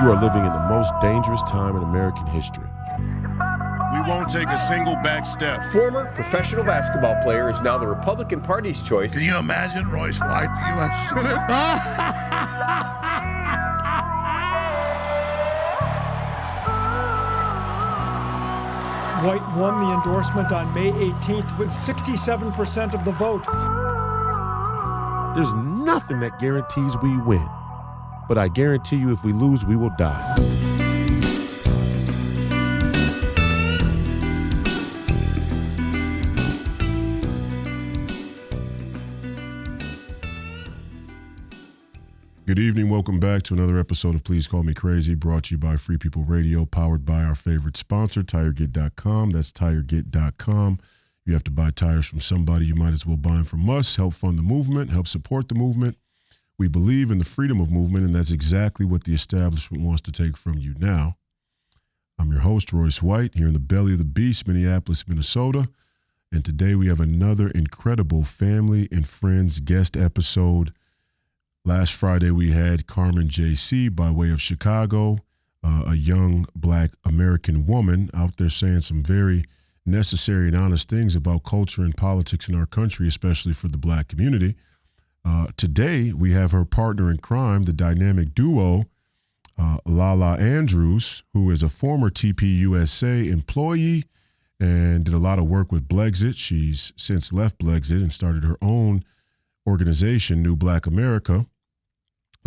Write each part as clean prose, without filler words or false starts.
You are living in the most dangerous time in American history. We won't take a single back step. Former professional basketball player is now the Republican Party's choice. Can you imagine Royce White, the U.S. Senator? White won the endorsement on May 18th with 67% of the vote. There's nothing that guarantees we win, but I guarantee you if we lose, we will die. Good evening. Welcome back to another episode of Please Call Me Crazy, brought to you by Free People Radio, powered by our favorite sponsor, TireGet.com. That's TireGet.com. You have to buy tires from somebody. You might as well buy them from us. Help fund the movement. Help support the movement. We believe in the freedom of movement, and that's exactly what the establishment wants to take from you now. I'm your host, Royce White, here in the belly of the beast, Minneapolis, Minnesota. And today we have another incredible family and friends guest episode. Last Friday, we had Carmen J.C. by way of Chicago, a young Black American woman out there saying some very necessary and honest things about culture and politics in our country, especially for the Black community. Today, we have her partner in crime, the dynamic duo, Lala Andrews, who is a former TPUSA employee and did a lot of work with Blexit. She's since left Blexit and started her own organization, New Black America.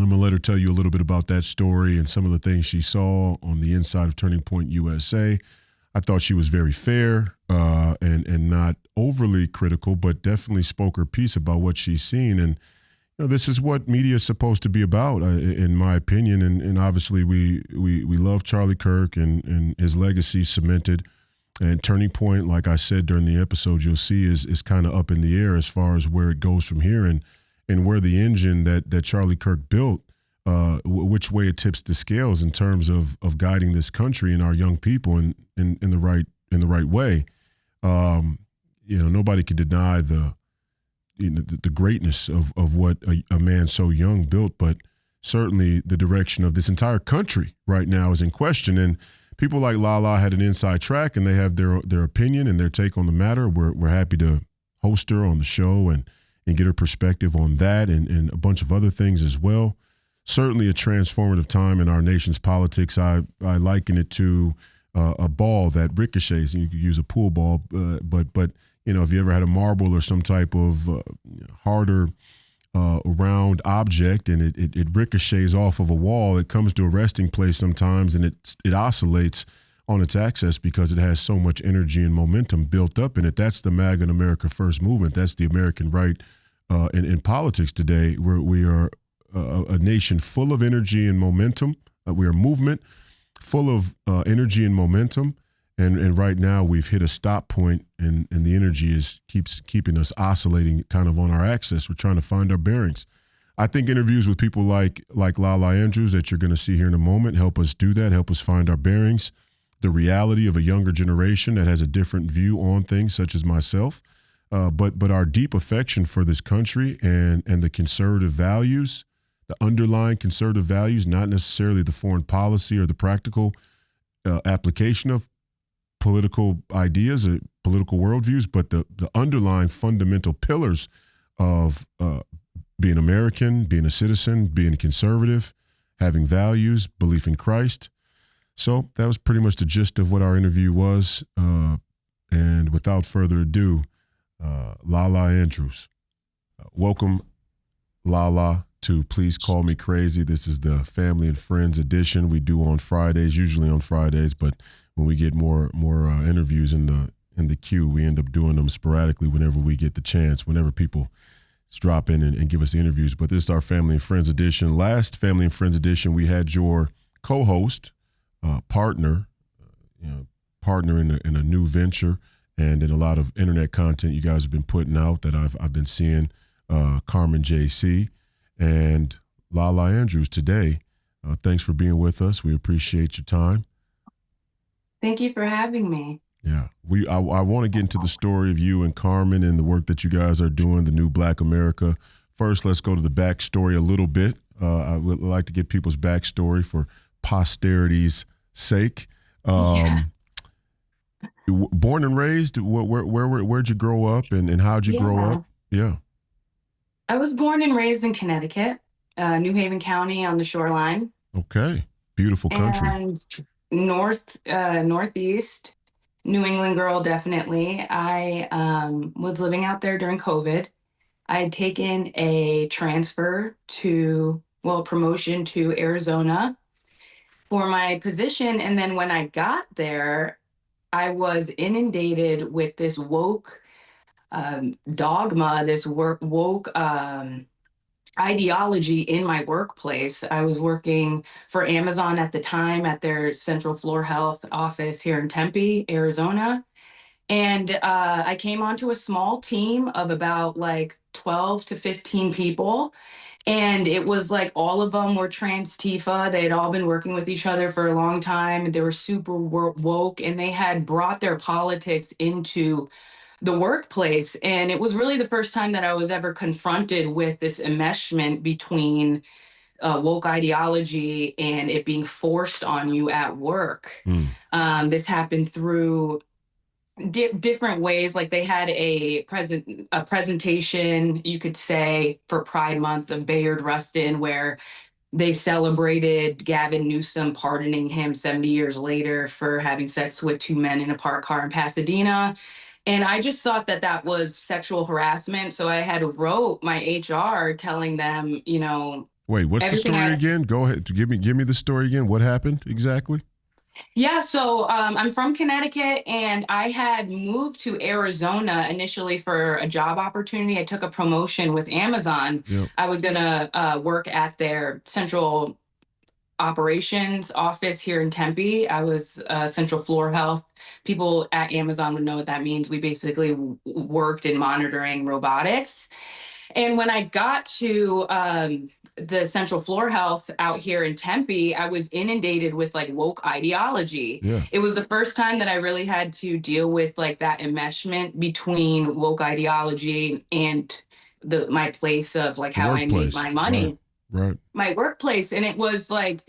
I'm going to let her tell you a little bit about that story and some of the things she saw on the inside of Turning Point USA. I thought she was very fair and not overly critical, but definitely spoke her piece about what she's seen. And you know, this is what media is supposed to be about, in my opinion. And obviously, we love Charlie Kirk and his legacy cemented. And Turning Point, like I said during the episode, you'll see is kind of up in the air as far as where it goes from here and where the engine that Charlie Kirk built, which way it tips the scales in terms of guiding this country and our young people in the right way. Nobody can deny the greatness of what a man so young built, but certainly the direction of this entire country right now is in question. And people like Lala had an inside track, and they have their opinion and their take on the matter. We're happy to host her on the show and get her perspective on that and a bunch of other things as well. Certainly a transformative time in our nation's politics. I liken it to a ball that ricochets, and you could use a pool ball, but you know, if you ever had a marble or some type of harder round object and it ricochets off of a wall, it comes to a resting place sometimes and it oscillates on its axis because it has so much energy and momentum built up in it. That's the MAGA and America First movement. That's the American right in politics today, where we are a nation full of energy and momentum. We are a movement full of energy and momentum. And right now we've hit a stop point and the energy keeps keeping us oscillating kind of on our axis. We're trying to find our bearings. I think interviews with people like Lala Andrews that you're going to see here in a moment help us do that, help us find our bearings, the reality of a younger generation that has a different view on things, such as myself, but our deep affection for this country and the conservative values, the underlying conservative values, not necessarily the foreign policy or the practical application of political ideas or political worldviews, but the underlying fundamental pillars of being American, being a citizen, being a conservative, having values, belief in Christ. So that was pretty much the gist of what our interview was. And without further ado, Lala Andrews. Welcome, Lala, to Please Call Me Crazy. This is the Family and Friends edition we do on Fridays, usually on Fridays, but when we get more interviews in the queue, we end up doing them sporadically whenever we get the chance, whenever people drop in and give us the interviews. But this is our Family and Friends edition. Last Family and Friends edition, we had your co-host, partner in a new venture and in a lot of internet content you guys have been putting out that I've been seeing, Carmen J.C. and Lala Andrews today. Thanks for being with us. We appreciate your time. Thank you for having me. Yeah, I want to get into the story of you and Carmen and the work that you guys are doing, the New Black America. First, let's go to the backstory a little bit. I would like to get people's backstory for posterity's sake. Yeah. Born and raised, where'd you grow up, and how'd you grow Yeah. up? Yeah. I was born and raised in Connecticut, New Haven County on the shoreline, Okay. Beautiful country. and northeast, New England girl, definitely. I was living out there during COVID. I had taken a promotion to Arizona for my position. And then when I got there, I was inundated with this woke dogma, this woke ideology in my workplace. I was working for Amazon at the time at their Central Floor Health office here in Tempe, Arizona. And I came onto a small team of about like 12 to 15 people. And it was like all of them were trans Tifa. They had all been working with each other for a long time. They were super woke, and they had brought their politics into the workplace. And it was really the first time that I was ever confronted with this enmeshment between woke ideology and it being forced on you at work. This happened through different ways. Like they had a presentation, you could say, for Pride Month of Bayard Rustin, where they celebrated Gavin Newsom pardoning him 70 years later for having sex with two men in a parked car in Pasadena. And I just thought that that was sexual harassment. So I had wrote my HR telling them, Wait, what's the everything story again? Go ahead. Give me the story again. What happened exactly? Yeah, so I'm from Connecticut, and I had moved to Arizona initially for a job opportunity. I took a promotion with Amazon. Yep. I was gonna work at their central operations office here in Tempe. I was Central Floor Health. People at Amazon would know what that means. We basically worked in monitoring robotics. And when I got to the Central Floor Health out here in Tempe, I was inundated with like woke ideology. Yeah. It was the first time that I really had to deal with like that enmeshment between woke ideology and my place of like how I made my money. Right. My workplace. And it was like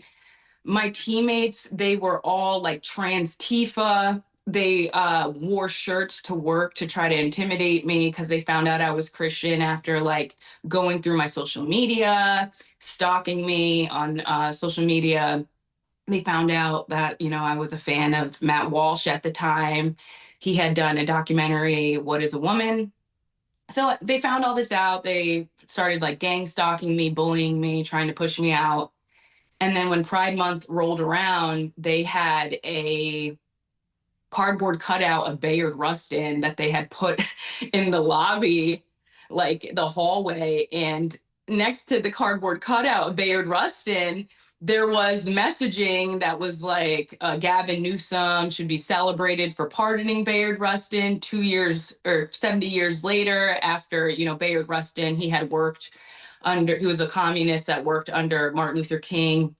my teammates, they were all like trans Tifa. They wore shirts to work to try to intimidate me because they found out I was Christian after like going through my social media, stalking me on social media. They found out that, I was a fan of Matt Walsh at the time. He had done a documentary, What is a Woman? So they found all this out. They started like gang stalking me, bullying me, trying to push me out. And then when Pride Month rolled around, they had a cardboard cutout of Bayard Rustin that they had put in the lobby, like the hallway. And next to the cardboard cutout of Bayard Rustin, there was messaging that was like Gavin Newsom should be celebrated for pardoning Bayard Rustin 2 years or 70 years later after, Bayard Rustin, he was a communist that worked under Martin Luther King.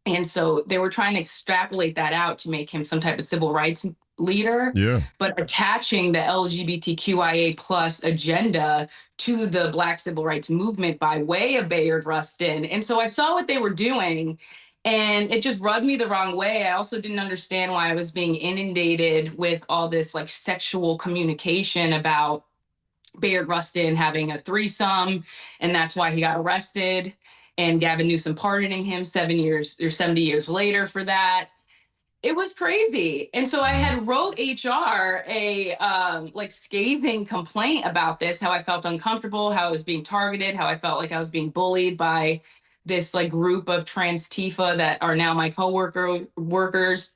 And so they were trying to extrapolate that out to make him some type of civil rights leader, Yeah. but attaching the LGBTQIA plus agenda to the Black civil rights movement by way of Bayard Rustin. And so I saw what they were doing, and it just rubbed me the wrong way. I also didn't understand why I was being inundated with all this like sexual communication about Bayard Rustin having a threesome, and that's why he got arrested, and Gavin Newsom pardoning him 70 years later for that. It was crazy. And so I had wrote HR a like scathing complaint about this, how I felt uncomfortable, how I was being targeted, how I felt like I was being bullied by this like group of trans Tifa that are now my workers.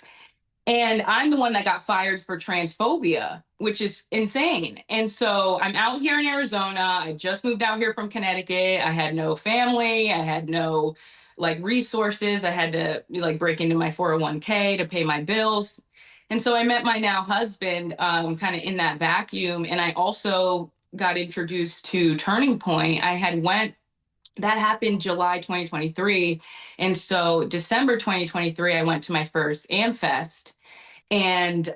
And I'm the one that got fired for transphobia, which is insane. And so I'm out here in Arizona. I just moved out here from Connecticut. I had no family. I had no like resources. I had to like break into my 401k to pay my bills. And so I met my now husband kind of in that vacuum. And I also got introduced to Turning Point. That happened July 2023. And so December 2023, I went to my first AmFest. And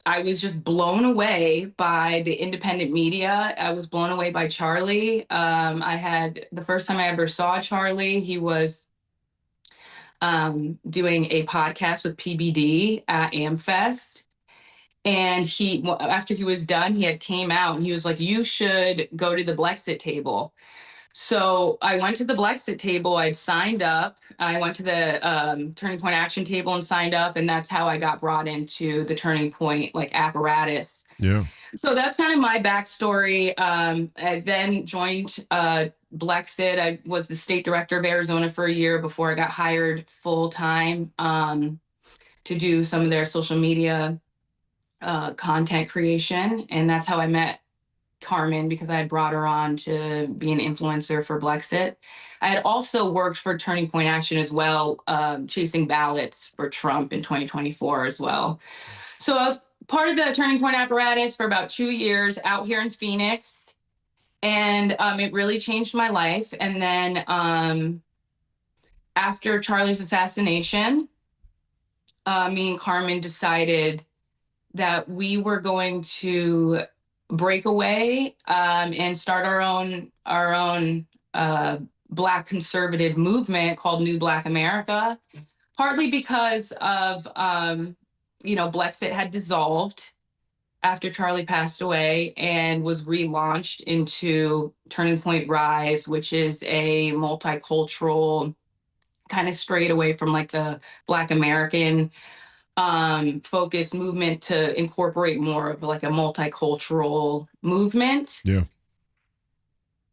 I was just blown away by the independent media. I was blown away by Charlie. I had the first time I ever saw Charlie, he was doing a podcast with PBD at AmFest. And after he was done, he had came out and he was like, you should go to the Blexit table. So I went to the Blexit table. I'd signed up. I went to the Turning Point Action table and signed up. And that's how I got brought into the Turning Point like apparatus. Yeah. So that's kind of my backstory. I then joined Blexit. I was the state director of Arizona for a year before I got hired full time to do some of their social media content creation. And that's how I met Carmen, because I had brought her on to be an influencer for Blexit. I had also worked for Turning Point Action as well, chasing ballots for Trump in 2024 as well. So I was part of the Turning Point apparatus for about 2 years out here in Phoenix. And it really changed my life. And then after Charlie's assassination, me and Carmen decided that we were going to break away and start our own Black conservative movement called New Black America, partly because of, Blexit had dissolved after Charlie passed away and was relaunched into Turning Point Rise, which is a multicultural kind of strayed away from like the Black American focused movement to incorporate more of like a multicultural movement. Yeah.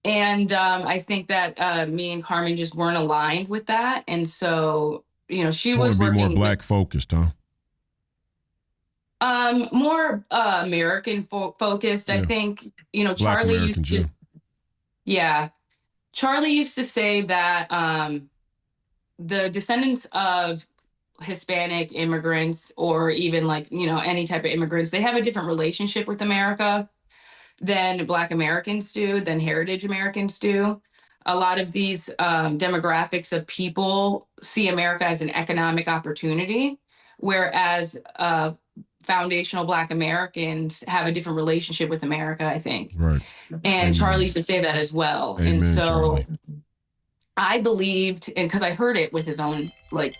And I think that me and Carmen just weren't aligned with that. And so, she was be working more Black focused, huh? More American focused. Yeah. I think, Black Charlie Americans, used to, yeah. Charlie used to say that the descendants of Hispanic immigrants, or even like, any type of immigrants, they have a different relationship with America than Black Americans do, than heritage Americans do. A lot of these demographics of people see America as an economic opportunity, whereas foundational Black Americans have a different relationship with America, I think. Right. And Amen. Charlie used to say that as well. Amen, and so Charlie. I believed, and because I heard it with his own, like,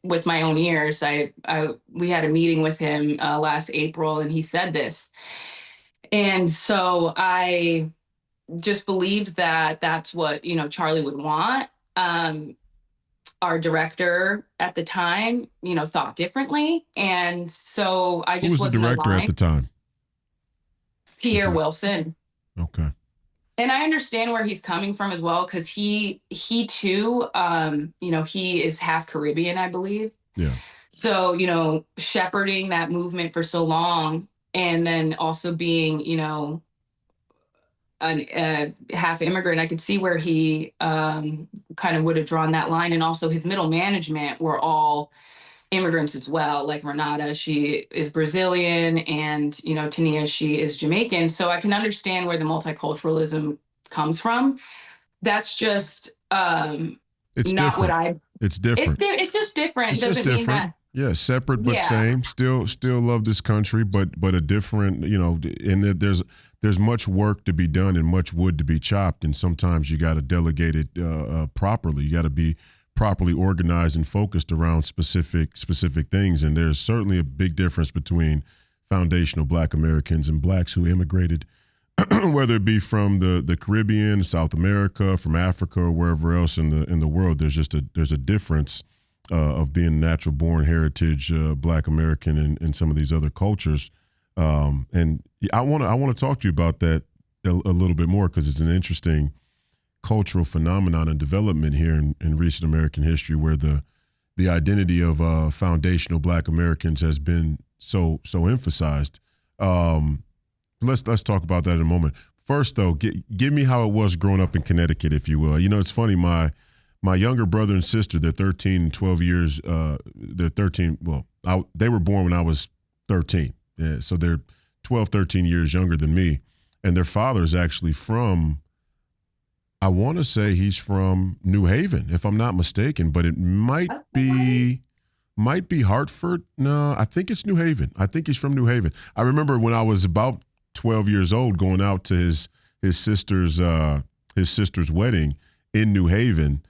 with my own ears, we had a meeting with him last April, and he said this. And so I just believed that that's what, Charlie would want. Our director at the time, thought differently. And so I just Who was the wasn't director aligned. at the time? Pierre Okay. Wilson. Okay. And I understand where he's coming from as well, because he too, he is half Caribbean, I believe. Yeah. So, shepherding that movement for so long, and then also being, a half immigrant, I could see where he kind of would have drawn that line. And also his middle management were all immigrants as well. Like Renata, she is Brazilian, and, Tania, she is Jamaican. So I can understand where the multiculturalism comes from. That's just It's not different. what It's different. it's just different. It's Doesn't just mean different. that. Yeah, separate but Yeah. same. Still love this country, but a different, and there's much work to be done and much wood to be chopped, and sometimes you got to delegate it properly. You got to be properly organized and focused around specific things, and there's certainly a big difference between foundational Black Americans and Blacks who immigrated, whether it be from the Caribbean, South America, from Africa, or wherever else in the world. There's a difference of being natural born heritage Black American and some of these other cultures. And I want to talk to you about that a little bit more, because it's an interesting cultural phenomenon and development here in recent American history, where the identity of foundational Black Americans has been so emphasized. Let's talk about that in a moment. First, though, give me how it was growing up in Connecticut, if you will. It's funny, my younger brother and sister, they're 13 and 12 years. They're 13. Well, they were born when I was 13. Yeah, so they're 12, 13 years younger than me. And their father is actually from, I want to say he's from New Haven, if I'm not mistaken, but it might be Hartford. No, I think it's New Haven. I think he's from New Haven. I remember when I was about 12 years old going out to his sister's wedding in New Haven.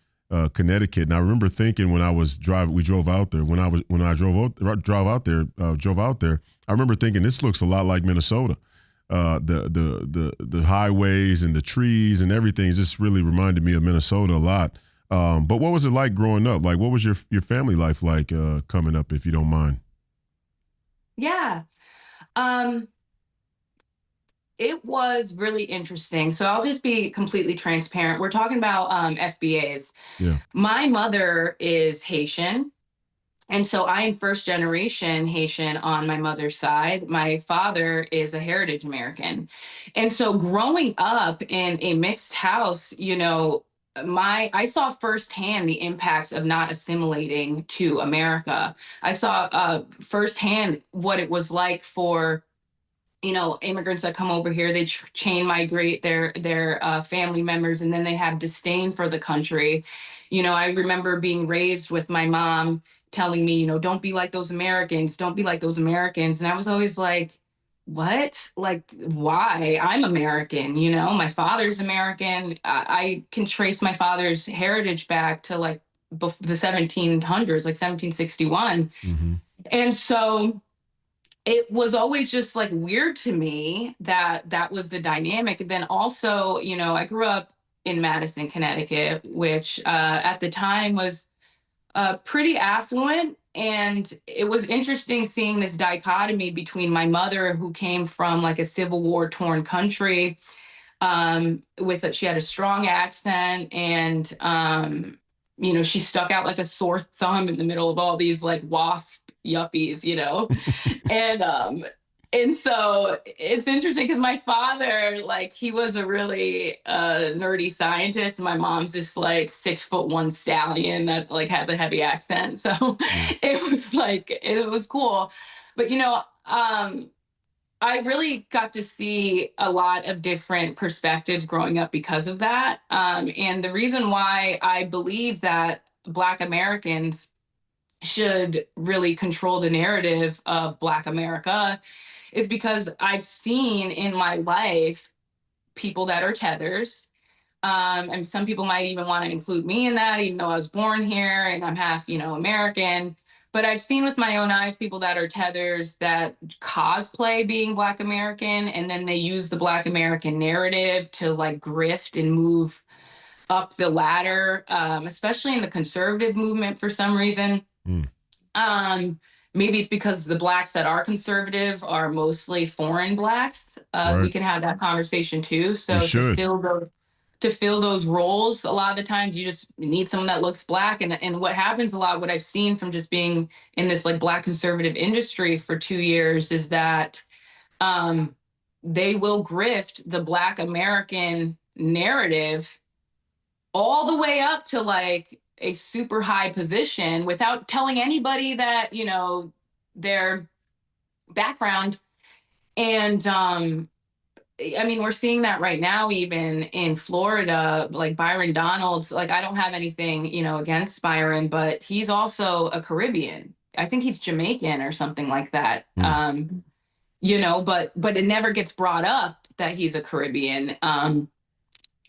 Connecticut. And I remember thinking when I was driving, we drove out there. When I drove out there, I remember thinking this looks a lot like Minnesota. The highways and the trees and everything just really reminded me of Minnesota a lot. But what was it like growing up? Like, what was your family life like coming up, if you don't mind? Yeah. Um, it was really interesting. So I'll just be completely transparent. We're talking about FBAs. Yeah. My mother is Haitian. And so I am first generation Haitian on my mother's side. My father is a heritage American. And so growing up in a mixed house, I saw firsthand the impacts of not assimilating to America. I saw firsthand what it was like for immigrants that come over here. They chain migrate their family members, and then they have disdain for the country. I remember being raised with my mom telling me, don't be like those Americans, don't be like those Americans. And I was always like, what? Like, why? I'm American, my father's American. I can trace my father's heritage back to like the 1700s, like 1761. Mm-hmm. And so it was always just like weird to me that was the dynamic. And then also, I grew up in Madison, Connecticut, which at the time was pretty affluent. And it was interesting seeing this dichotomy between my mother, who came from like a Civil War torn country, she had a strong accent, and she stuck out like a sore thumb in the middle of all these like WASP yuppies, and so it's interesting because my father, like, he was a really nerdy scientist. My mom's this like 6'1" stallion that like has a heavy accent. So it was cool. But I really got to see a lot of different perspectives growing up because of that. And the reason why I believe that Black Americans should really control the narrative of Black America is because I've seen in my life people that are tethers. And some people might even want to include me in that, even though I was born here and I'm half, American. But I've seen with my own eyes people that are tethers that cosplay being Black American, and then they use the Black American narrative to like grift and move up the ladder, especially in the conservative movement for some reason. Maybe it's because the Blacks that are conservative are mostly foreign Blacks. Right. We can have that conversation too. So to fill those roles, a lot of the times you just need someone that looks Black. And what happens a lot, what I've seen from just being in this like Black conservative industry for 2 years, is that they will grift the Black American narrative all the way up to like a super high position without telling anybody that, their background. And we're seeing that right now, even in Florida, like Byron Donalds. Like, I don't have anything, against Byron, but he's also a Caribbean. I think he's Jamaican or something like that. But it never gets brought up that he's a Caribbean.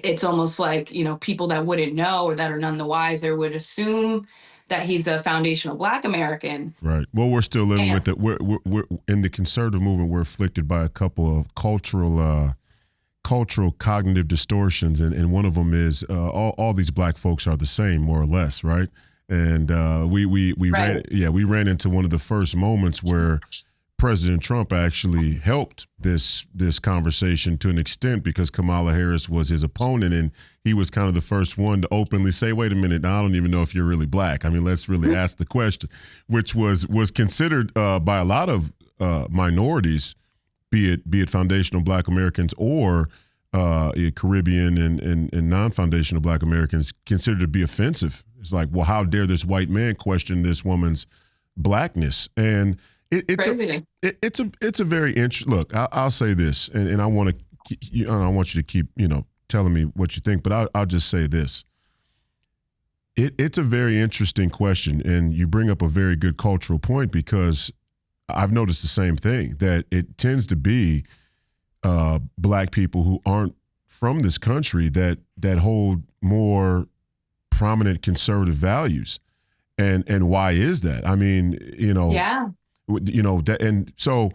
It's almost like, people that wouldn't know or that are none the wiser would assume that he's a foundational Black American. Right. Well, we're still living with it. We're in the conservative movement. We're afflicted by a couple of cultural cognitive distortions, and one of them is all these Black folks are the same, more or less, right? And we Right. ran into one of the first moments where President Trump actually helped this conversation to an extent, because Kamala Harris was his opponent, and he was kind of the first one to openly say, wait a minute, I don't even know if you're really Black. I mean, let's really ask the question, which was considered by a lot of minorities, be it foundational Black Americans or Caribbean and non-foundational Black Americans, considered to be offensive. It's like, well, how dare this white man question this woman's Blackness? And it's a very interesting look. I'll say this, and I want you to keep telling me what you think, but I'll just say this. It's a very interesting question, and you bring up a very good cultural point, because I've noticed the same thing, that it tends to be Black people who aren't from this country that hold more prominent conservative values. And why is that? I mean, Yeah. And so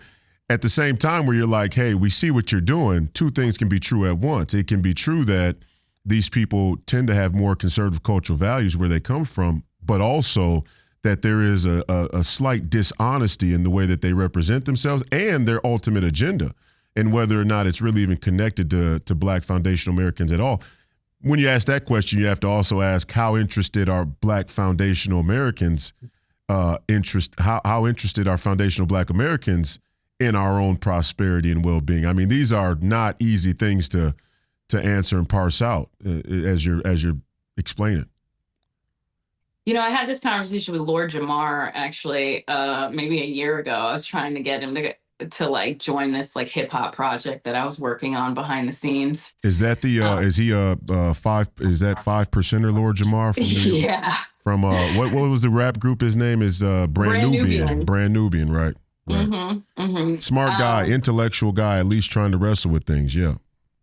at the same time where you're like, hey, we see what you're doing, two things can be true at once. It can be true that these people tend to have more conservative cultural values where they come from, but also that there is a slight dishonesty in the way that they represent themselves and their ultimate agenda, and whether or not it's really even connected to Black foundational Americans at all. When you ask that question, you have to also ask, how interested are Black foundational Americans how interested are foundational Black Americans in our own prosperity and well-being? I mean, these are not easy things to answer and parse out as you're explaining. I had this conversation with Lord Jamar actually, maybe a year ago. I was trying to get him to like join this like hip hop project that I was working on behind the scenes. Is that is he is that 5%er Lord Jamar from New York? Yeah. From what was the rap group? His name is Brand Nubian. Brand Nubian, right? Mm-hmm, mm-hmm. Smart guy, intellectual guy, at least trying to wrestle with things. Yeah.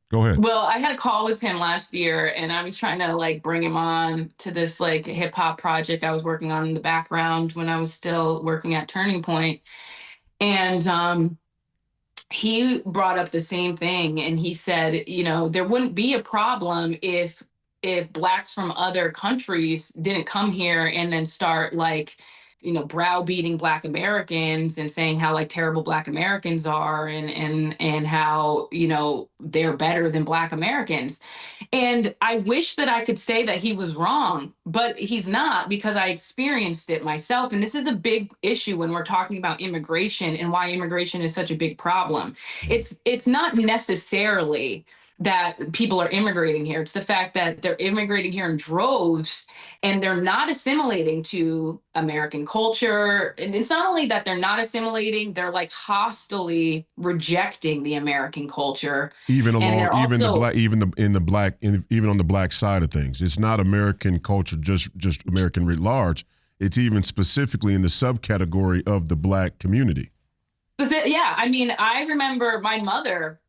Go ahead. Well, I had a call with him last year, and I was trying to like bring him on to this like hip hop project I was working on in the background when I was still working at Turning Point. And he brought up the same thing, and he said, there wouldn't be a problem if Blacks from other countries didn't come here and then start like, browbeating Black Americans and saying how like terrible Black Americans are and how, they're better than Black Americans. And I wish that I could say that he was wrong, but he's not, because I experienced it myself. And this is a big issue when we're talking about immigration and why immigration is such a big problem. It's not necessarily that people are immigrating here. It's the fact that they're immigrating here in droves and they're not assimilating to American culture. And it's not only that they're not assimilating, they're like hostilely rejecting the American culture. Even on the Black side of things. It's not American culture, just American writ large. It's even specifically in the subcategory of the Black community. Yeah, I mean, I remember my mother,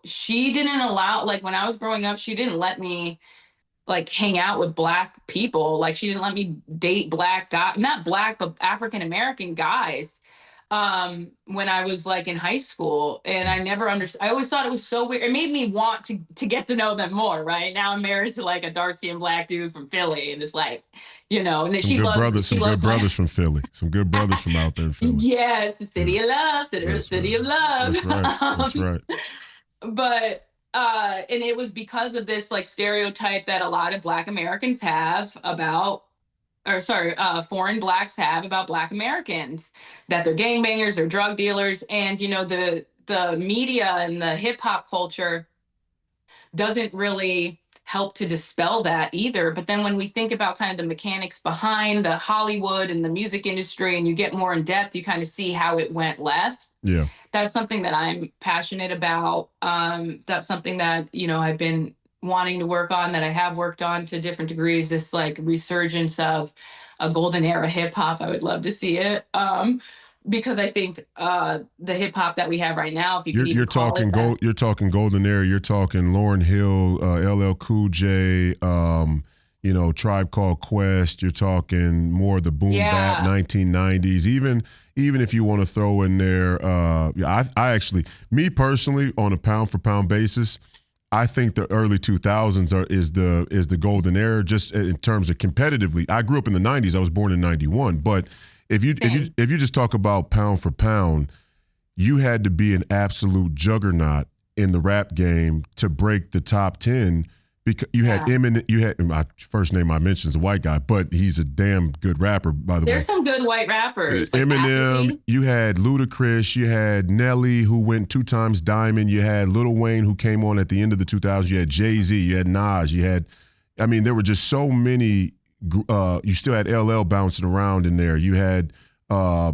she didn't allow, like when I was growing up, she didn't let me like hang out with Black people. Like she didn't let me date Black guys, not Black, but African-American guys when I was like in high school. And I never understood. I always thought it was so weird. It made me want to get to know them more, right? Now I'm married to like a dark-skinned Black dude from Philly. And it's like, and then some good brothers from Philly. Some good brothers from out there in Philly. Yes, the city of love, city of love. That's right. That's right. But and it was because of this like stereotype that a lot of Black Americans have about, foreign Blacks have about Black Americans, that they're gangbangers, they're drug dealers. And, the media and the hip hop culture doesn't really help to dispel that either. But then when we think about kind of the mechanics behind the Hollywood and the music industry, and you get more in depth, you kind of see how it went left. Yeah. That's something that I'm passionate about. That's something that, I've been wanting to work on, that I have worked on to different degrees, this like resurgence of a golden era hip hop. I would love to see it. Because I think the hip hop that we have right now, if you could even call it that. You're talking golden era. You're talking Lauryn Hill, LL Cool J, Tribe Called Quest. You're talking more the boom bap 1990s. Even if you want to throw in there, I actually, me personally, on a pound for pound basis, I think the early 2000s is the golden era, just in terms of competitively. I grew up in the 90s. I was born in 91, but if you just talk about pound for pound, you had to be an absolute juggernaut in the rap game to break the top 10, because you had Eminem. You had, my first name I mentioned is a white guy, but he's a damn good rapper, by the way. There's some good white rappers. Like Eminem, you had Ludacris, you had Nelly, who went 2 times diamond, you had Lil Wayne, who came on at the end of the 2000s, you had Jay-Z, you had Nas, there were just so many. You still had LL bouncing around in there. You had, the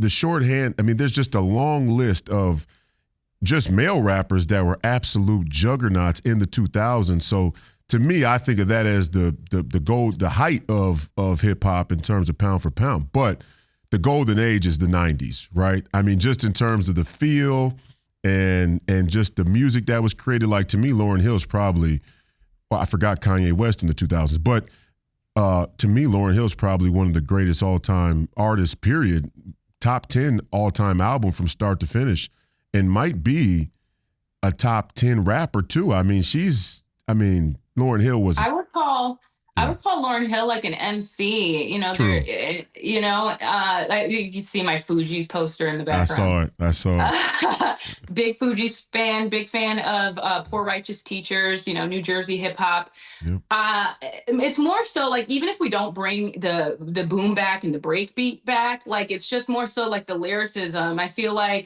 shorthand. There's just a long list of just male rappers that were absolute juggernauts in the 2000s. So to me, I think of that as the height of hip hop in terms of pound for pound. But the golden age is the 90s, right? Just in terms of the feel and just the music that was created. Like, to me, Lauryn Hill's probably well, I forgot Kanye West in the 2000s, but to me, Lauryn Hill's probably one of the greatest all-time artists, period. Top 10 all-time album from start to finish, and might be a top 10 rapper too. I mean, Lauryn Hill was. I would call Lauryn Hill like an MC. You know, True. like you can see my Fugees poster in the background. I saw it. Big Fugees fan, big fan of Poor Righteous Teachers. You know, New Jersey hip hop. Yep. It's more so like, even if we don't bring the boom back and the break beat back, like it's just more so like the lyricism. I feel like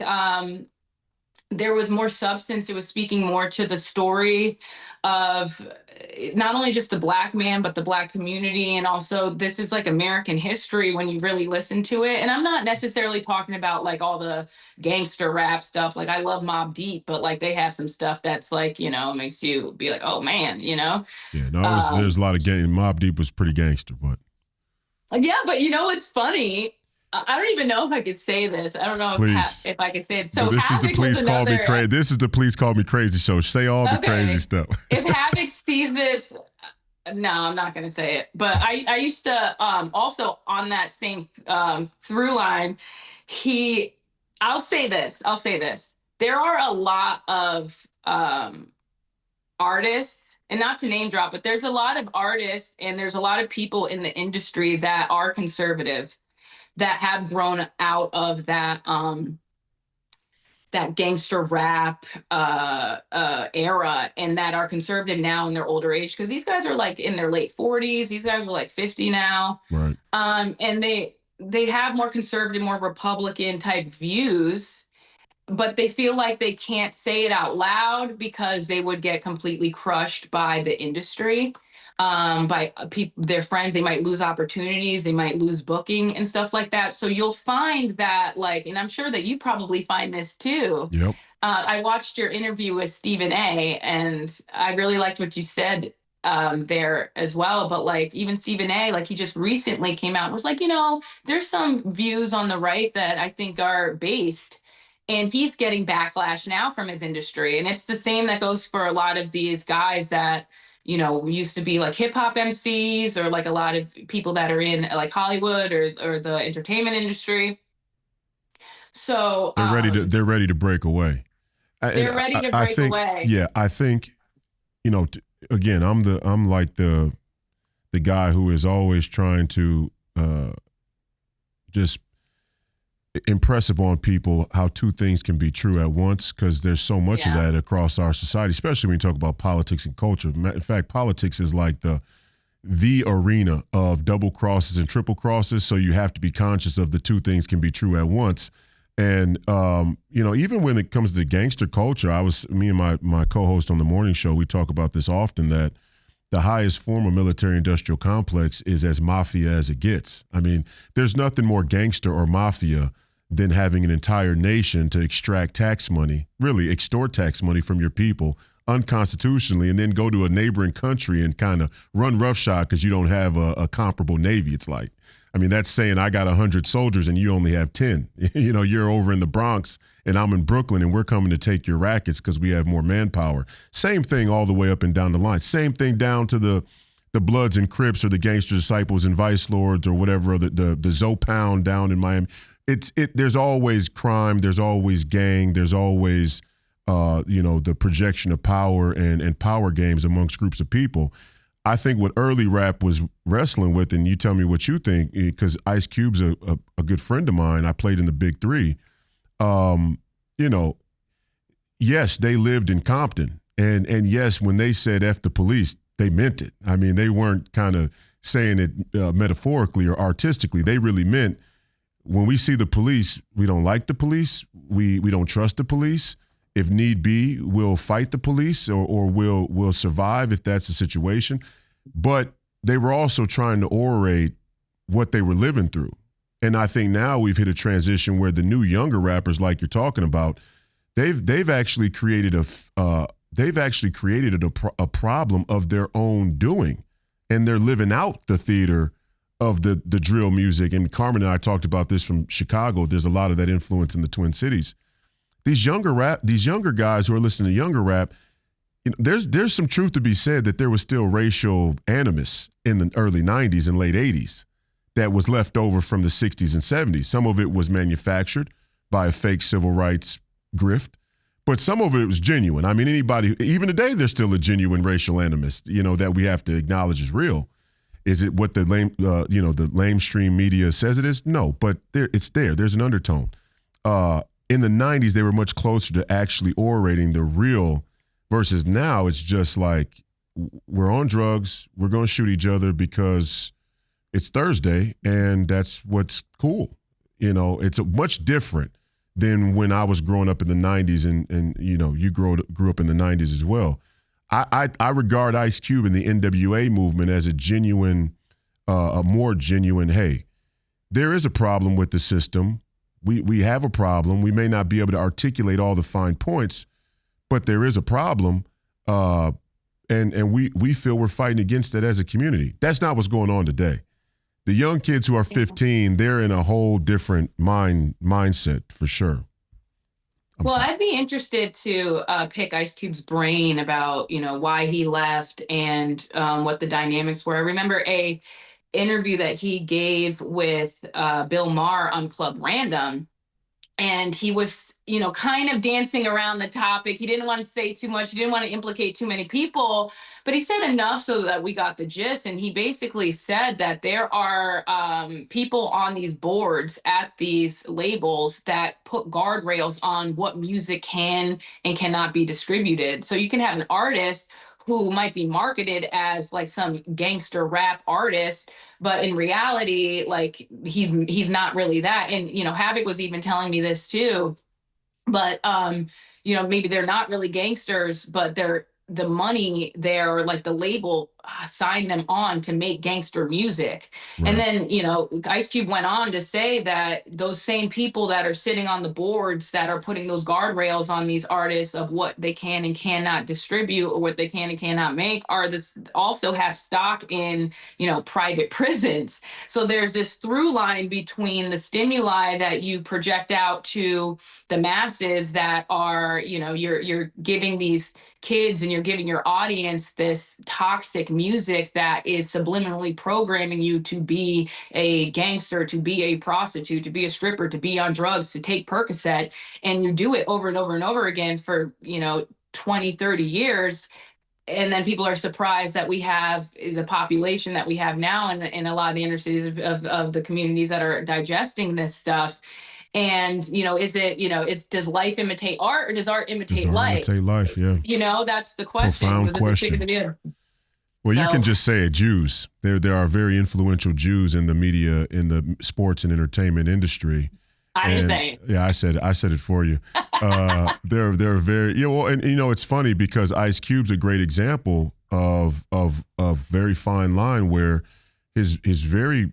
there was more substance. It was speaking more to the story of not only just the Black man, but the Black community. And also, this is like American history when you really listen to it. And I'm not necessarily talking about like all the gangster rap stuff. Like, I love Mobb Deep, but like they have some stuff that's like, you know, makes you be like, oh man, you know? Yeah, no, there's a lot of gang. Mobb Deep was pretty gangster, but. Yeah, but you know what's funny? I don't even know if I could say this. I don't know if I could say it. So this is the Please Call Me Crazy. This is the Please Call Me Crazy show. Say all the crazy stuff. If Havoc sees this, no, I'm not going to say it. But I used to also on that same through line. I'll say this. There are a lot of artists, and not to name drop, but there's a lot of artists and there's a lot of people in the industry that are conservative, that have grown out of that that gangster rap era, and that are conservative now in their older age, because these guys are like in their late 40s. These guys are like 50 now, right? And they have more conservative, more Republican type views, but they feel like they can't say it out loud because they would get completely crushed by the industry. By their friends. They might lose opportunities, they might lose booking and stuff like that. So you'll find that, like, and I'm sure that you probably find this too. Yep. I watched your interview with Stephen A, and I really liked what you said there as well. But like, even Stephen A, like, he just recently came out and was like, you know, there's some views on the right that I think are based. And he's getting backlash now from his industry. And it's the same that goes for a lot of these guys that, you know, used to be like hip hop MCs, or like a lot of people that are in like Hollywood or the entertainment industry. So they're ready to break away. They're ready to break away. Yeah, I think, you know, again, I'm like the guy who is always trying to just impress upon people how two things can be true at once, because there's so much of that across our society, especially when you talk about politics and culture. In fact, politics is like the arena of double crosses and triple crosses, so you have to be conscious of the two things can be true at once. And you know, even when it comes to gangster culture, me and my co-host on the morning show, we talk about this often, that the highest form of military-industrial complex is as mafia as it gets. I mean, there's nothing more gangster or mafia than having an entire nation to extract tax money, really extort tax money from your people unconstitutionally, and then go to a neighboring country and kind of run roughshod because you don't have a comparable navy. It's like, I mean, that's saying I got 100 soldiers and you only have 10. You know, you're over in the Bronx and I'm in Brooklyn and we're coming to take your rackets because we have more manpower. Same thing all the way up and down the line. Same thing down to the Bloods and Crips, or the Gangster Disciples and Vice Lords, or whatever, the Zoe Pound down in Miami. There's always crime, there's always gang, there's always you know, the projection of power and power games amongst groups of people. I think what early rap was wrestling with, and you tell me what you think, because Ice Cube's a good friend of mine. I played in the Big Three. You know, yes, they lived in Compton, and yes, when they said F the police, they meant it. I mean, they weren't kind of saying it metaphorically or artistically. They really meant, when we see the police, we don't like the police. We don't trust the police. If need be, we'll fight the police, or we'll survive if that's the situation. But they were also trying to orate what they were living through. And I think now we've hit a transition where the new younger rappers, like you're talking about, they've actually created a problem of their own doing, and they're living out the theater of the drill music. And Carmen and I talked about this from Chicago. There's a lot of that influence in the Twin Cities. These younger guys who are listening to younger rap, there's some truth to be said that there was still racial animus in the early 90s and late 80s that was left over from the 60s and 70s. Some of it was manufactured by a fake civil rights grift, but some of it was genuine. I mean, anybody, even today, there's still a genuine racial animus, that we have to acknowledge is real. Is it what the the lamestream media says it is? No, but it's there. There's an undertone. In the 90s, they were much closer to actually orating the real, versus now it's just like, we're on drugs, we're going to shoot each other because it's Thursday, and that's what's cool. It's much different than when I was growing up in the 90s, and you grew up in the 90s as well. I regard Ice Cube and the NWA movement as a more genuine, hey, there is a problem with the system. We have a problem. We may not be able to articulate all the fine points, but there is a problem, and we feel we're fighting against it as a community. That's not what's going on today. The young kids who are 15, they're in a whole different mindset for sure. I'd be interested to pick Ice Cube's brain about, why he left and what the dynamics were. I remember a interview that he gave with Bill Maher on Club Random, and he was, kind of dancing around the topic. He didn't want to say too much. He didn't want to implicate too many people, but he said enough so that we got the gist. And he basically said that there are people on these boards at these labels that put guardrails on what music can and cannot be distributed. So you can have an artist who might be marketed as like some gangster rap artist, but in reality, like he's not really that. And Havoc was even telling me this too. But maybe they're not really gangsters, but they're the money there, or like the label signed them on to make gangster music. Right. And then, Ice Cube went on to say that those same people that are sitting on the boards that are putting those guardrails on these artists of what they can and cannot distribute or what they can and cannot make also have stock in, private prisons. So there's this through line between the stimuli that you project out to the masses that are, you're giving these kids and you're giving your audience this toxic music that is subliminally programming you to be a gangster, to be a prostitute, to be a stripper, to be on drugs, to take Percocet, and you do it over and over and over again for 20, 30 years. And then people are surprised that we have the population that we have now in a lot of the inner cities of the communities that are digesting this stuff. And, is it, does life imitate art, or does art imitate life? Imitate life, yeah. That's the question. Profound question. Well, you can just say it, Jews. There are very influential Jews in the media, in the sports and entertainment industry. I didn't say it. Yeah, I said it for you. They're very, and it's funny because Ice Cube's a great example of very fine line where his very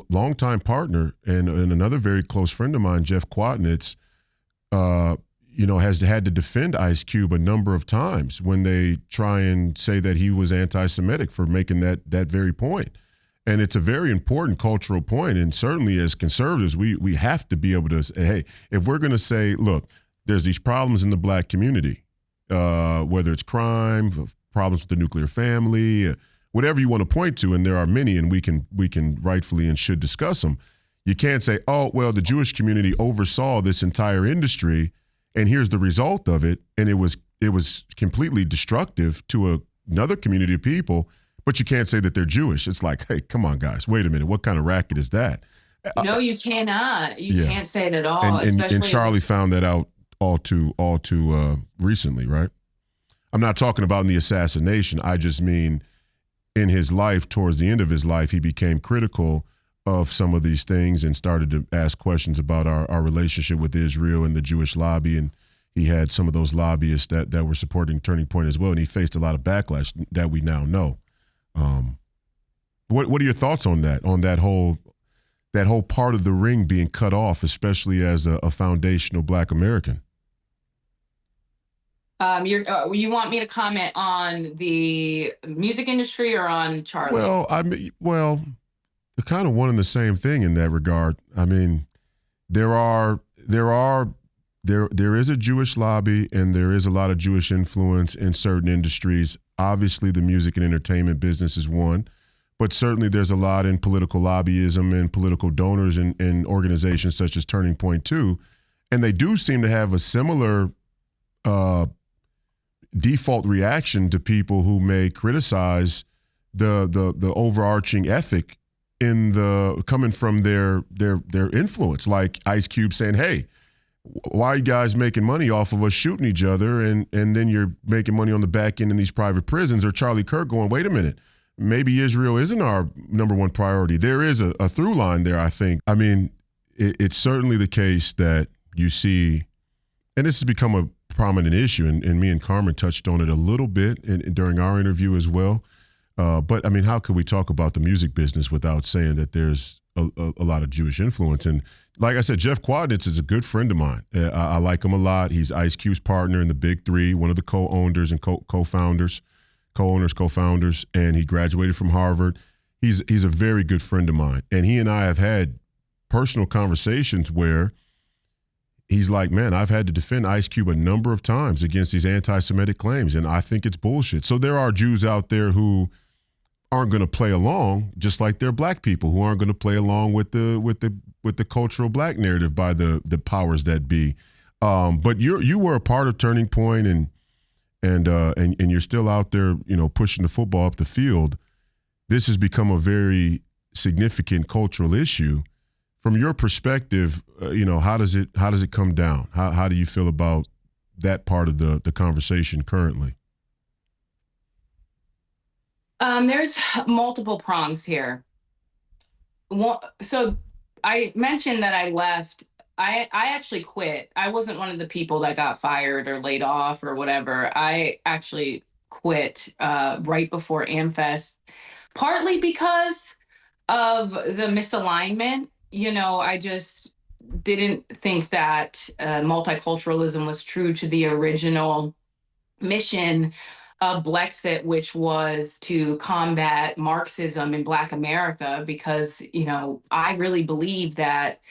longtime partner and another very close friend of mine, Jeff Quatnitz, has had to defend Ice Cube a number of times when they try and say that he was anti-Semitic for making that very point. And it's a very important cultural point. And certainly as conservatives, we have to be able to say, hey, if we're going to say, look, there's these problems in the black community, whether it's crime, problems with the nuclear family, whatever you want to point to, and there are many, and we can rightfully and should discuss them. You can't say, oh, well, the Jewish community oversaw this entire industry, and here's the result of it, and it was completely destructive to another community of people, but you can't say that they're Jewish. It's like, hey, come on, guys, wait a minute, what kind of racket is that? No, you cannot. You can't say it at all. And Charlie found that out all too recently, right? I'm not talking about in the assassination. I just mean in his life, towards the end of his life, he became critical of some of these things and started to ask questions about our relationship with Israel and the Jewish lobby. And he had some of those lobbyists that were supporting Turning Point as well. And he faced a lot of backlash that we now know. What are your thoughts on that? On that whole part of the ring being cut off, especially as a foundational Black American? You want me to comment on the music industry or on Charlie? Well, they're kind of one and the same thing in that regard. I mean, there are there is a Jewish lobby and there is a lot of Jewish influence in certain industries. Obviously, the music and entertainment business is one, but certainly there's a lot in political lobbyism and political donors and organizations such as Turning Point too. And they do seem to have a similar default reaction to people who may criticize the overarching ethic in the coming from their influence, like Ice Cube saying, "Hey, why are you guys making money off of us shooting each other, and then you're making money on the back end in these private prisons?" Or Charlie Kirk going, "Wait a minute, maybe Israel isn't our number one priority." There is a through line there, I think. I mean, it's certainly the case that you see, and this has become a prominent issue, and me and Carmen touched on it a little bit during our interview as well. But I mean, how could we talk about the music business without saying that there's a lot of Jewish influence? And like I said, Jeff Quadnitz is a good friend of mine. I like him a lot. He's Ice Cube's partner in the Big Three, one of the co-owners and co-founders, and he graduated from Harvard. He's a very good friend of mine, and he and I have had personal conversations where he's like, "Man, I've had to defend Ice Cube a number of times against these anti-Semitic claims, and I think it's bullshit." So there are Jews out there who aren't going to play along, just like there are black people who aren't going to play along with the cultural black narrative by the powers that be. But you were a part of Turning Point, and you're still out there, pushing the football up the field. This has become a very significant cultural issue. From your perspective, how does it come down? How do you feel about that part of the conversation currently? There's multiple prongs here. So I mentioned that I left. I actually quit. I wasn't one of the people that got fired or laid off or whatever. I actually quit right before AmFest, partly because of the misalignment. I just didn't think that multiculturalism was true to the original mission of Blexit, which was to combat Marxism in Black America, because, I really believe that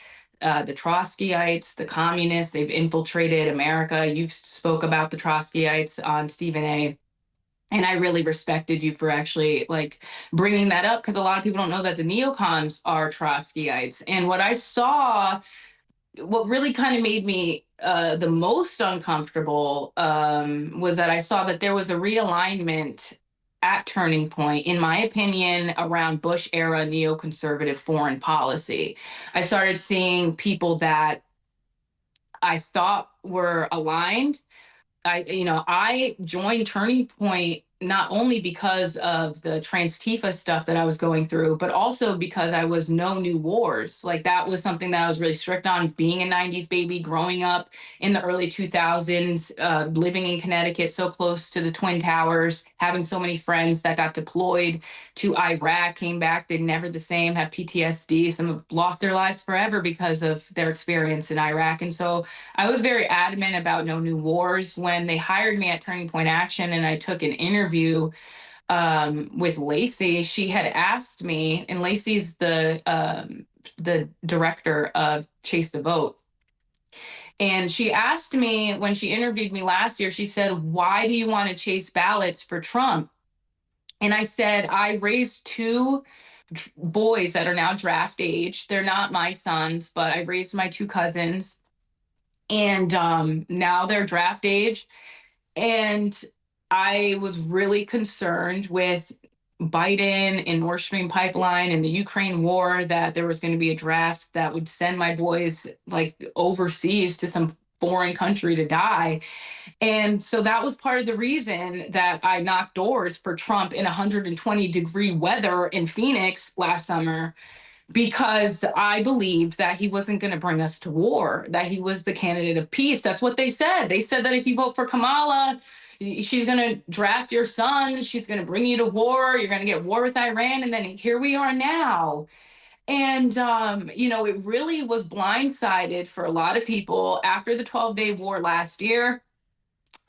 the Trotskyites, the communists, they've infiltrated America. You've spoke about the Trotskyites on Stephen A. And I really respected you for actually bringing that up, because a lot of people don't know that the neocons are Trotskyites. And what really kind of made me the most uncomfortable was that I saw that there was a realignment at Turning Point, in my opinion, around Bush era neoconservative foreign policy. I started seeing people that I thought were aligned. I joined Turning Point not only because of the trans Tifa stuff that I was going through, but also because I was no new wars. That was something that I was really strict on, being a 90s baby, growing up in the early 2000s, living in Connecticut, so close to the Twin Towers, having so many friends that got deployed to Iraq, came back, they're never the same, have PTSD. Some have lost their lives forever because of their experience in Iraq. And so I was very adamant about no new wars. When they hired me at Turning Point Action and I took an interview with Lacey, she had asked me, and Lacey's the director of Chase the Vote. And she asked me when she interviewed me last year, she said, "Why do you want to chase ballots for Trump?" And I said, "I raised two boys that are now draft age. They're not my sons, but I raised my two cousins. And now they're draft age. And I was really concerned with Biden and Nord Stream pipeline and the Ukraine war, that there was going to be a draft that would send my boys overseas to some foreign country to die." And so that was part of the reason that I knocked doors for Trump in 120-degree weather in Phoenix last summer, because I believed that he wasn't going to bring us to war, that he was the candidate of peace. That's what they said. They said that if you vote for Kamala, she's going to draft your son, she's going to bring you to war, you're going to get war with Iran, and then here we are now. And, it really was blindsided for a lot of people after the 12-day war last year.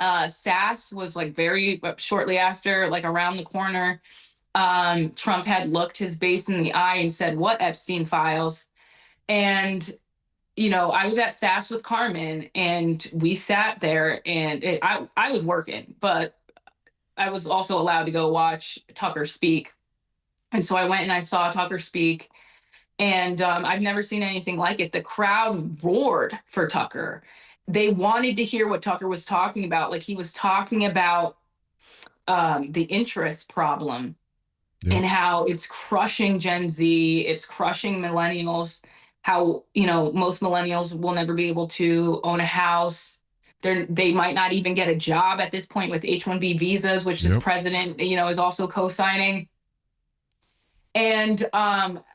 SAS was very shortly after, around the corner. Trump had looked his base in the eye and said, "What Epstein files?" And I was at SAS with Carmen, and we sat there, and I was working, but I was also allowed to go watch Tucker speak. And so I went and I saw Tucker speak, and I've never seen anything like it. The crowd roared for Tucker. They wanted to hear what Tucker was talking about. Like, he was talking about the interest problem and how it's crushing Gen Z, it's crushing millennials, how, most millennials will never be able to own a house. They might not even get a job at this point with H-1B visas, which this president, is also co-signing. And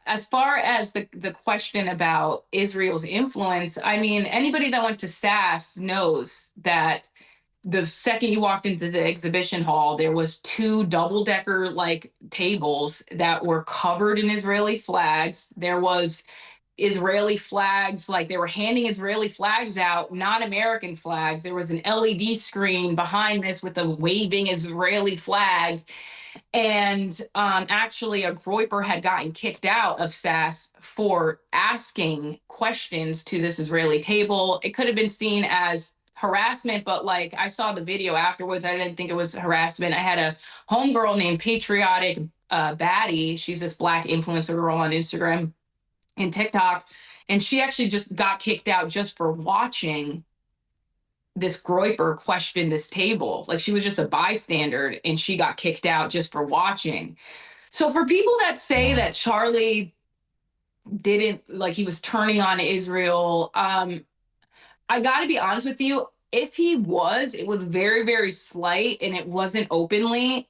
as far as the question about Israel's influence, I mean, anybody that went to SAS knows that the second you walked into the exhibition hall, there was two double-decker like tables that were covered in Israeli flags. There was Israeli flags, like they were handing Israeli flags out, not American flags. There was an LED screen behind this with a waving Israeli flag. And actually, a Groyper had gotten kicked out of SAS for asking questions to this Israeli table. It could have been seen as harassment, but like, I saw the video afterwards. I didn't think it was harassment. I had a homegirl named Patriotic Baddie. She's this Black influencer girl on Instagram and TikTok. And she actually just got kicked out just for watching this Groyper question this table. Like, she was just a bystander and she got kicked out just for watching. So for people that say that Charlie didn't, like, he was turning on Israel, I got to be honest with you. If he was, it was very, very slight and it wasn't openly.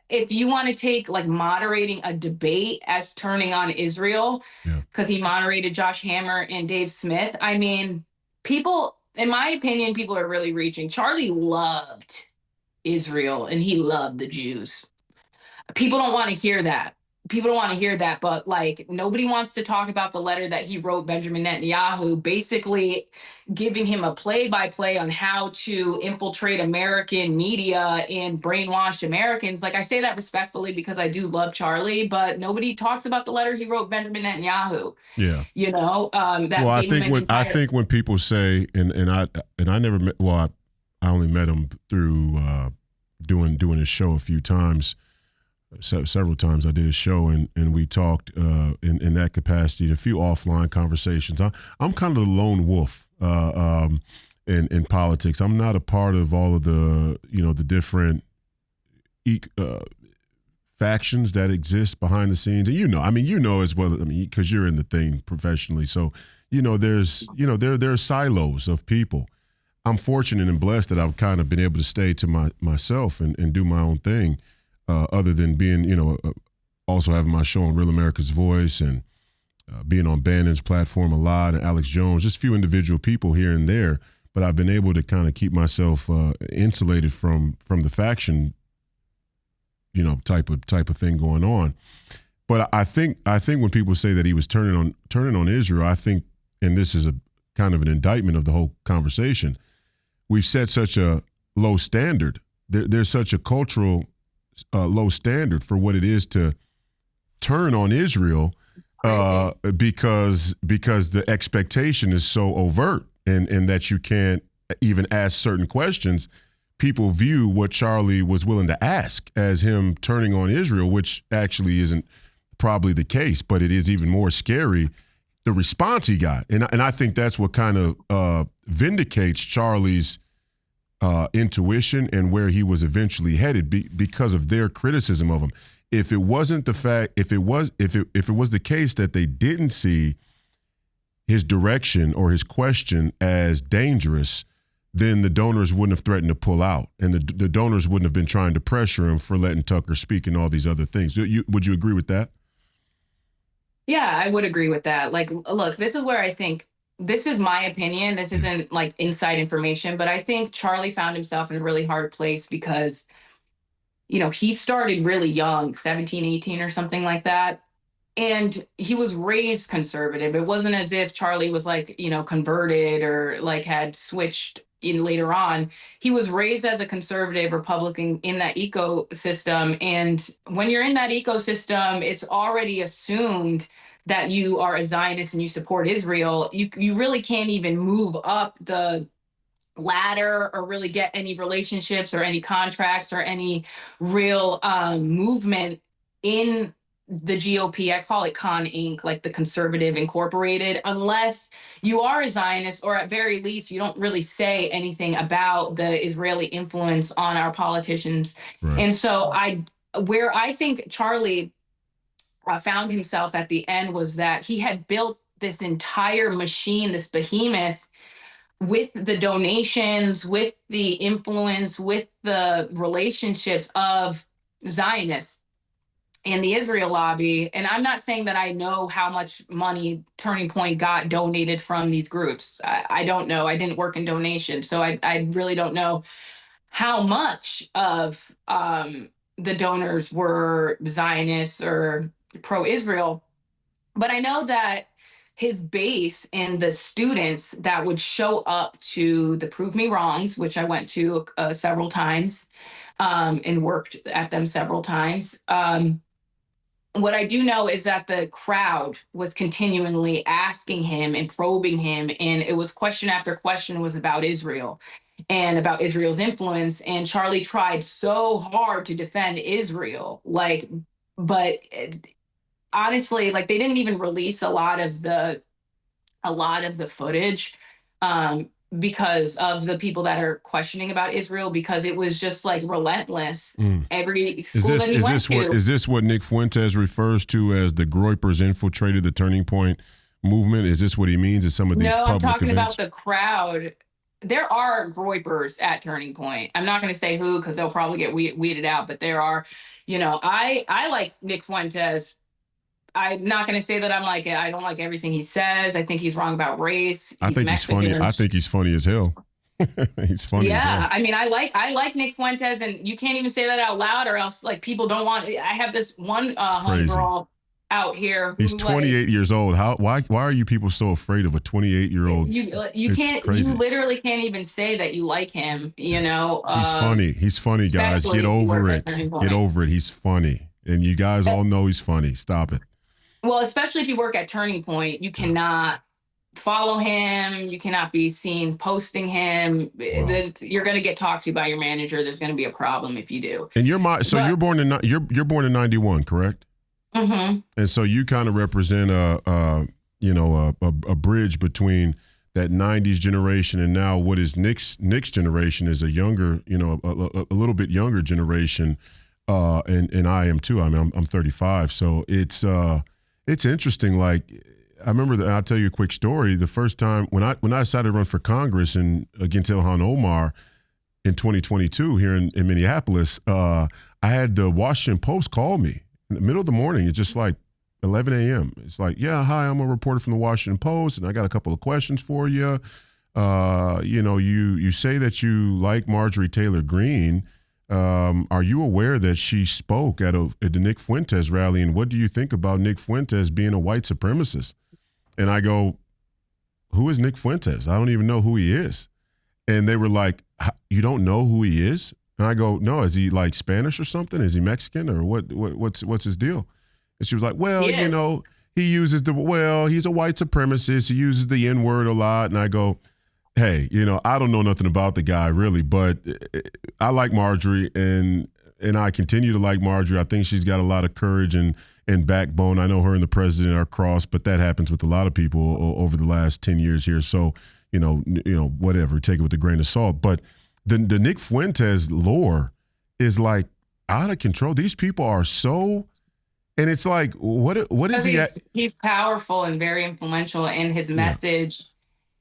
If you want to take like moderating a debate as turning on Israel, because he moderated Josh Hammer and Dave Smith, I mean, people, in my opinion, people are really reaching. Charlie loved Israel and he loved the Jews. People don't want to hear that. People don't want to hear that, but like, nobody wants to talk about the letter that he wrote Benjamin Netanyahu, basically giving him a play-by-play on how to infiltrate American media and brainwash Americans. Like, I say that respectfully because I do love Charlie, but nobody talks about the letter he wrote Benjamin Netanyahu. Yeah. That well, I think when people say, and I never met, well, I only met him through doing his show a few times. Several times I did a show and we talked in that capacity, a few offline conversations. I'm kind of the lone wolf in politics. I'm not a part of all of the the different factions that exist behind the scenes, and as well. Because you're in the thing professionally, so there's there are silos of people. I'm fortunate and blessed that I've kind of been able to stay to myself and do my own thing. Other than being, also having my show on Real America's Voice and being on Bannon's platform a lot, and Alex Jones, just a few individual people here and there. But I've been able to kind of keep myself insulated from the faction, type of thing going on. But I think when people say that he was turning on Israel, I think, and this is a kind of an indictment of the whole conversation, we've set such a low standard. There's such a cultural low standard for what it is to turn on Israel because the expectation is so overt and that you can't even ask certain questions. People view what Charlie was willing to ask as him turning on Israel, which actually isn't probably the case, but it is even more scary, the response he got. And I think that's what kind of vindicates Charlie's intuition and where he was eventually headed because of their criticism of him. If it wasn't the fact, if it was the case that they didn't see his direction or his question as dangerous, then the donors wouldn't have threatened to pull out, and the donors wouldn't have been trying to pressure him for letting Tucker speak and all these other things. Would you agree with that? Yeah, I would agree with that. Like, look, this is where I think, this is my opinion. This isn't like inside information, but I think Charlie found himself in a really hard place because, he started really young, 17, 18 or something like that. And he was raised conservative. It wasn't as if Charlie was like, converted or like had switched in later on. He was raised as a conservative Republican in that ecosystem. And when you're in that ecosystem, it's already assumed that you are a Zionist and you support Israel, you really can't even move up the ladder or really get any relationships or any contracts or any real movement in the GOP. I call it Con Inc., like the Conservative Incorporated, unless you are a Zionist, or at very least you don't really say anything about the Israeli influence on our politicians. Right. And so where I think Charlie found himself at the end was that he had built this entire machine, this behemoth, with the donations, with the influence, with the relationships of Zionists and the Israel lobby. And I'm not saying that I know how much money Turning Point got donated from these groups. I don't know. I didn't work in donations, so I really don't know how much of the donors were Zionists or pro-Israel. But I know that his base and the students that would show up to the Prove Me Wrongs, which I went to several times and worked at them several times. What I do know is that the crowd was continually asking him and probing him, and it was question after question was about Israel and about Israel's influence. And Charlie tried so hard to defend Israel, but honestly, like, they didn't even release a lot of the footage because of the people that are questioning about Israel, because it was just like relentless. Every school that he went to. Is this what Nick Fuentes refers to as the Groypers infiltrated the Turning Point movement? Is this what he means at some of these public events? No, I'm talking about the crowd. There are Groypers at Turning Point. I'm not going to say who, because they'll probably get weeded out, but there are, I like Nick Fuentes. I'm not going to say that I don't like everything he says. I think he's wrong about race. I think he's funny. I think he's funny as hell. He's funny as hell. Yeah, I mean, I like Nick Fuentes, and you can't even say that out loud, or else like people don't want. I have this one homegirl out here. He's 28 years old. Why are you people so afraid of a 28-year-old? You can't. Crazy. You literally can't even say that you like him. He's funny. He's funny, guys. Get over it. Get over it. He's funny, and you guys all know he's funny. Stop it. Well, especially if you work at Turning Point, you cannot follow him. You cannot be seen posting him. Wow. You're going to get talked to by your manager. There's going to be a problem if you do. And you're born in 91, correct? Mm-hmm. And so you kind of represent a bridge between that 90s generation and now what is Nick's generation is a younger, a little bit younger generation. And I am too. I mean, I'm 35. So it's interesting. Like, I remember I'll tell you a quick story. The first time when I decided to run for Congress against Ilhan Omar in 2022 here in Minneapolis, I had the Washington Post call me in the middle of the morning. It's just like 11 a.m. It's like, yeah, hi, I'm a reporter from the Washington Post, and I got a couple of questions for you. You say that you like Marjorie Taylor Greene. Are you aware that she spoke at the Nick Fuentes rally, and what do you think about Nick Fuentes being a white supremacist? And I go, who is Nick Fuentes? I don't even know who he is. And they were like, you don't know who he is? And I go, no, is he like Spanish or something? Is he Mexican or what's his deal? And she was like, well, yes. He uses he's a white supremacist. He uses the N-word a lot. And I go, hey, I don't know nothing about the guy really, but I like Marjorie and I continue to like Marjorie. I think she's got a lot of courage and backbone. I know her and the president are crossed, but that happens with a lot of people over the last 10 years here. So, whatever, take it with a grain of salt. But the Nick Fuentes lore is like out of control. These people are so, and it's like, what is he? He's powerful and very influential, and his message. Yeah.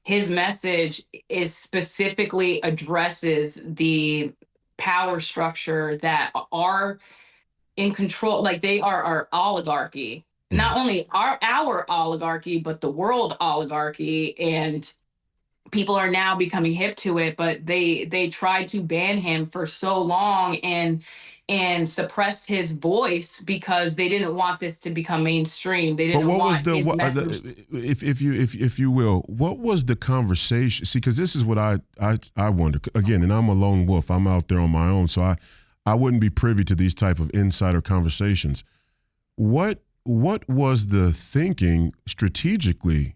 His message is specifically addresses the power structure that are in control. Like, they are our oligarchy, not only our oligarchy, but the world oligarchy. And people are now becoming hip to it, but they tried to ban him for so long and suppressed his voice because they didn't want this to become mainstream. They didn't want his message. If you will, what was the conversation? See, because this is what I wonder. Again, and I'm a lone wolf. I'm out there on my own, so I wouldn't be privy to these type of insider conversations. What what was the thinking strategically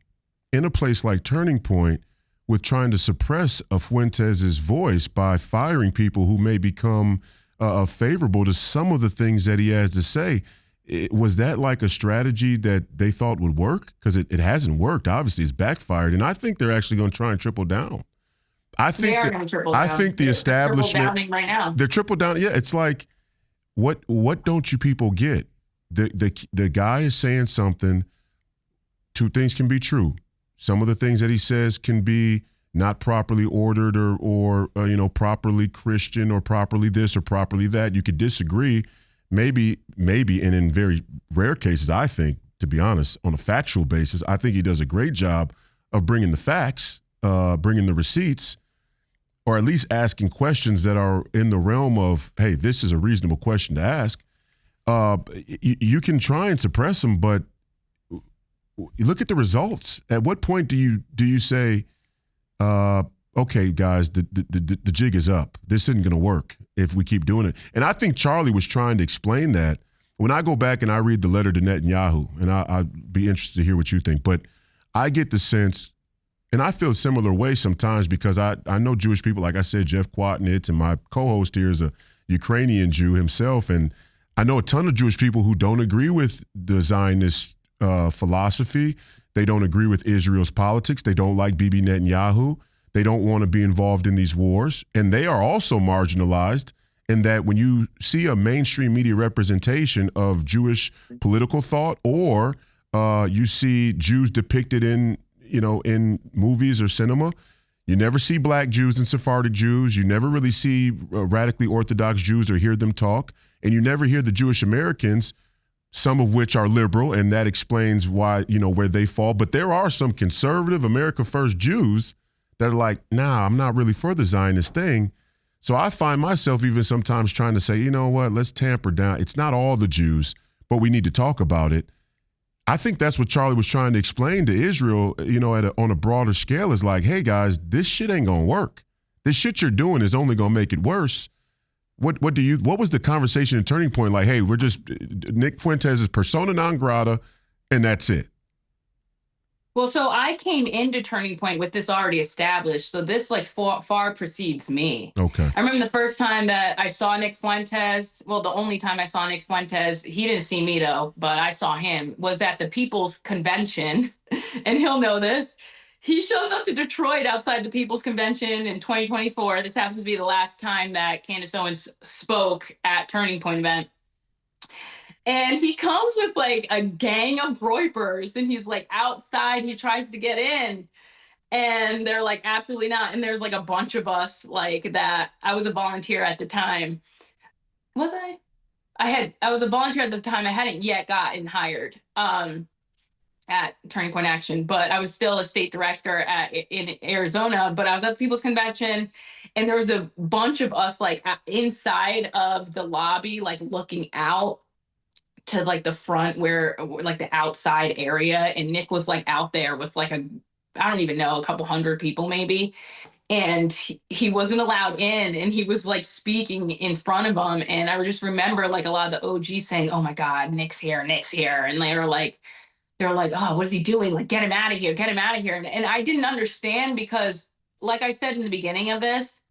in a place like Turning Point with trying to suppress a Fuentes' voice by firing people who may become favorable to some of the things that he has to say? Was that like a strategy that they thought would work? Because it hasn't worked. Obviously, it's backfired. And I think they're actually going to try and triple down. They are going to triple down. I think the establishment. They're triple downing right now. They're triple down. Yeah, it's like, what don't you people get? The guy is saying something. Two things can be true. Some of the things that he says can be not properly ordered or properly Christian or properly this or properly that. You could disagree. Maybe, and in very rare cases, I think, to be honest, on a factual basis, I think he does a great job of bringing the facts, bringing the receipts, or at least asking questions that are in the realm of, hey, this is a reasonable question to ask. You can try and suppress them, but look at the results. At what point do you say, okay, guys, the jig is up. This isn't going to work if we keep doing it. And I think Charlie was trying to explain that. When I go back and I read the letter to Netanyahu, and I'd be interested to hear what you think, but I get the sense, and I feel a similar way sometimes because I know Jewish people, like I said, Jeff Kwatnitz, and my co-host here is a Ukrainian Jew himself, and I know a ton of Jewish people who don't agree with the Zionist philosophy. They don't agree with Israel's politics. They don't like Bibi Netanyahu. They don't want to be involved in these wars. And they are also marginalized in that when you see a mainstream media representation of Jewish political thought, or you see Jews depicted in movies or cinema, you never see black Jews and Sephardic Jews. You never really see radically Orthodox Jews or hear them talk. And you never hear the Jewish Americans, some of which are liberal, and that explains why, where they fall. But there are some conservative America First Jews that are like, nah, I'm not really for the Zionist thing. So I find myself even sometimes trying to say, you know what, let's tamper down. It's not all the Jews, but we need to talk about it. I think that's what Charlie was trying to explain to Israel, on a broader scale, is like, hey guys, this shit ain't gonna work. This shit you're doing is only gonna make it worse. What was the conversation and Turning Point like? Hey, we're just, Nick Fuentes is persona non grata, and that's it. Well, so I came into Turning Point with this already established. So this far precedes me. Okay. I remember the first time that I saw Nick Fuentes, well, the only time I saw Nick Fuentes, he didn't see me though, but I saw him, was at the People's Convention. And he'll know this. He shows up to Detroit outside the People's Convention in 2024. This happens to be the last time that Candace Owens spoke at Turning Point event. And he comes with like a gang of Groypers, and he's like outside. He tries to get in, and they're like, absolutely not. And there's like a bunch of us like that. I was a volunteer at the time. Was I? I was a volunteer at the time. I hadn't yet gotten hired at Turning Point Action, but I was still a state director in Arizona. But I was at the People's Convention, and there was a bunch of us like inside of the lobby, like looking out to like the front where like the outside area, and Nick was like out there with like I don't even know, a couple hundred people maybe, and he wasn't allowed in, and he was like speaking in front of them. And I just remember like a lot of the OGs saying, oh my God, Nick's here, and they were like, oh, what is he doing, like get him out of here, and I didn't understand, because like I said in the beginning of this,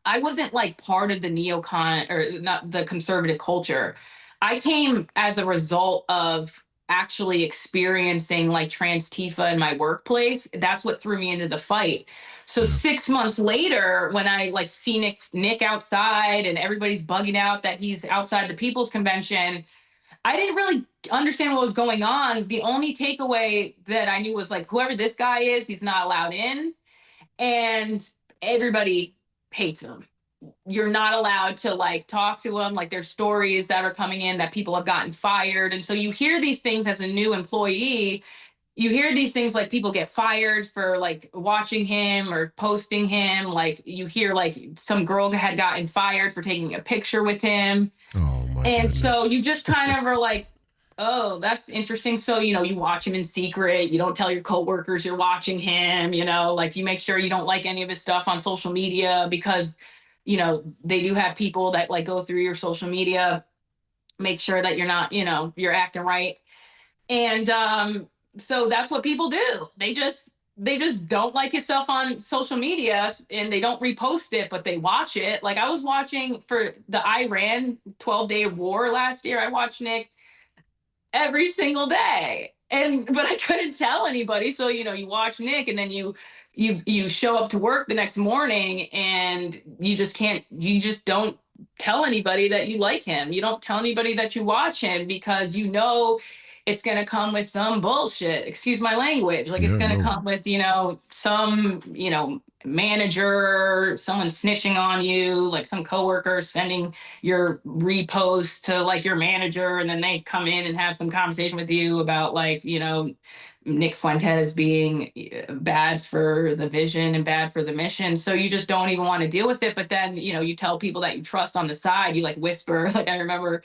I wasn't like part of the neocon, or not the conservative culture. I came as a result of actually experiencing like trans Tifa in my workplace. That's what threw me into the fight. So 6 months later, when I like see Nick outside and everybody's bugging out that he's outside the People's Convention, I didn't really understand what was going on. The only takeaway that I knew was like, whoever this guy is, he's not allowed in, and everybody hates him. You're not allowed to like talk to them. Like there's stories that are coming in that people have gotten fired. And so you hear these things as a new employee. You hear these things like people get fired for like watching him or posting him. Like you hear like some girl had gotten fired for taking a picture with him. Oh my And goodness. so you just kind of are like, oh, that's interesting. So, you watch him in secret. You don't tell your coworkers you're watching him, like you make sure you don't like any of his stuff on social media, because they do have people that like go through your social media. make sure that you're not, you're acting right. And so that's what people do. They just don't like his stuff on social media and they don't repost it, but they watch it. Like I was watching for the Iran 12-day war last year. I watched Nick every single day. But I couldn't tell anybody. So, you watch Nick and then you show up to work the next morning and you just don't tell anybody that you like him. You don't tell anybody that you watch him because it's going to come with some bullshit. Excuse my language. Like it's going to come with, some, manager, someone snitching on you, like some coworker sending your repost to like your manager, and then they come in and have some conversation with you about like, Nick Fuentes being bad for the vision and bad for the mission. So you just don't even want to deal with it. But then, you tell people that you trust on the side, you like whisper. Like I remember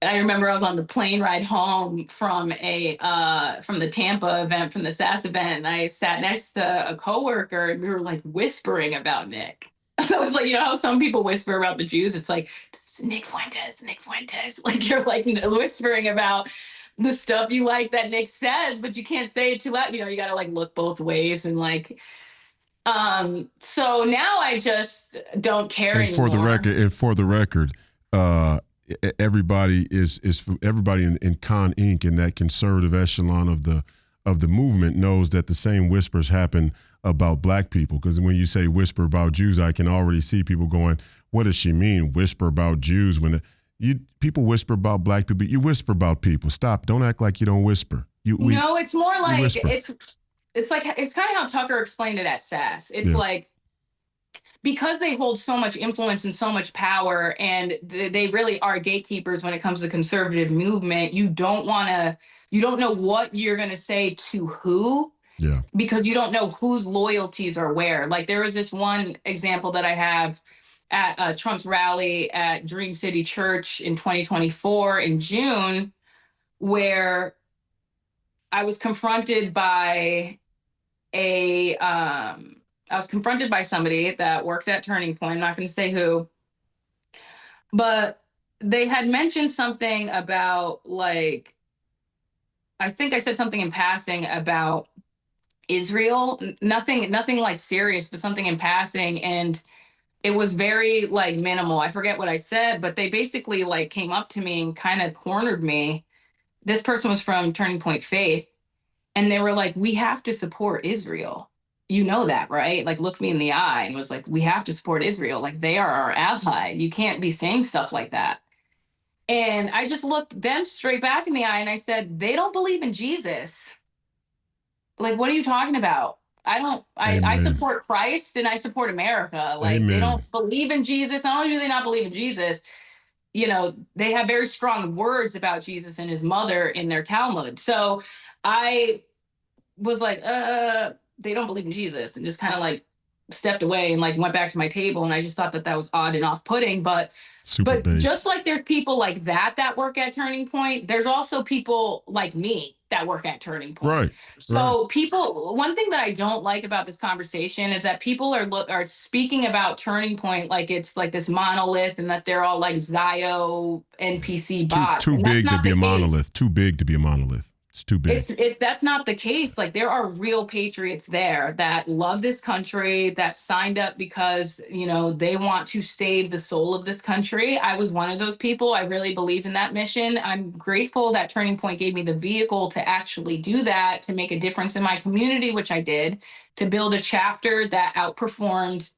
I was on the plane ride home from the Tampa event, from the SAS event, and I sat next to a coworker and we were like whispering about Nick. So it's like, how some people whisper about the Jews? It's like, Nick Fuentes, Nick Fuentes. Like you're like whispering about the stuff you like that Nick says, but you can't say it too loud. You gotta like look both ways and like so now I just don't care anymore. For the record, everybody is everybody in Con Inc. in that conservative echelon of the movement knows that the same whispers happen about black people. Because when you say whisper about Jews, I can already see people going, "What does she mean? Whisper about Jews?" When people whisper about black people, you whisper about people. Stop! Don't act like you don't whisper. No, it's more like it's like it's kind of how Tucker explained it at SAS. It's like, because they hold so much influence and so much power, and they really are gatekeepers when it comes to the conservative movement, you don't know what you're going to say to who, because you don't know whose loyalties are where. Like there was this one example that I have at Trump's rally at Dream City Church in 2024 in June, where I was confronted by somebody that worked at Turning Point. I'm not going to say who, but they had mentioned something about like, I think I said something in passing about Israel, nothing like serious, but something in passing. And it was very like minimal. I forget what I said, but they basically like came up to me and kind of cornered me. This person was from Turning Point Faith. And they were like, "We have to support Israel. You know that, right?" Like looked me in the eye and was like, "We have to support Israel. Like they are our ally. You can't be saying stuff like that." And I just looked them straight back in the eye and I said, "They don't believe in Jesus. Like, what are you talking about? I support Christ and I support America. Like they don't believe in Jesus. Not only do they not believe in Jesus, they have very strong words about Jesus and his mother in their Talmud." So I was like, they don't believe in Jesus, and just kind of like stepped away and like went back to my table. And I just thought that was odd and off-putting. But just like there's people like that work at Turning Point, there's also people like me that work at Turning Point. Right. So one thing that I don't like about this conversation is that people are speaking about Turning Point like it's like this monolith and that they're all like Zio NPC bots. Too big to be a monolith. Too big to be a monolith. It's too big. That's not the case. Like there are real patriots there that love this country, that signed up because, they want to save the soul of this country. I was one of those people. I really believed in that mission. I'm grateful that Turning Point gave me the vehicle to actually do that, to make a difference in my community, which I did, to build a chapter that outperformed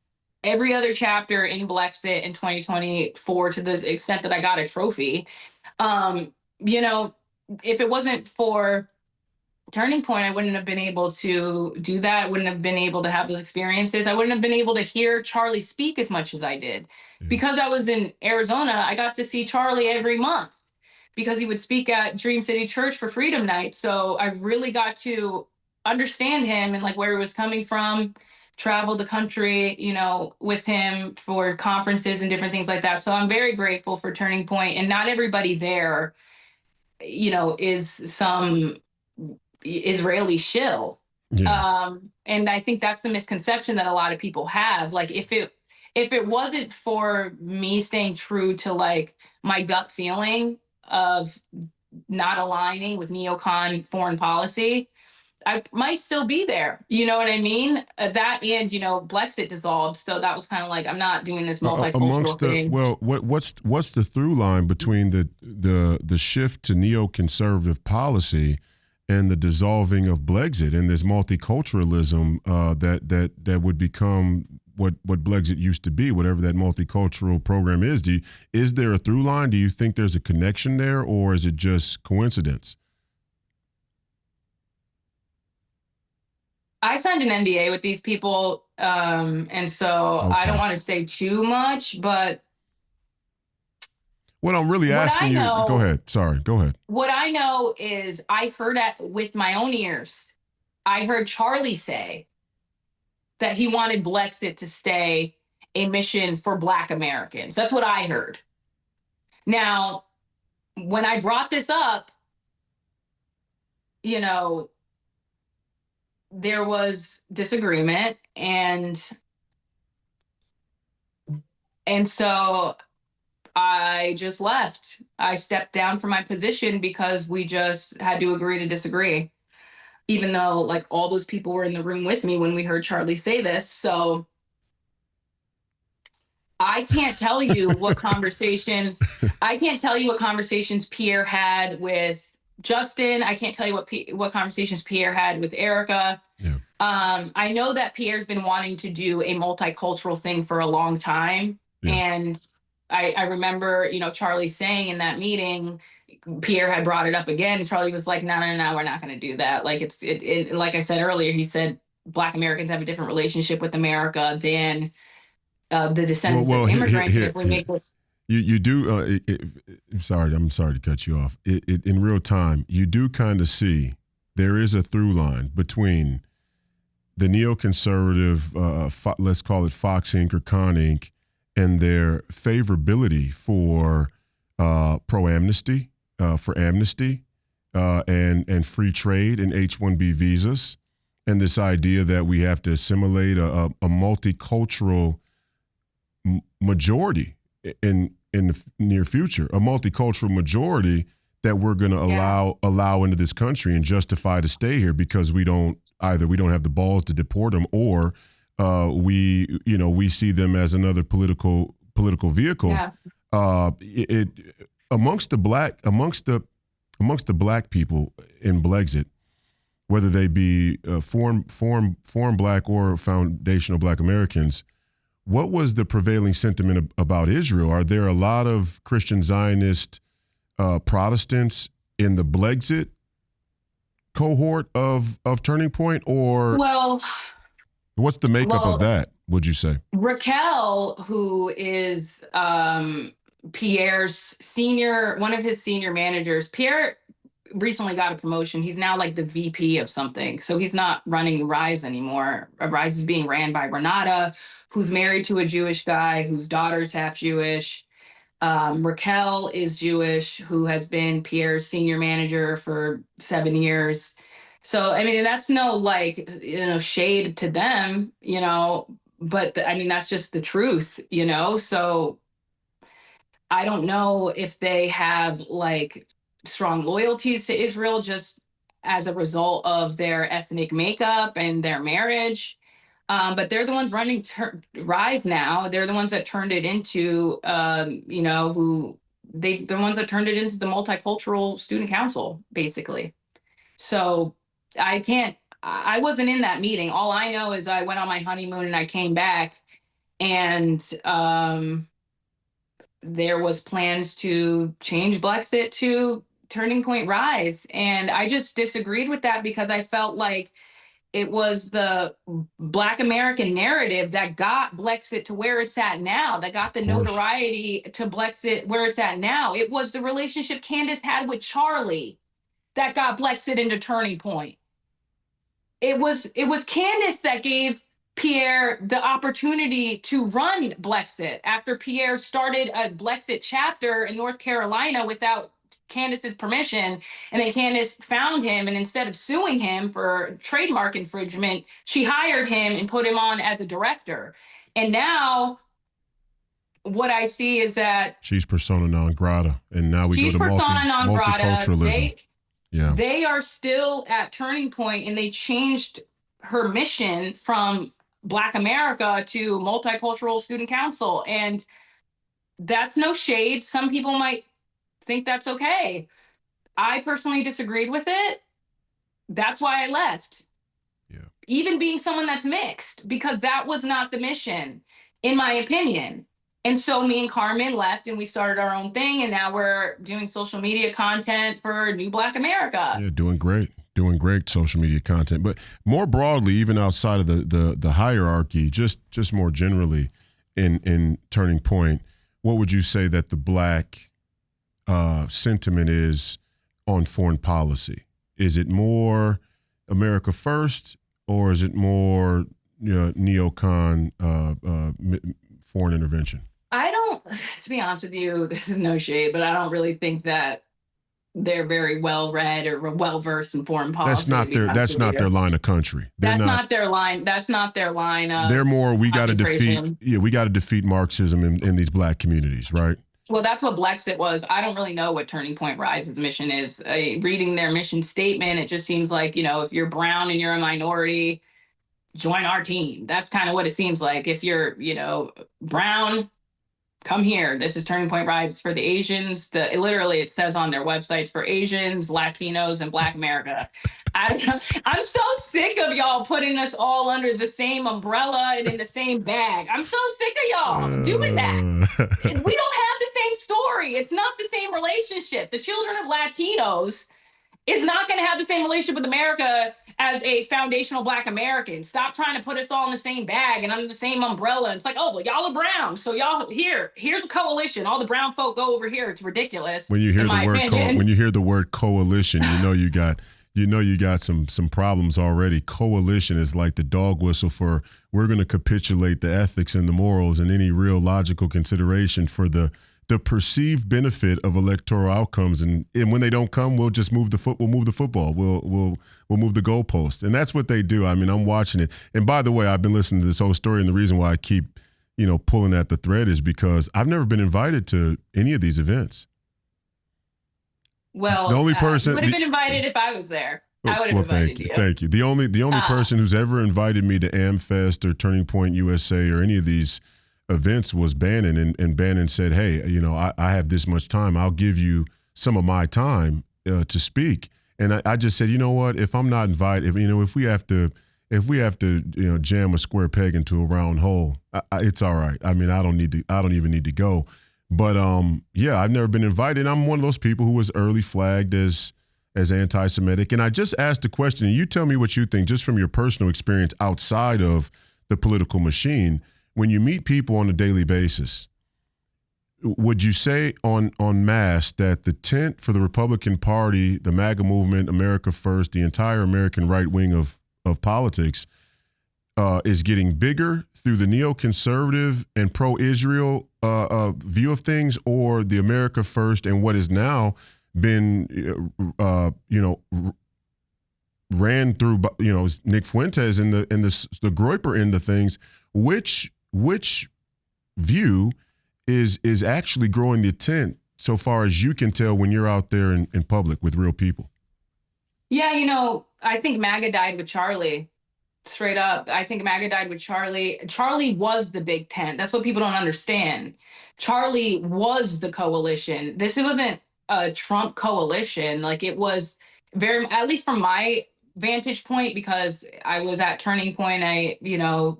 every other chapter in Blexit in 2024 to the extent that I got a trophy. If it wasn't for Turning Point, I wouldn't have been able to do that. I wouldn't have been able to have those experiences. I wouldn't have been able to hear Charlie speak as much as I did. Because I was in Arizona, I got to see Charlie every month because he would speak at Dream City Church for Freedom Night. So I really got to understand him and like where he was coming from, travel the country, with him for conferences and different things like that. So I'm very grateful for Turning Point, and not everybody there is some Israeli shill. And I think that's the misconception that a lot of people have. Like if if it wasn't for me staying true to like my gut feeling of not aligning with neocon foreign policy, I might still be there. You know what I mean? That and, Brexit dissolved. So that was kind of like, I'm not doing this multicultural Amongst the thing. what's the through line between the shift to neoconservative policy and the dissolving of Brexit and this multiculturalism that would become what Brexit used to be, whatever that multicultural program is? Is there a through line? Do you think there's a connection there, or is it just coincidence? I signed an NDA with these people, and so I don't Okay. want to say too much, but What I'm really what I asking you, go know, ahead. Sorry, go ahead. what I know is I heard it with my own ears. I heard Charlie say that he wanted Brexit to stay a mission for Black Americans. That's what I heard. Now, when I brought this up, there was disagreement, and so I just left. I stepped down from my position because we just had to agree to disagree, even though like all those people were in the room with me when we heard Charlie say this. So I can't tell you what conversations Pierre had with Justin. I can't tell you what conversations Pierre had with Erica. Yeah. I know that Pierre's been wanting to do a multicultural thing for a long time. Yeah. And I remember, Charlie saying in that meeting, Pierre had brought it up again. Charlie was like, no, we're not going to do that. Like like I said earlier, he said Black Americans have a different relationship with America than the descendants of immigrants. And if we make this, you do. I'm sorry to cut you off. In real time, you do kind of see there is a through line between the neoconservative, let's call it Fox Inc. or Con Inc., and their favorability for pro-amnesty, for amnesty, and free trade and H-1B visas, and this idea that we have to assimilate a multicultural majority in the near future, a multicultural majority that we're going to allow into this country and justify to stay here because we don't have the balls to deport them, or we see them as another political vehicle. yeah. Amongst the black people in Brexit, whether they be foreign black or foundational Black Americans, what was the prevailing sentiment about Israel? Are there a lot of Christian Zionist Protestants in the Brexit cohort of Turning Point, or what's the makeup of that, would you say? Raquel, who is Pierre's one of his senior managers, Pierre recently got a promotion. He's now like the VP of something. So he's not running Rise anymore. Rise is being ran by Renata, who's married to a Jewish guy whose daughter's half Jewish. Raquel is Jewish, who has been Pierre's senior manager for 7 years. So, I mean, that's no shade to them, but that's just the truth, So I don't know if they have like strong loyalties to Israel just as a result of their ethnic makeup and their marriage. But they're the ones running Rise now. They're the ones that turned it into, the ones that turned it into the multicultural student council, basically. So I wasn't in that meeting. All I know is I went on my honeymoon and I came back, and there was plans to change Brexit to Turning Point Rise. And I just disagreed with that because I felt like it was the Black American narrative that got Brexit to where it's at now, that got the notoriety to Brexit where it's at now. It was the relationship Candace had with Charlie that got Brexit into Turning Point. It was Candace that gave Pierre the opportunity to run Brexit after Pierre started a Brexit chapter in North Carolina without Candace's permission. And then Candace found him, and instead of suing him for trademark infringement, she hired him and put him on as a director. And now what I see is that she's persona non grata, and now we she's go to persona non grata. multiculturalism. They are still at turning point, and they changed her mission from Black America to Multicultural Student Council. And that's no shade. Some people might think that's okay. I personally disagreed with it. That's why I left. Yeah. Even being someone that's mixed, because that was not the mission, in my opinion. And so me and Carmen left and we started our own thing. And now we're doing social media content for New Black America. Yeah, doing great social media content. But more broadly, even outside of the hierarchy, just more generally in Turning Point, what would you say that the Black sentiment is on foreign policy? Is it more America first, or is it more neocon foreign intervention? I don't, to be honest with you, this is no shade, but I don't really think that they're very well read or well versed in foreign policy. That's not their line of country. That's not their line. That's not their line of They're more, we got to defeat Marxism in these Black communities, right? Well, that's what Blexit was. I don't really know what Turning Point Rise's mission is. Reading their mission statement, it just seems like, if you're brown and you're a minority, join our team. That's kind of what it seems like. If you're, brown, come here. This is Turning Point Rise. It's for the Asians. It says on their websites for Asians, Latinos, and Black America. I'm so sick of y'all putting us all under the same umbrella and in the same bag. I'm so sick of y'all doing that. We don't have the same story. It's not the same relationship. The children of Latinos is not going to have the same relationship with America as a foundational Black American. Stop trying to put us all in the same bag and under the same umbrella. It's like, oh, well, y'all are brown, so y'all here's a coalition. All the brown folk go over here. It's ridiculous. When you hear the word coalition, you got some problems already. Coalition is like the dog whistle for we're going to capitulate the ethics and the morals and any real logical consideration for the perceived benefit of electoral outcomes, and when they don't come, we'll just move the football. We'll move the goalpost, and that's what they do. I mean, I'm watching it. And by the way, I've been listening to this whole story, and the reason why I keep, pulling at the thread is because I've never been invited to any of these events. Well, the only person would have been invited if I was there. I would have invited you. Thank you. The only person who's ever invited me to AmFest or Turning Point USA or any of these events was Bannon, and Bannon said, hey, I have this much time. I'll give you some of my time to speak. And I just said, you know what? If I'm not invited, if we have to jam a square peg into a round hole, it's all right. I mean, I don't even need to go. But I've never been invited. I'm one of those people who was early flagged as anti-Semitic. And I just asked a question, and you tell me what you think, just from your personal experience outside of the political machine. When you meet people on a daily basis, would you say en masse that the tent for the Republican Party, the MAGA movement, America First, the entire American right wing of politics is getting bigger through the neoconservative and pro-Israel view of things, or the America First and what has now been, ran through, Nick Fuentes and the Groyper end of things? Which view is actually growing the tent so far as you can tell when you're out there in public with real people? Yeah, I think MAGA died with Charlie. Straight up. I think MAGA died with Charlie. Charlie was the big tent. That's what people don't understand. Charlie was the coalition. This wasn't a Trump coalition. Like, it was very, at least from my vantage point, because I was at Turning Point. I,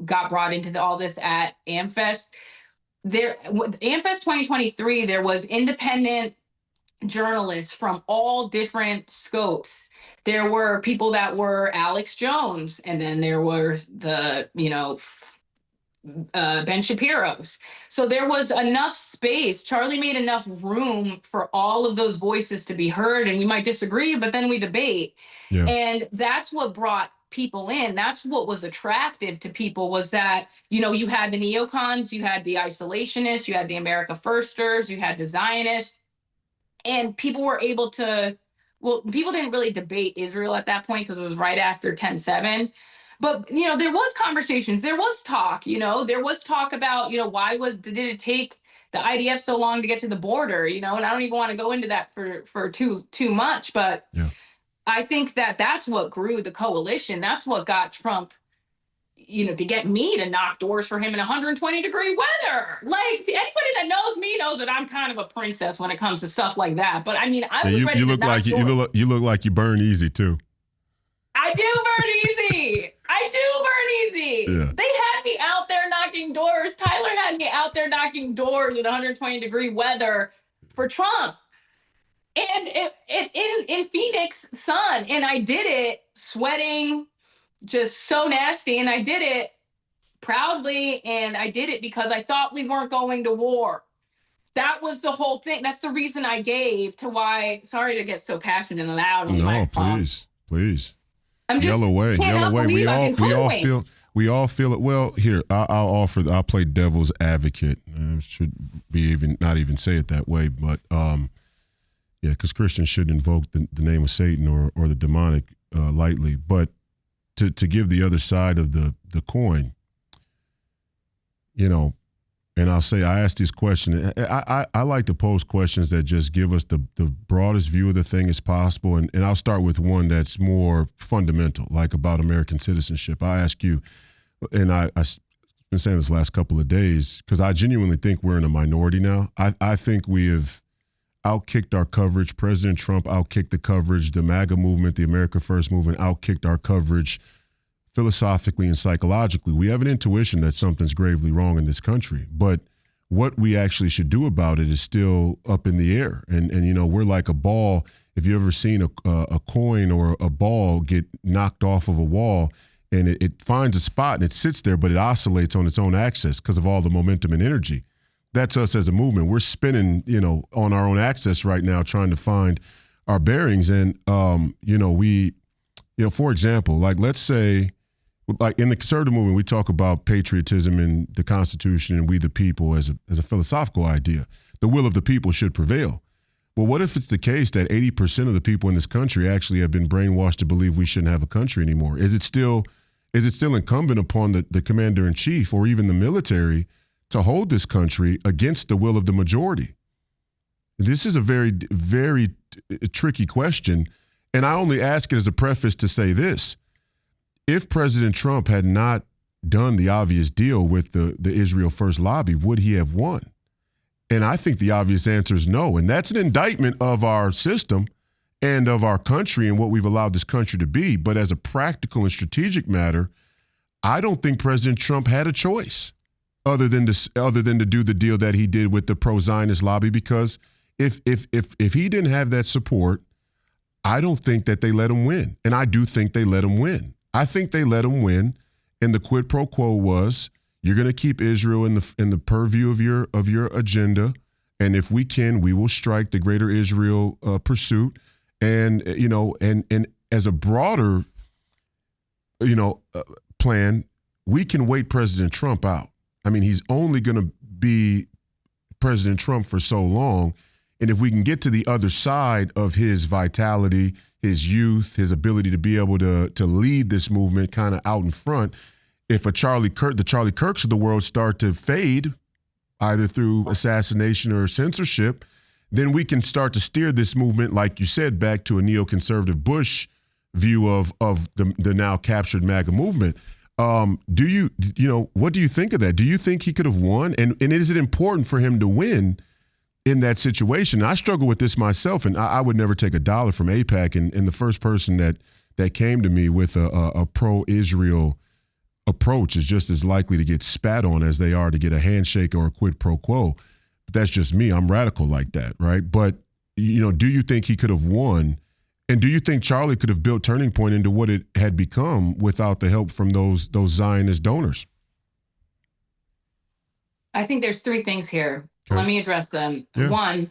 got brought into all this at AmFest. AmFest 2023, there was independent journalists from all different scopes. There were people that were Alex Jones, and then there were the, Ben Shapiro's. So there was enough space. Charlie made enough room for all of those voices to be heard, and we might disagree, but then we debate. Yeah. And that's what brought people in. That's what was attractive to people, was that, you had the neocons, you had the isolationists, you had the America Firsters, you had the Zionists, and people were able to, people didn't really debate Israel at that point because it was right after 10/7. But, there was conversations, there was talk, there was talk about, why did it take the IDF so long to get to the border, and I don't even want to go into that for too much, but Yeah. I think that's what grew the coalition. That's what got Trump, to get me to knock doors for him in 120-degree weather. Like, anybody that knows me knows that I'm kind of a princess when it comes to stuff like that. But I mean, I was ready you to look knock like doors. you look like you burn easy too. I do burn easy. I do burn easy. Yeah. They had me out there knocking doors. Tyler had me out there knocking doors in 120-degree weather for Trump. And in Phoenix sun. And I did it sweating, just so nasty. And I did it proudly. And I did it because I thought we weren't going to war. That was the whole thing. That's the reason I gave to why. Sorry to get so passionate and loud on the microphone. Please. I'm just Yell away. Believe We all feel it. Well, here I'll play devil's advocate. Should be even not even say it that way, but yeah, because Christians shouldn't invoke the name of Satan or the demonic lightly. But to give the other side of the coin, and I'll say I ask these questions. I like to pose questions that just give us the broadest view of the thing as possible. And I'll start with one that's more fundamental, like about American citizenship. I ask you, and I've been saying this the last couple of days, because I genuinely think we're in a minority now. I think we have outkicked our coverage. President Trump outkicked the coverage. The MAGA movement, the America First movement, outkicked our coverage philosophically and psychologically. We have an intuition that something's gravely wrong in this country, but what we actually should do about it is still up in the air. And we're like a ball. If you ever seen a coin or a ball get knocked off of a wall, and it finds a spot and it sits there, but it oscillates on its own axis because of all the momentum and energy. That's us as a movement. We're spinning, on our own axis right now, trying to find our bearings. And, for example, like, let's say, like in the conservative movement, we talk about patriotism and the Constitution and we the people as a philosophical idea. The will of the people should prevail. Well, what if it's the case that 80% of the people in this country actually have been brainwashed to believe we shouldn't have a country anymore? Is it still incumbent upon the commander in chief or even the military to hold this country against the will of the majority? This is a very, very tricky question. And I only ask it as a preface to say this. If President Trump had not done the obvious deal with the Israel First lobby, would he have won? And I think the obvious answer is no. And that's an indictment of our system and of our country and what we've allowed this country to be. But as a practical and strategic matter, I don't think President Trump had a choice other than to do the deal that he did with the pro-Zionist lobby, because if he didn't have that support, I don't think that they let him win. And I do think they let him win. I think they let him win, and the quid pro quo was, you're going to keep Israel in the purview of your agenda, and if we can, we will strike the greater Israel pursuit. And and as a broader plan, we can wait President Trump out. I mean, he's only going to be President Trump for so long. And if we can get to the other side of his vitality, his youth, his ability to be able to lead this movement kind of out in front, if the Charlie Kirks of the world start to fade, either through assassination or censorship, then we can start to steer this movement, like you said, back to a neoconservative Bush view of the now captured MAGA movement. What do you think of that? Do you think he could have won? And is it important for him to win in that situation? I struggle with this myself, and I would never take $1 from AIPAC. And the first person that came to me with a pro-Israel approach is just as likely to get spat on as they are to get a handshake or a quid pro quo. But that's just me. I'm radical like that, right? But, do you think he could have won? And do you think Charlie could have built Turning Point into what it had become without the help from those Zionist donors? I think there's 3 things here. Okay. Let me address them. Yeah. 1,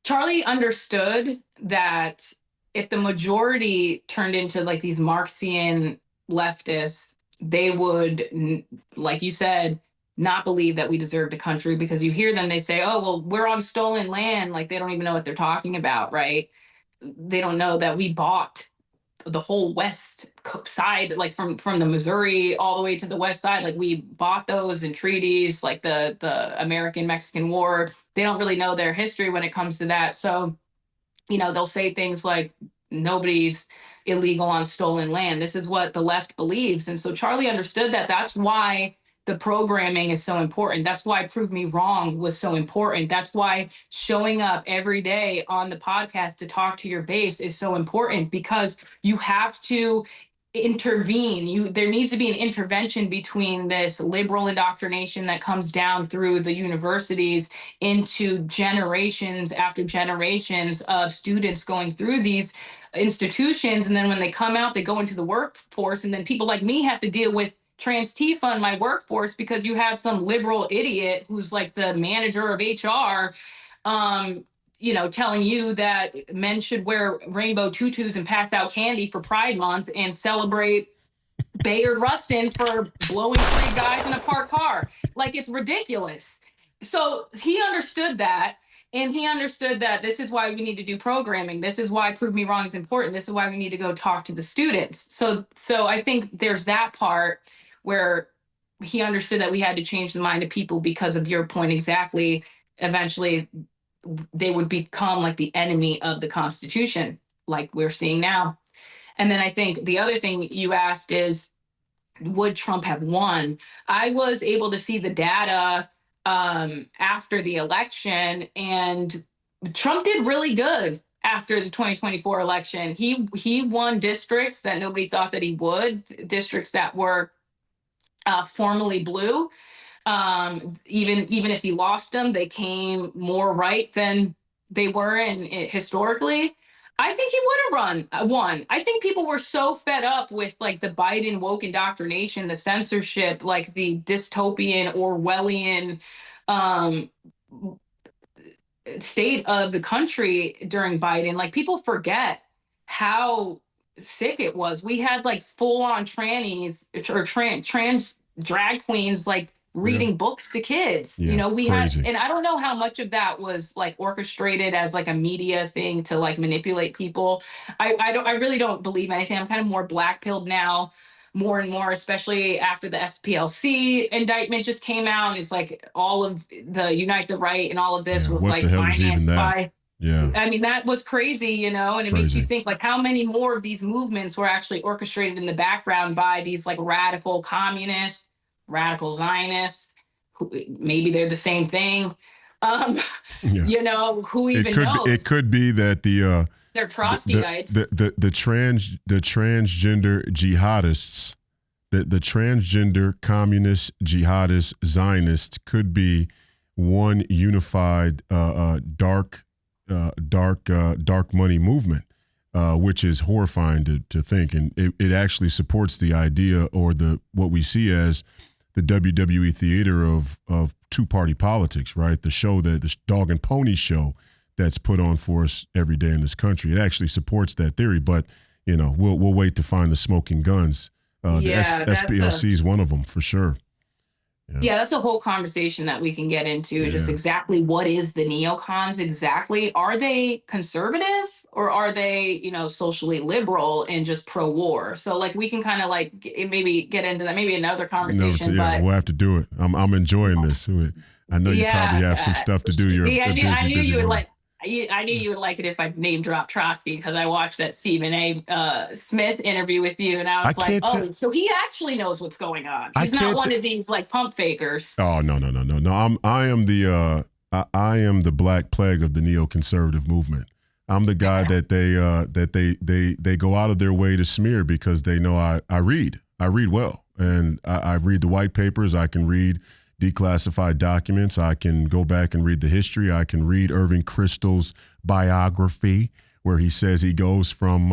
Charlie understood that if the majority turned into like these Marxian leftists, they would, like you said, not believe that we deserved a country, because you hear them, they say, oh, well, we're on stolen land. Like, they don't even know what they're talking about, right? They don't know that we bought the whole west side, like from the Missouri all the way to the west side. Like we bought those in treaties, like the American-Mexican War. They don't really know their history when it comes to that. So, they'll say things like nobody's illegal on stolen land. This is what the left believes. And so Charlie understood that. That's why the programming is so important. That's why Prove Me Wrong was so important. That's why showing up every day on the podcast to talk to your base is so important, because you have to intervene. There needs to be an intervention between this liberal indoctrination that comes down through the universities into generations after generations of students going through these institutions. And then when they come out, they go into the workforce, and then people like me have to deal with trans Tifa in my workforce because you have some liberal idiot who's like the manager of HR, telling you that men should wear rainbow tutus and pass out candy for Pride Month and celebrate Bayard Rustin for blowing 3 guys in a parked car. Like, it's ridiculous. So he understood that. And he understood that this is why we need to do programming. This is why Prove Me Wrong is important. This is why we need to go talk to the students. So I think there's that part where he understood that we had to change the mind of people because of your point exactly. Eventually, they would become like the enemy of the Constitution, like we're seeing now. And then I think the other thing you asked is, would Trump have won? I was able to see the data after the election, and Trump did really good after the 2024 election. He won districts that nobody thought that he would, districts that were formerly blue. Even if he lost them, they came more right than they were historically. I think he would have won. I think people were so fed up with like the Biden woke indoctrination, the censorship, like the dystopian Orwellian state of the country during Biden. Like, people forget how sick it was. We had like full-on trannies or trans drag queens like reading books to kids. We crazy. had, and I don't know how much of that was like orchestrated as like a media thing to like manipulate people. I really don't believe anything. I'm kind of more black-pilled now, more and more, especially after the SPLC indictment just came out. It's like all of the Unite the Right and all of this was what like the hell is even financed that? by. Yeah. I mean, that was crazy, and it makes you think like how many more of these movements were actually orchestrated in the background by these like radical communists, radical Zionists, who maybe they're the same thing. Who even knows? It could be that they're Trotskyites. The transgender jihadists, the transgender communist jihadist Zionists could be one unified dark money movement, which is horrifying to think, and it actually supports the idea or what we see as the WWE theater of two-party politics, right? The dog and pony show that's put on for us every day in this country. It actually supports that theory, but we'll wait to find the smoking guns. The SPLC is one of them for sure. Yeah, that's a whole conversation that we can get into. Just exactly what is the neocons exactly? Are they conservative or are they, socially liberal and just pro-war? So like we can kind of like maybe get into that, maybe another conversation. But we'll have to do it. I'm enjoying this. I know you probably have some stuff to do. I knew you would like. I knew you would like it if I name drop Trotsky, because I watched that Stephen A. Smith interview with you, and I was so he actually knows what's going on. He's not one of these like pump fakers. Oh no! I am the Black Plague of the neoconservative movement. I'm the guy that they go out of their way to smear because they know I read well, and I read the white papers. I can read declassified documents. I can go back and read the history. I can read Irving Kristol's biography, where he says he goes from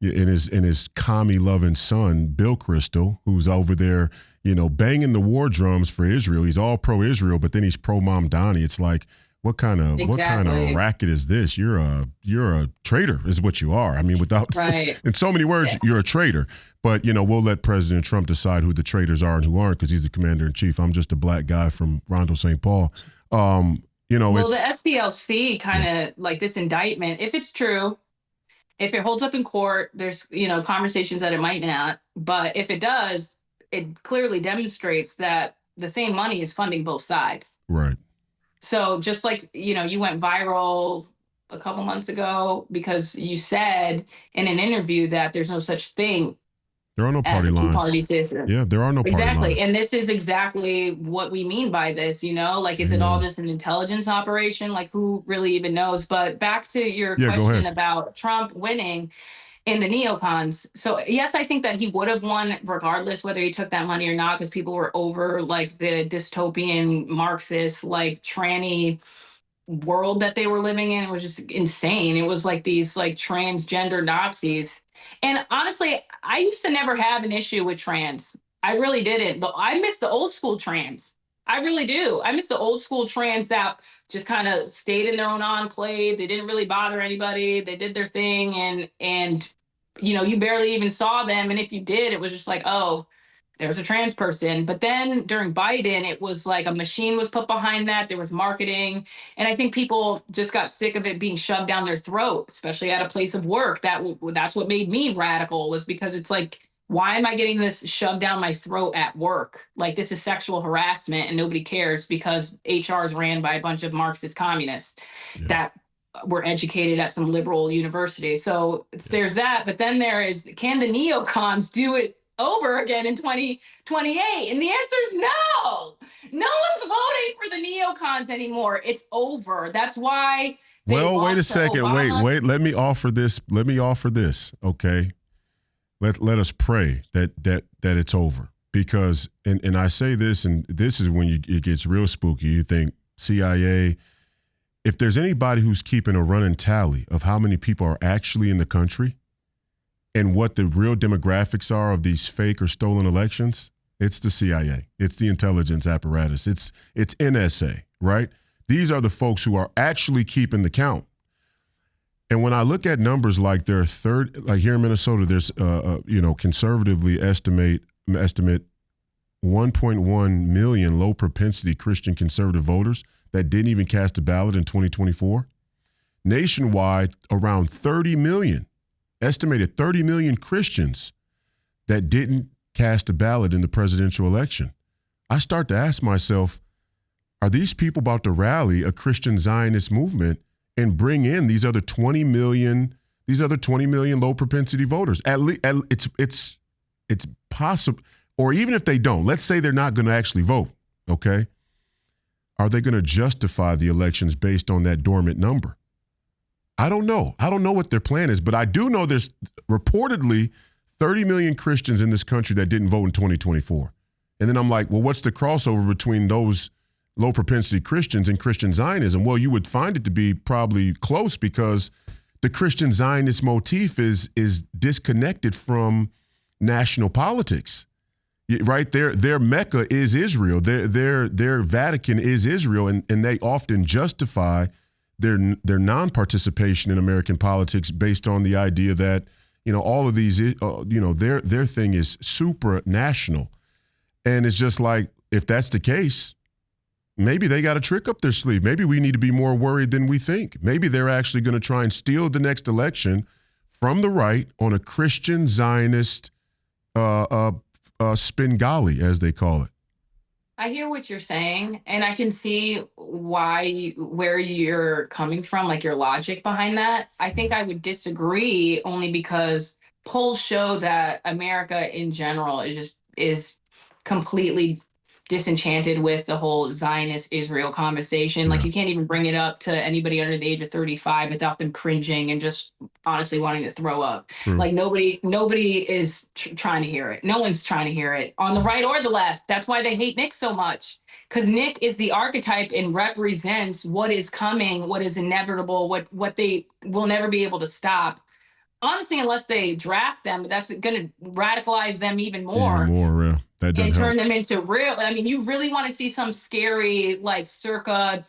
in his commie-loving son, Bill Kristol, who's over there, banging the war drums for Israel. He's all pro-Israel, but then he's pro-Mom Donnie. It's like, what kind of racket is this? You're a traitor, is what you are. I mean, in so many words, you're a traitor. But we'll let President Trump decide who the traitors are and who aren't, because he's the commander in chief. I'm just a black guy from Rondo, St. Paul. The SPLC kind of like this indictment, if it's true, If it holds up in court, there's, conversations that it might not. But if it does, it clearly demonstrates that the same money is funding both sides. Right. So just like, you went viral a couple months ago because you said in an interview that there's no such thing. There are no party lines. Two-party system. Yeah, there are no party lines. Exactly. And this is exactly what we mean by this, like, is it all just an intelligence operation? Like, who really even knows? But back to your question about Trump winning in the neocons. So, yes, I think that he would have won regardless whether he took that money or not, because people were over, like, the dystopian Marxist, like, tranny world that they were living in. It was just insane. It was like these, like, transgender Nazis. And honestly, I used to never have an issue with trans. I really didn't. But I miss the old school trans. I really do. I miss the old school trans that just kind of stayed in their own enclave. They didn't really bother anybody. They did their thing, and you barely even saw them. And if you did, it was just like, oh, there's a trans person. But then during Biden, it was like a machine was put behind that. There was marketing. And I think people just got sick of it being shoved down their throat, especially at a place of work. That's what made me radical, was because it's like, why am I getting this shoved down my throat at work? Like, this is sexual harassment and nobody cares because HR is ran by a bunch of Marxist communists that were educated at some liberal university. So there's that. But then there is, can the neocons do it over again in 2028? And the answer is no. No one's voting for the neocons anymore. It's over. That's why. Well, wait a second. Wait. Let me offer this. Okay. Let us pray that it's over, because and I say this, and this is when it gets real spooky. You think CIA, if there's anybody who's keeping a running tally of how many people are actually in the country and what the real demographics are of these fake or stolen elections, it's the CIA. It's the intelligence apparatus. It's NSA, right? These are the folks who are actually keeping the count. And when I look at numbers like their like here in Minnesota, there's conservatively estimate 1.1 million low propensity Christian conservative voters that didn't even cast a ballot in 2024. Nationwide, around 30 million, estimated 30 million Christians that didn't cast a ballot in the presidential election. I start to ask myself, are these people about to rally a Christian Zionist movement and bring in these other 20 million low propensity voters? At least it's possible. Or even if they don't, let's say they're not going to actually vote, okay? Are they going to justify the elections based on that dormant number? I don't know. I don't know what their plan is, but I do know there's reportedly 30 million Christians in this country that didn't vote in 2024. And then I'm like, well, what's the crossover between those low propensity Christians and Christian Zionism? Well, you would find it to be probably close, because the Christian Zionist motif is disconnected from national politics. Right? Their Mecca is Israel. Their Vatican is Israel, and they often justify their non-participation in American politics based on the idea that, all of these, their thing is supranational. And it's just like, if that's the case, maybe they got a trick up their sleeve. Maybe we need to be more worried than we think. Maybe they're actually going to try and steal the next election from the right on a Christian Zionist Spengali, as they call it. I hear what you're saying, and I can see where you're coming from, like your logic behind that. I think I would disagree, only because polls show that America in general is completely disenchanted with the whole Zionist Israel conversation. Yeah. Like, you can't even bring it up to anybody under the age of 35 without them cringing and just honestly wanting to throw up. True. Like, nobody is trying to hear it. No one's trying to hear it on the right or the left. That's why they hate Nick so much, because Nick is the archetype and represents what is coming, what is inevitable, what they will never be able to stop. Honestly, unless they draft them, that's going to radicalize them even more. Yeah. That doesn't and turn help them into real. I mean, you really want to see some scary, like, circa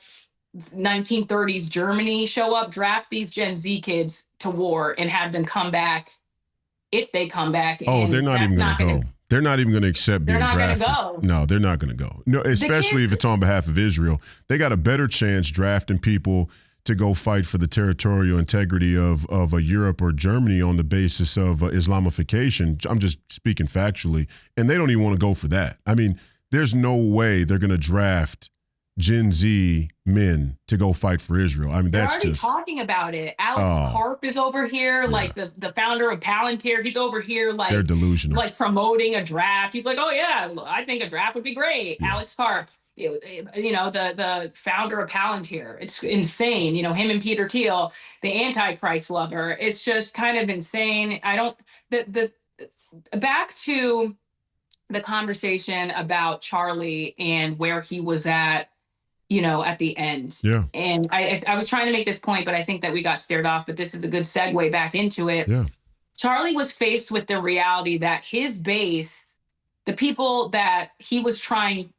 1930s Germany show up, draft these Gen Z kids to war and have them come back, if they come back. Oh, they're not even going to go. They're not even going to accept being drafted. They're not going to go. No, they're not going to go. No, especially if it's on behalf of Israel. They got a better chance drafting people to go fight for the territorial integrity of a Europe or Germany on the basis of Islamification. I'm just speaking factually. And they don't even want to go for that. I mean, there's no way they're going to draft Gen Z men to go fight for Israel. I mean, They're that's already just talking about it. Alex Karp is over here, like the founder of Palantir. He's over here, like they're delusional, like promoting a draft. He's like, oh yeah, I think a draft would be great. Yeah. Alex Karp, you know, the founder of Palantir. It's insane. You know, him and Peter Thiel, the Antichrist lover. It's just kind of insane. I don't the back to the conversation about Charlie and where he was at, you know, at the end. Yeah. And I was trying to make this point, but I think that we got stared off, but this is a good segue back into it. Yeah. Charlie was faced with the reality that his base, the people that he was trying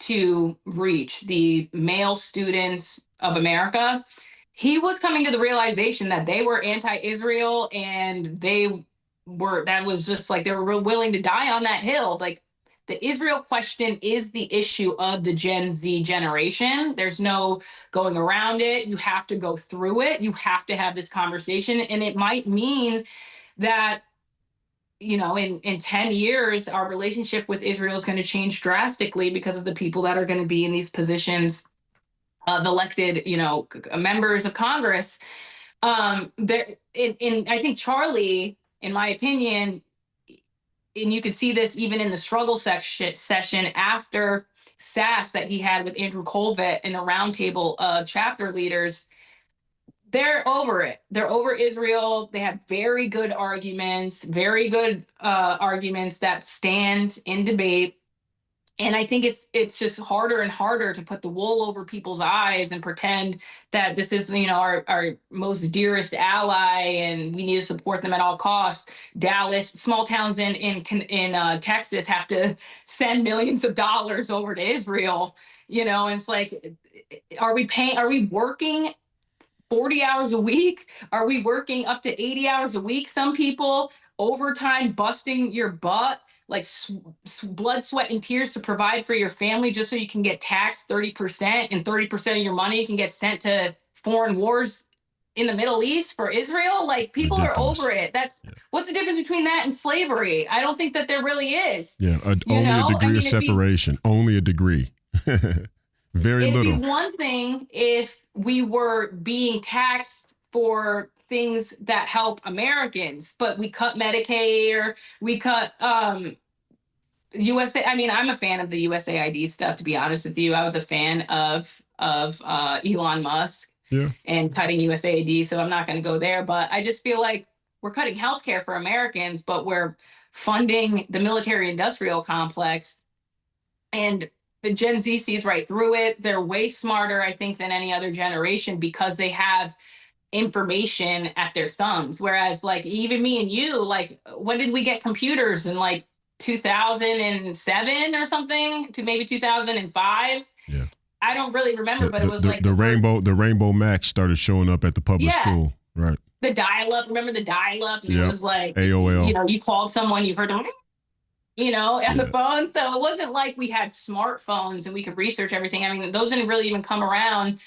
to reach, the male students of America, he was coming to the realization that they were anti-Israel, and that was just like, they were willing to die on that hill. Like, the Israel question is the issue of the Gen Z generation. There's no going around it. You have to go through it. You have to have this conversation. And it might mean that, you know, in 10 years, our relationship with Israel is going to change drastically because of the people that are going to be in these positions of elected, you know, members of Congress. I think Charlie, in my opinion, and you could see this even in the struggle session after SAS that he had with Andrew Colvett and a roundtable of chapter leaders, they're over it. They're over Israel. They have very good arguments that stand in debate. And I think it's just harder and harder to put the wool over people's eyes and pretend that this is, you know, our most dearest ally and we need to support them at all costs. Dallas, small towns in Texas have to send millions of dollars over to Israel, you know, and it's like, are we working 40 hours a week? Are we working up to 80 hours a week? Some people overtime, busting your butt, like blood, sweat, and tears to provide for your family just so you can get taxed 30%, and 30% of your money can get sent to foreign wars in the Middle East for Israel. Like, people Ridiculous. are over it. What's the difference between that and slavery? I don't think that there really is. Yeah, only a degree of separation. Only a degree. Very little. It'd be one thing if we were being taxed for things that help Americans, but we cut Medicaid, or we cut USA. I mean, I'm a fan of the USAID stuff, to be honest with you. I was a fan of Elon Musk and cutting USAID, so I'm not going to go there. But I just feel like we're cutting healthcare for Americans, but we're funding the military-industrial complex, and the Gen Z sees right through it. They're way smarter, I think, than any other generation because they have information at their thumbs. Whereas, like, even me and you, like, when did we get computers? In like 2007 or something, to maybe 2005. Yeah. I don't really remember, but it was like the Rainbow Max started showing up at the public school, right? The dial-up. Remember the dial-up? And it was like AOL. You know, you called someone, you heard them, you know, on the phone. So it wasn't like we had smartphones and we could research everything. I mean, those didn't really even come around,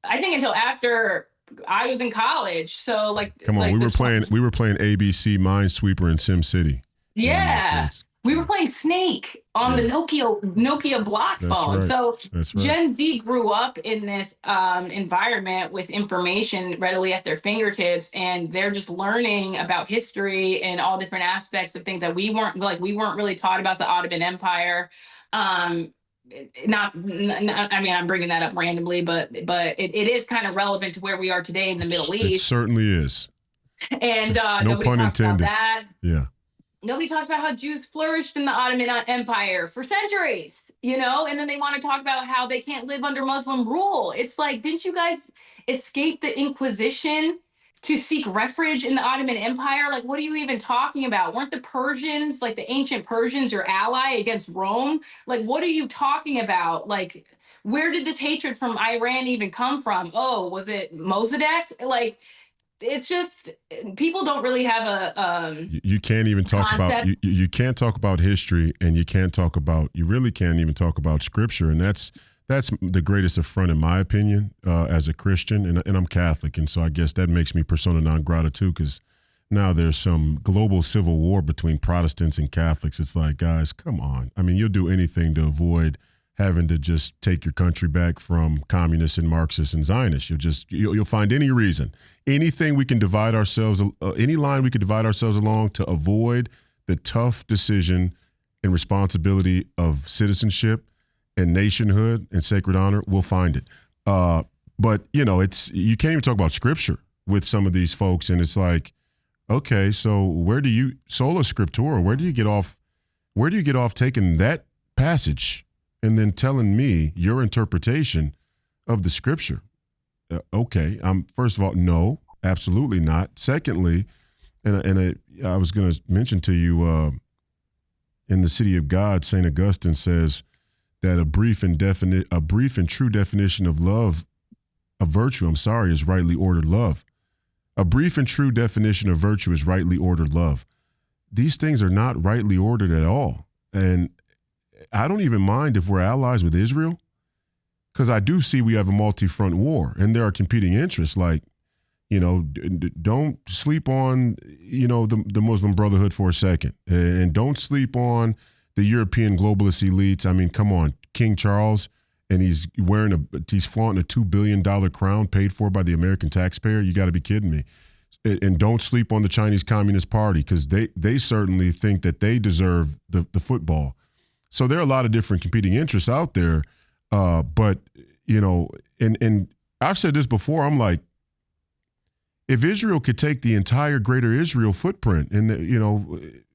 I think, until after I was in college. So like, come on, like we were playing ABC, Minesweeper, and SimCity. Yeah. We were playing Snake on the Nokia block phone. Right. So That's right. Gen Z grew up in this environment with information readily at their fingertips, and they're just learning about history and all different aspects of things that we weren't really taught about the Ottoman Empire. I mean, I'm bringing that up randomly, but it is kind of relevant to where we are today in the Middle East. It certainly is. And no nobody pun talks intended. about that. Yeah. Nobody talks about how Jews flourished in the Ottoman Empire for centuries, you know, and then they want to talk about how they can't live under Muslim rule. It's like, didn't you guys escape the Inquisition to seek refuge in the Ottoman Empire? Like, what are you even talking about? Weren't the Persians, like the ancient Persians, your ally against Rome? Like, what are you talking about? Like, where did this hatred from Iran even come from? Oh, was it Mossadegh? Like, it's just, people don't really have a you can't even talk concept. about you can't talk about history, and you really can't even talk about scripture, and that's That's the greatest affront, in my opinion, as a Christian, and I'm Catholic, and so I guess that makes me persona non grata too, because now there's some global civil war between Protestants and Catholics. It's like, guys, come on. I mean, you'll do anything to avoid having to just take your country back from communists and Marxists and Zionists. You'll find any reason, anything we can divide ourselves, any line we could divide ourselves along to avoid the tough decision and responsibility of citizenship and nationhood and sacred honor. We'll find it. But you can't even talk about scripture with some of these folks, and it's like, okay, so where do you sola scriptura? Where do you get off taking that passage and then telling me your interpretation of the scripture? Okay, first of all, no, absolutely not. Secondly, and I was going to mention to you, in the City of God, St. Augustine says that a brief and true definition of love, of virtue, is rightly ordered love. A brief and true definition of virtue is rightly ordered love. These things are not rightly ordered at all. And I don't even mind if we're allies with Israel, because I do see we have a multi-front war and there are competing interests. Like, don't sleep on, the Muslim Brotherhood for a second, and don't sleep on the European globalist elites. I mean, come on, King Charles, and he's flaunting a $2 billion crown paid for by the American taxpayer. You got to be kidding me. And don't sleep on the Chinese Communist Party, because they certainly think that they deserve the football. So there are a lot of different competing interests out there. But, and I've said this before, I'm like, if Israel could take the entire greater Israel footprint and,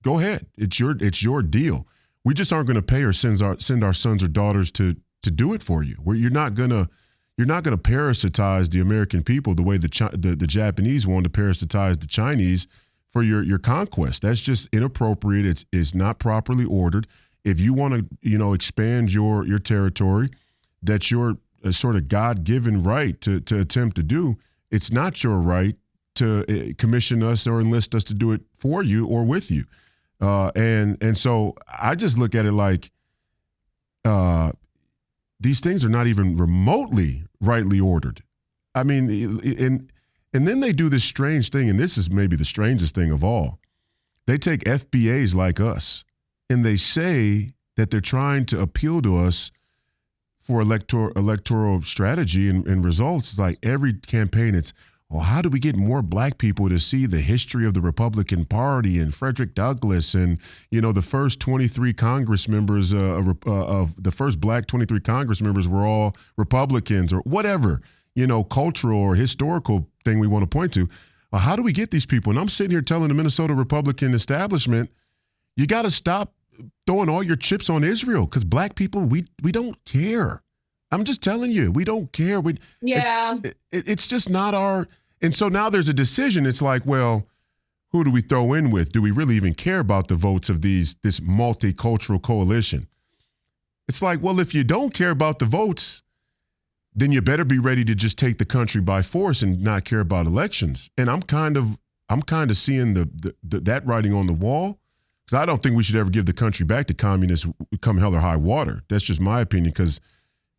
go ahead. It's your deal. We just aren't going to pay or send our sons or daughters to do it for you. You're not going to parasitize the American people the way the Japanese wanted to parasitize the Chinese for your conquest. That's just inappropriate. It's not properly ordered. If you want to, expand your territory, that's your sort of God-given right to attempt to do. It's not your right to commission us or enlist us to do it for you or with you. And so I just look at it like these things are not even remotely rightly ordered. I mean, and then they do this strange thing, and this is maybe the strangest thing of all. They take FBAs like us, and they say that they're trying to appeal to us for electoral strategy and results. It's like every campaign, it's, how do we get more black people to see the history of the Republican Party and Frederick Douglass and, the first 23 Congress members of the first black 23 Congress members were all Republicans, or whatever, cultural or historical thing we want to point to. How do we get these people? And I'm sitting here telling the Minnesota Republican establishment, you got to stop throwing all your chips on Israel, because black people, we don't care. I'm just telling you, we don't care. It's just not our. And so now there's a decision. It's like, well, who do we throw in with? Do we really even care about the votes of this multicultural coalition? It's like, well, if you don't care about the votes, then you better be ready to just take the country by force and not care about elections. And I'm kind of seeing that writing on the wall, because I don't think we should ever give the country back to communists come hell or high water. That's just my opinion, because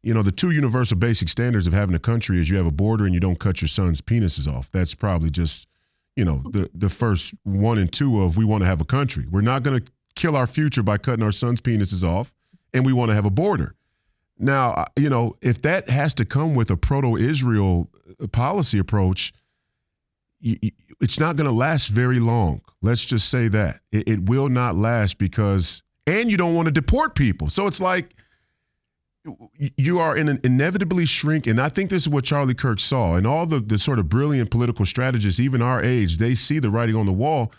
the two universal basic standards of having a country is you have a border and you don't cut your son's penises off. That's probably just, the first one and two of we want to have a country. We're not going to kill our future by cutting our son's penises off, and we want to have a border. Now, if that has to come with a proto-Israel policy approach, it's not going to last very long. Let's just say that. It will not last, and you don't want to deport people. So it's like, you are in an inevitably shrink, and I think this is what Charlie Kirk saw, and all the sort of brilliant political strategists, even our age, they see the writing on the wall.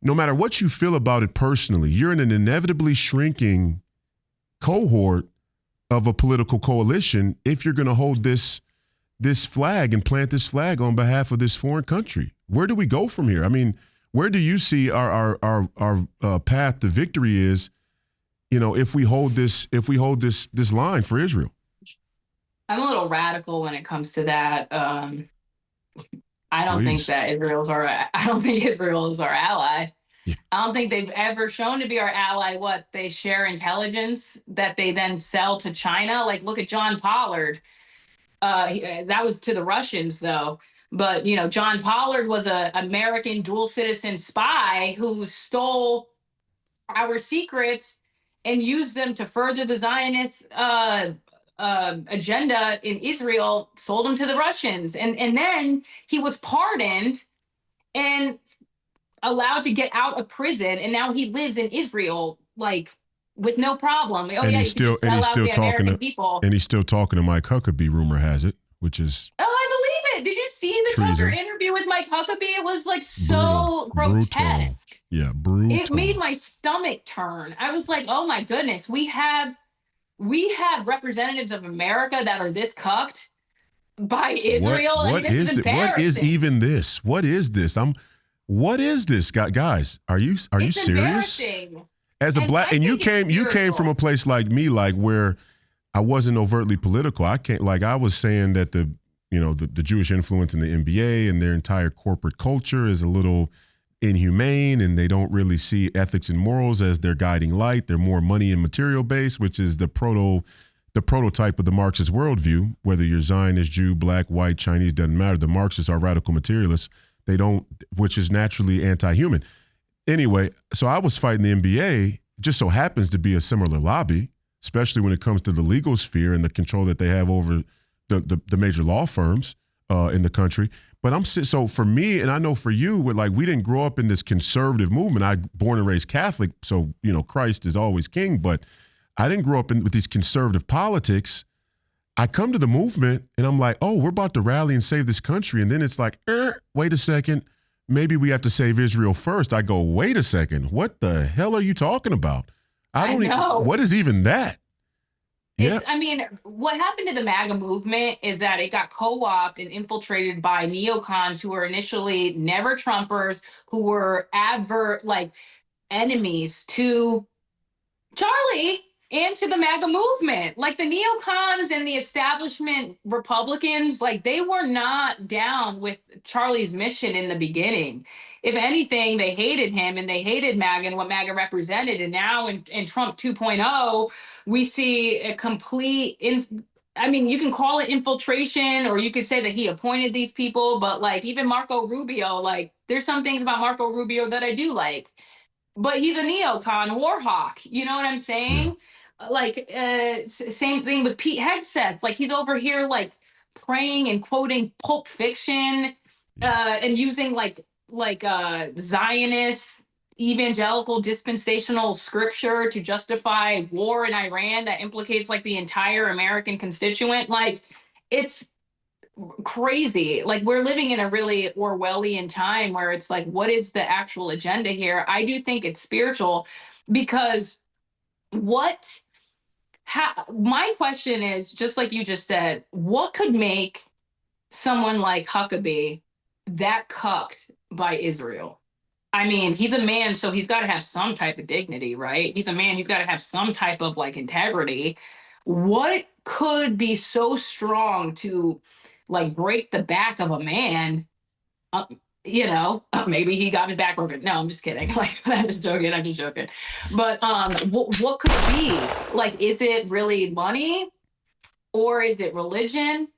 No matter what you feel about it personally, you're in an inevitably shrinking cohort of a political coalition if you're going to hold this flag and plant this flag on behalf of this foreign country. Where do we go from here? I mean, where do you see our path to victory is? If we hold this line for Israel? I'm a little radical when it comes to that. I don't think Israel is our ally. I don't think they've ever shown to be our ally. What, they share intelligence that they then sell to China? Like, look at John Pollard. That was to the Russians, though. But, you know, John Pollard was an American dual citizen spy who stole our secrets and used them to further the Zionist agenda in Israel, sold them to the Russians. And then he was pardoned and allowed to get out of prison. And now he lives in Israel, like, with no problem. Oh, and yeah, he's you can just sell out the American people. And he's still talking to Mike Huckabee, rumor has it, which is. Oh, I believe it. Did you see the treason. Tucker interview with Mike Huckabee? It was like so grotesque. Brutal. Yeah, brutal. It made my stomach turn. I was like, oh my goodness, we have representatives of America that are this cucked by Israel. What is even this? What is this? What is this, guys? Are you serious? As a black, and you came from a place like me, like where I wasn't overtly political. I was saying that the Jewish influence in the NBA and their entire corporate culture is a little inhumane, and they don't really see ethics and morals as their guiding light. They're more money and material based, which is the prototype of the Marxist worldview. Whether you're Zionist, Jew, black, white, Chinese, doesn't matter. The Marxists are radical materialists. Which is naturally anti-human. Anyway, so I was fighting the NBA. Just so happens to be a similar lobby, especially when it comes to the legal sphere and the control that they have over the major law firms in the country. But so for me, and I know for you, we didn't grow up in this conservative movement. I born and raised Catholic, so Christ is always king. But I didn't grow up with these conservative politics. I come to the movement and I'm like, oh, we're about to rally and save this country. And then it's like, wait a second, maybe we have to save Israel first. I go, wait a second, what the hell are you talking about? I know. What is even that? I mean, what happened to the MAGA movement is that it got co-opted and infiltrated by neocons who were initially never Trumpers, who were enemies to Charlie and to the MAGA movement. Like the neocons and the establishment Republicans, they were not down with Charlie's mission in the beginning. If anything, they hated him and they hated MAGA and what MAGA represented. And now in Trump 2.0, we see a complete, you can call it infiltration, or you could say that he appointed these people, but even Marco Rubio, there's some things about Marco Rubio that I do like. But he's a neocon war hawk. You know what I'm saying? Same thing with Pete Hegseth. He's over here praying and quoting Pulp Fiction and using Zionist evangelical dispensational scripture to justify war in Iran that implicates the entire American constituent. It's crazy. We're living in a really Orwellian time where it's what is the actual agenda here? I do think it's spiritual, because my question is, just like you just said, what could make someone like Huckabee that cucked by Israel? I mean, he's a man, so he's got to have some type of dignity, right? He's a man, he's got to have some type of integrity. What could be so strong to break the back of a man? Maybe he got his back broken. No, I'm just kidding. I'm just joking. But what could it be? Is it really money, or is it religion?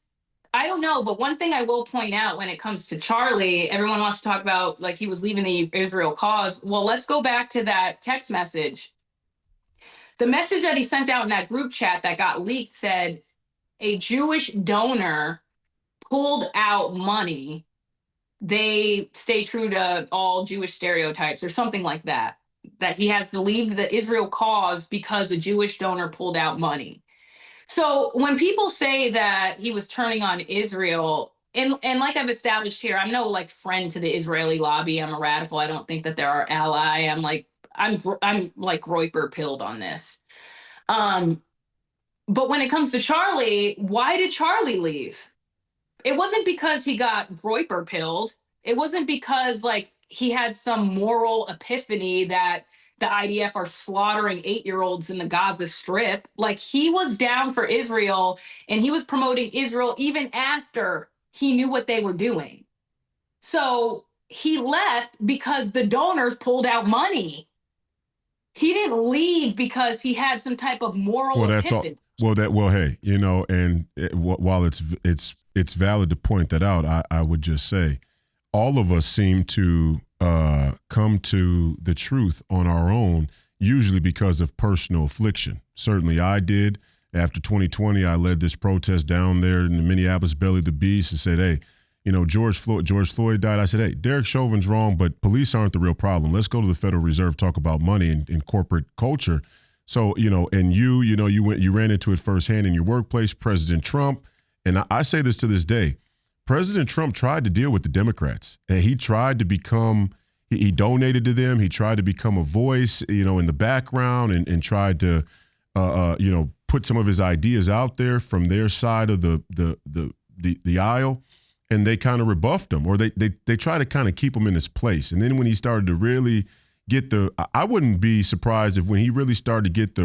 I don't know. But one thing I will point out when it comes to Charlie, everyone wants to talk about he was leaving the Israel cause. Well, let's go back to that text message. The message that he sent out in that group chat that got leaked said a Jewish donor pulled out money. They stay true to all Jewish stereotypes or something like that, that he has to leave the Israel cause because a Jewish donor pulled out money. So when people say that he was turning on Israel, and like I've established here, I'm no friend to the Israeli lobby. I'm a radical. I don't think that they're our ally. I'm Groyper pilled on this. But when it comes to Charlie, why did Charlie leave? It wasn't because he got Groyper pilled. It wasn't because he had some moral epiphany that the IDF are slaughtering 8-year-olds in the Gaza Strip. He was down for Israel, and he was promoting Israel even after he knew what they were doing. So he left because the donors pulled out money. He didn't leave because he had some type of moral epiphany. Hey, and while it's valid to point that out, I would just say all of us seem to come to the truth on our own, usually because of personal affliction. Certainly I did. After 2020, I led this protest down there in the Minneapolis Belly of the Beast and said, hey, George Floyd died. I said, hey, Derek Chauvin's wrong, but police aren't the real problem. Let's go to the Federal Reserve, talk about money and corporate culture. So, and you ran into it firsthand in your workplace, President Trump. And I say this to this day, President Trump tried to deal with the Democrats, and he tried to become, he donated to them. He tried to become a voice, in the background and tried to, put some of his ideas out there from their side of the aisle, and they kind of rebuffed him, or they try to kind of keep him in his place. And then when he started to really get I wouldn't be surprised if when he really started to get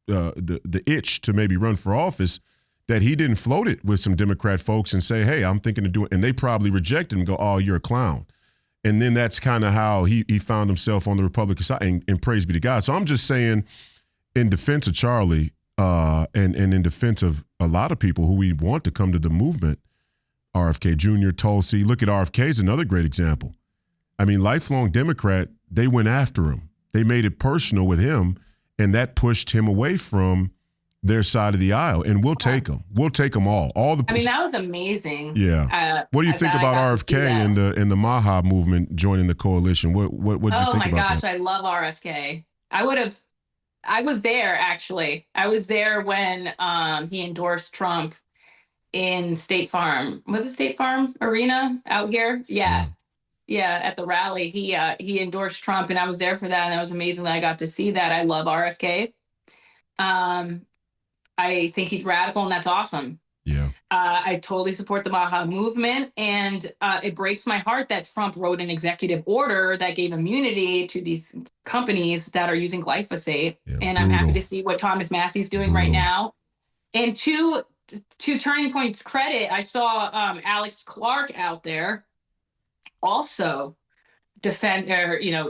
the itch to maybe run for office, that he didn't float it with some Democrat folks and say, hey, I'm thinking of doing, and they probably reject him and go, oh, you're a clown. And then that's kind of how he found himself on the Republican side, and praise be to God. So I'm just saying, in defense of Charlie, and in defense of a lot of people who we want to come to the movement, RFK Jr., Tulsi, look at RFK is another great example. I mean, lifelong Democrat, they went after him. They made it personal with him, and that pushed him away from their side of the aisle. And we'll take them. We'll take them all. I mean, that was amazing. Yeah. What do you think about RFK and the Maha movement joining the coalition? What did you think about that? Oh my gosh, I love RFK. I was there, actually. I was there when he endorsed Trump in State Farm. Was it State Farm Arena out here? Yeah. Yeah, at the rally. He endorsed Trump, and I was there for that, and that was amazing that I got to see that. I love RFK. I think he's radical, and that's awesome. Yeah. I totally support the Maha movement, and it breaks my heart that Trump wrote an executive order that gave immunity to these companies that are using glyphosate. Yeah, and brutal. I'm happy to see what Thomas Massey's doing right now. And to Turning Point's credit, I saw Alex Clark out there also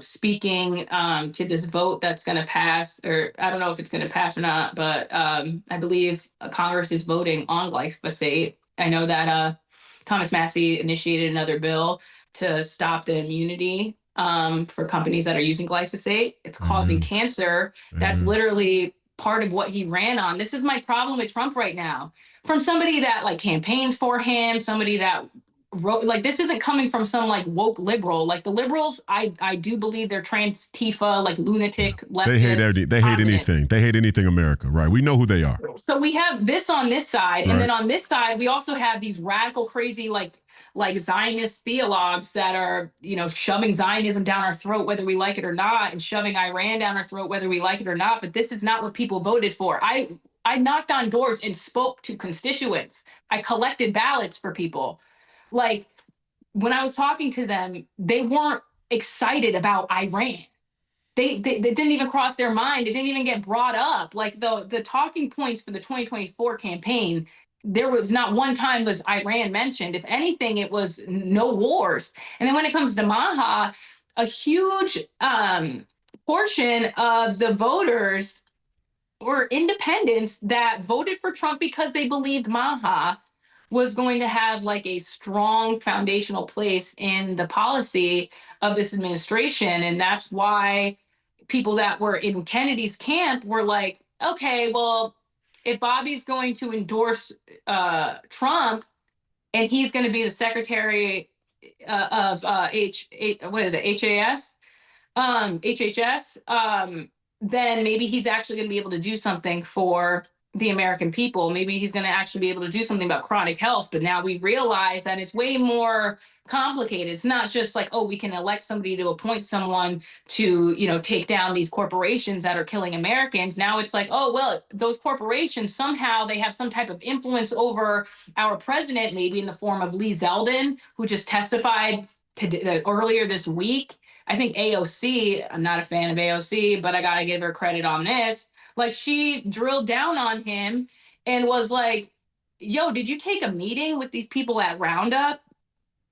speaking to this vote that's going to pass, or I don't know if it's going to pass or not, but I believe Congress is voting on glyphosate. I know that Thomas Massey initiated another bill to stop the immunity for companies that are using glyphosate. It's causing cancer. That's literally part of what he ran on. This is my problem with Trump right now. From somebody that campaigned for him, somebody that wrote, this isn't coming from some woke liberal. The liberals, I do believe they're trans Tifa, lunatic leftist. They hate anything. They hate anything America, right? We know who they are. So we have this on this side, and then on this side, we also have these radical, crazy, Zionist theologues that are, shoving Zionism down our throat, whether we like it or not, and shoving Iran down our throat, whether we like it or not. But this is not what people voted for. I knocked on doors and spoke to constituents. I collected ballots for people. When I was talking to them, they weren't excited about Iran. They didn't even cross their mind. It didn't even get brought up. The talking points for the 2024 campaign, there was not one time was Iran mentioned. If anything, it was no wars. And then when it comes to Maha, a huge portion of the voters were independents that voted for Trump because they believed Maha was going to have a strong foundational place in the policy of this administration. And that's why people that were in Kennedy's camp were okay, well, if Bobby's going to endorse Trump and he's going to be the secretary of HHS, then maybe he's actually going to be able to do something for the American people. Maybe he's going to actually be able to do something about chronic health. But now we realize that it's way more complicated. It's not just we can elect somebody to appoint someone to, take down these corporations that are killing Americans. Now it's those corporations, somehow they have some type of influence over our president, maybe in the form of Lee Zeldin, who just testified earlier this week. I think AOC, I'm not a fan of AOC, but I got to give her credit on this. She drilled down on him and was yo, did you take a meeting with these people at Roundup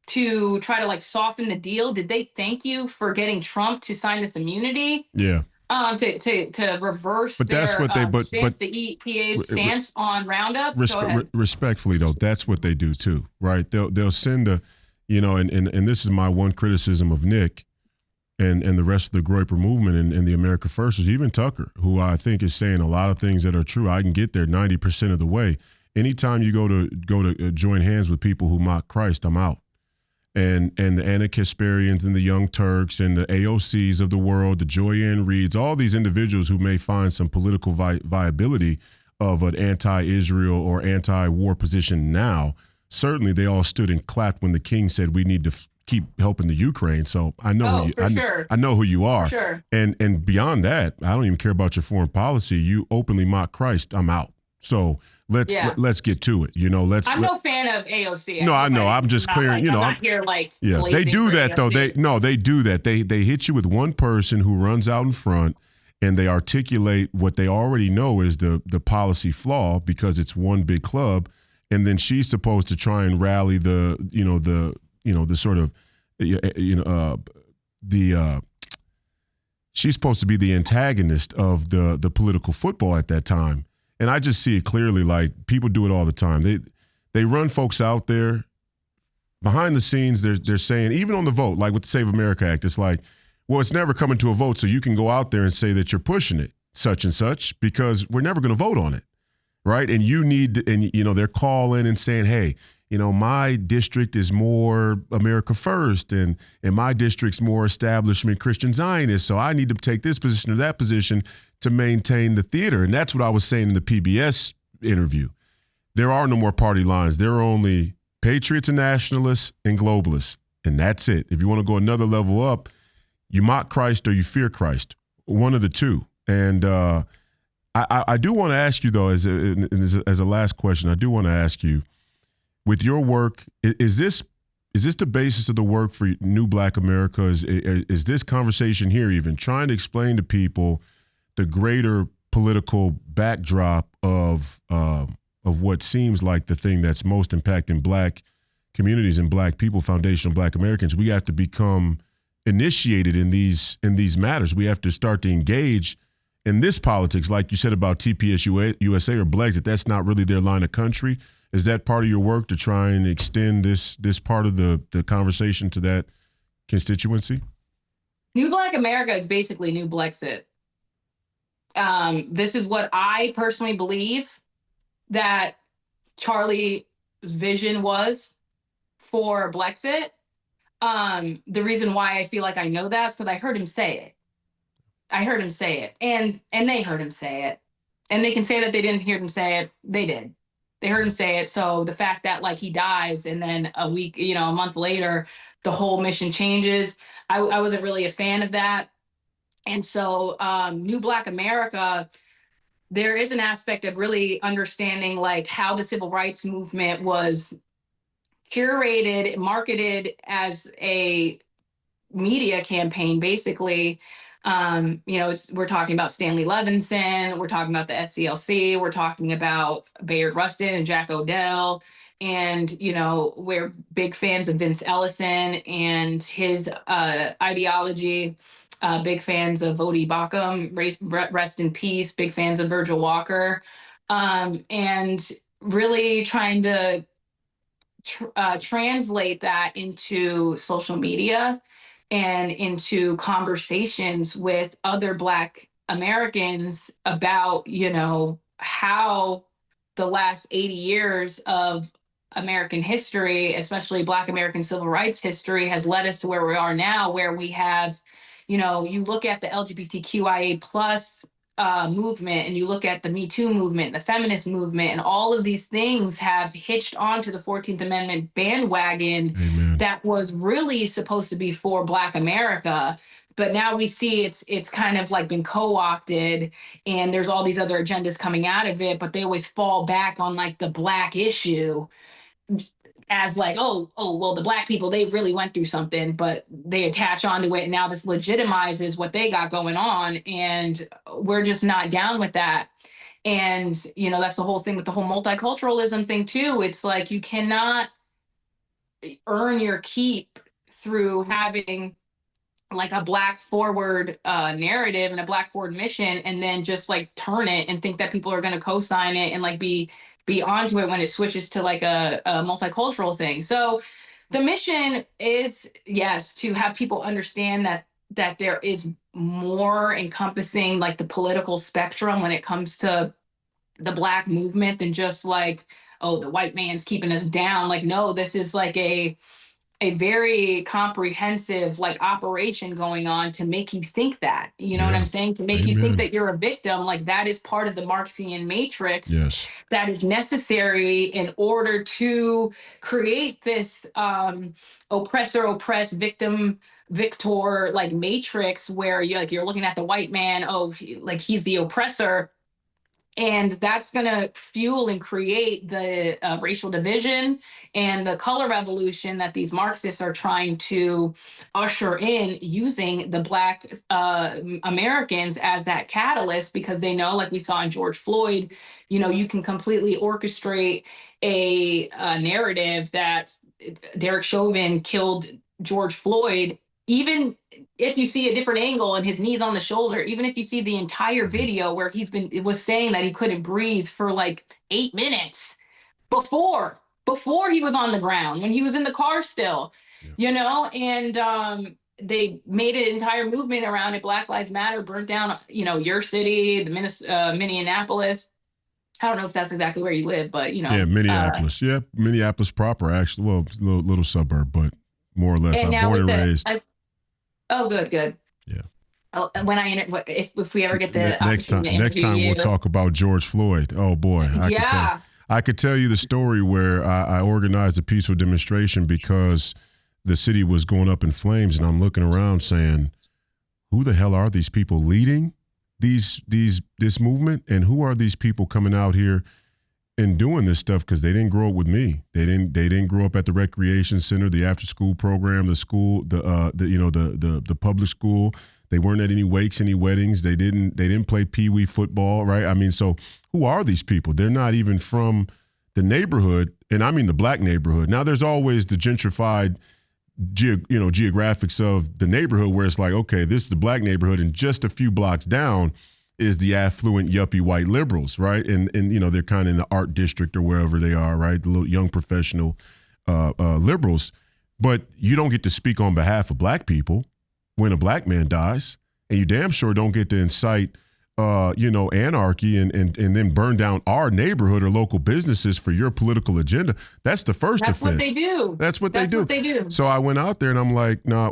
to try to like soften the deal? Did they thank you for getting Trump to sign this immunity? Yeah. To reverse But that's their what they stance, the EPA's stance on Roundup. Go ahead. Respectfully though, that's what they do too, right? They'll send a, and this is my one criticism of Nick and the rest of the Groyper movement and the America Firsters, even Tucker, who I think is saying a lot of things that are true. I can get there 90% of the way. Anytime you go to join hands with people who mock Christ, I'm out. And the Anarchisperians and the Young Turks and the AOCs of the world, the Joyanne Reeds, all these individuals who may find some political viability of an anti-Israel or anti-war position now, certainly they all stood and clapped when the king said we need to keep helping the Ukraine. So I know I know who you are. For sure. And beyond that, I don't even care about your foreign policy. You openly mock Christ, I'm out. So let's get to it. I'm no fan of AOC. No, I know. I'm just clearing. I'm not here like. Yeah, they do that though. They do that. They hit you with one person who runs out in front, and they articulate what they already know is the policy flaw because it's one big club, and then she's supposed to try and rally the sort of she's supposed to be the antagonist of the political football at that time. And I just see it clearly, like people do it all the time. They run folks out there. Behind the scenes, they're saying, even on the vote, like with the Save America Act, it's like, well, it's never coming to a vote, so you can go out there and say that you're pushing it, such and such, because we're never going to vote on it, right? And they're calling and saying, hey, my district is more America First, and my district's more establishment Christian Zionist, so I need to take this position or that position to maintain the theater. And that's what I was saying in the PBS interview. There are no more party lines. There are only patriots and nationalists and globalists, and that's it. If you want to go another level up, you mock Christ or you fear Christ, one of the two. And I do want to ask you, though, as a last question, I do want to ask you, with your work, is this the basis of the work for New Black America? Is this conversation here even trying to explain to people the greater political backdrop of what seems like the thing that's most impacting Black communities and Black people, foundational Black Americans? We have to become initiated in these matters. We have to start to engage in this politics, like you said about TPS USA or Brexit. That's not really their line of country. Is that part of your work to try and extend this part of the conversation to that constituency? New Black America is basically New Blexit. This is what I personally believe that Charlie's vision was for Blexit. The reason why I feel like I know that is because I heard him say it. I heard him say it, and they heard him say it. And they can say that they didn't hear him say it. They did. They heard him say it. So the fact that like he dies and then a month later, the whole mission changes. I wasn't really a fan of that. And so New Black America, there is an aspect of really understanding like how the civil rights movement was curated, marketed as a media campaign, basically. We're talking about Stanley Levinson, we're talking about the SCLC, we're talking about Bayard Rustin and Jack O'Dell, and we're big fans of Vince Ellison and his ideology, big fans of Vodi Bakum, rest in peace, big fans of Virgil Walker, and really trying to translate that into social media and into conversations with other Black Americans about, how the last 80 years of American history, especially Black American civil rights history, has led us to where we are now, where we have, you look at the LGBTQIA plus movement, and you look at the Me Too movement, the feminist movement, and all of these things have hitched onto the 14th Amendment bandwagon. Amen. That was really supposed to be for Black America. But now we see it's kind of like been co-opted, and there's all these other agendas coming out of it, but they always fall back on like the Black issue as like, well, the Black people, they really went through something, but they attach onto it. And now this legitimizes what they got going on. And we're just not down with that. And, that's the whole thing with the whole multiculturalism thing too. It's like, you cannot earn your keep through having like a black forward narrative and a black forward mission, and then just like turn it and think that people are going to co-sign it and like be onto it when it switches to like a multicultural thing. So the mission is, yes, to have people understand that there is more encompassing like the political spectrum when it comes to the black movement than just like, oh, the white man's keeping us down. Like, no, this is like a very comprehensive like operation going on to make you think that, you know what I'm saying? To make you think that you're a victim. Like, that is part of the Marxian matrix that is necessary in order to create this oppressor, oppressed, victim, victor like matrix where you're looking at the white man, oh, like he's the oppressor. And that's going to fuel and create the racial division and the color revolution that these Marxists are trying to usher in, using the Black Americans as that catalyst, because they know, like we saw in George Floyd, you can completely orchestrate a narrative that Derek Chauvin killed George Floyd. Even if you see a different angle and his knees on the shoulder, even if you see the entire video where it was saying that he couldn't breathe for like 8 minutes before he was on the ground, when he was in the car still, and they made an entire movement around it. Black Lives Matter, burnt down, your city, the Minneapolis. I don't know if that's exactly where you live, but Yeah, Minneapolis. Minneapolis proper, actually. Well, little suburb, but more or less. I'm born and raised. Oh, good. Yeah. Oh, if we ever get the next time we'll talk about George Floyd. Oh boy, I could tell you the story where I organized a peaceful demonstration because the city was going up in flames, and I'm looking around saying, "Who the hell are these people leading this movement, and who are these people coming out here and doing this stuff?" Because they didn't grow up with me. They didn't grow up at the recreation center, the after school program, the school, the public school. They weren't at any wakes, any weddings. They didn't play peewee football, right? I mean, so who are these people? They're not even from the neighborhood, and I mean the black neighborhood. Now, there's always the gentrified, geographics of the neighborhood where it's like, okay, this is the black neighborhood, and just a few blocks down is the affluent yuppie white liberals, right? And they're kind of in the art district or wherever they are, right? The little young professional liberals. But you don't get to speak on behalf of black people when a black man dies, and you damn sure don't get to incite anarchy and then burn down our neighborhood or local businesses for your political agenda. That's the first offense. That's what they do. That's what they do. So I went out there and I'm like, nah,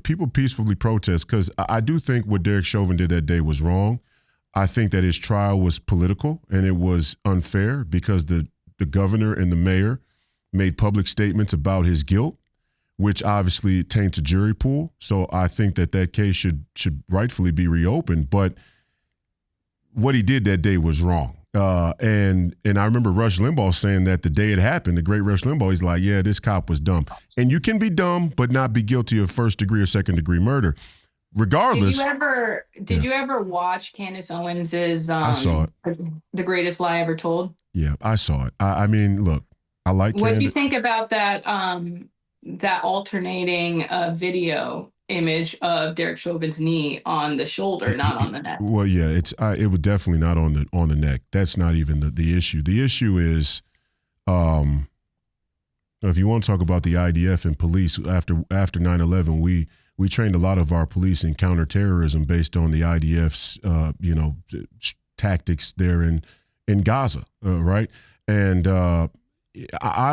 people peacefully protest, because I do think what Derek Chauvin did that day was wrong. I think that his trial was political and it was unfair because the governor and the mayor made public statements about his guilt, which obviously taints a jury pool. So I think that case should rightfully be reopened. But what he did that day was wrong. And I remember Rush Limbaugh saying that the day it happened, the great Rush Limbaugh, he's like, yeah, this cop was dumb. And you can be dumb but not be guilty of first degree or second degree murder. Regardless. Did you ever watch Candace Owens's I saw it. The Greatest Lie Ever Told? Yeah, I saw it. I mean, look, I like What do you think about that that alternating video image of Derek Chauvin's knee on the shoulder, not on the neck? Well, yeah, it would definitely not on the neck. That's not even the issue. The issue is if you want to talk about the IDF and police after 9/11, we trained a lot of our police in counterterrorism based on the IDF's, tactics there in Gaza, right? And I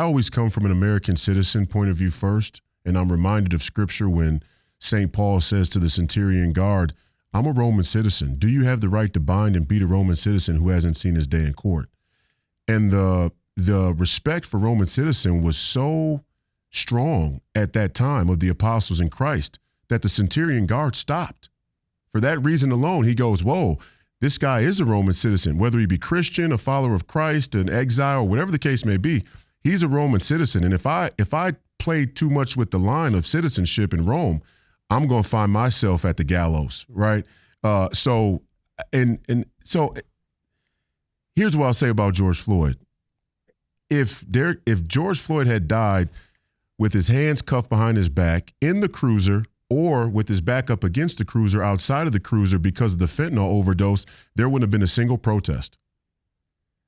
always come from an American citizen point of view first, and I'm reminded of Scripture when St. Paul says to the centurion guard, "I'm a Roman citizen. Do you have the right to bind and beat a Roman citizen who hasn't seen his day in court?" And the respect for Roman citizen was so strong at that time of the apostles in Christ that the centurion guard stopped. For that reason alone, he goes, whoa, this guy is a Roman citizen, whether he be Christian, a follower of Christ, an exile, whatever the case may be, he's a Roman citizen. And if I play too much with the line of citizenship in Rome, I'm going to find myself at the gallows, right? So here's what I'll say about George Floyd. If George Floyd had died with his hands cuffed behind his back in the cruiser or with his back up against the cruiser outside of the cruiser because of the fentanyl overdose, there wouldn't have been a single protest.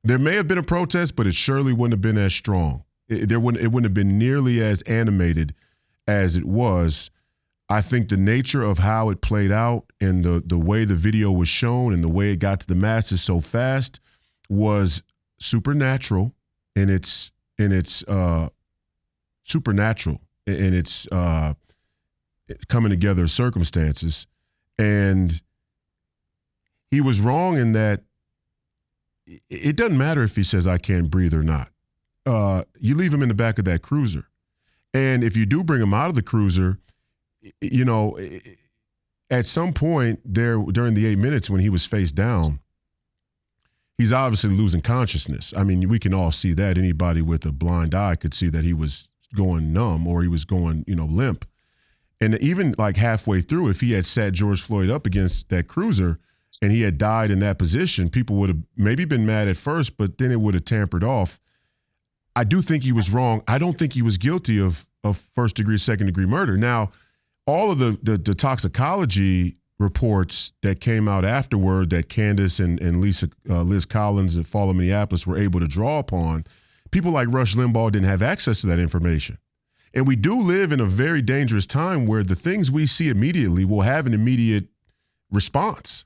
There may have been a protest, but it surely wouldn't have been as strong. It wouldn't have been nearly as animated as it was. I think the nature of how it played out and the way the video was shown and the way it got to the masses so fast was supernatural, and it's supernatural in its coming together circumstances. And he was wrong in that it doesn't matter if he says I can't breathe or not. You leave him in the back of that cruiser. And if you do bring him out of the cruiser, you know, at some point there during the 8 minutes when he was face down, he's obviously losing consciousness. I mean, we can all see that. Anybody with a blind eye could see that he was going numb or he was going, limp. And even like halfway through, if he had sat George Floyd up against that cruiser and he had died in that position, people would have maybe been mad at first, but then it would have tampered off. I do think he was wrong. I don't think he was guilty of first degree, second degree murder. Now, all of the toxicology reports that came out afterward that Candace and Liz Collins at Fall of Minneapolis were able to draw upon, people like Rush Limbaugh didn't have access to that information. And we do live in a very dangerous time where the things we see immediately will have an immediate response,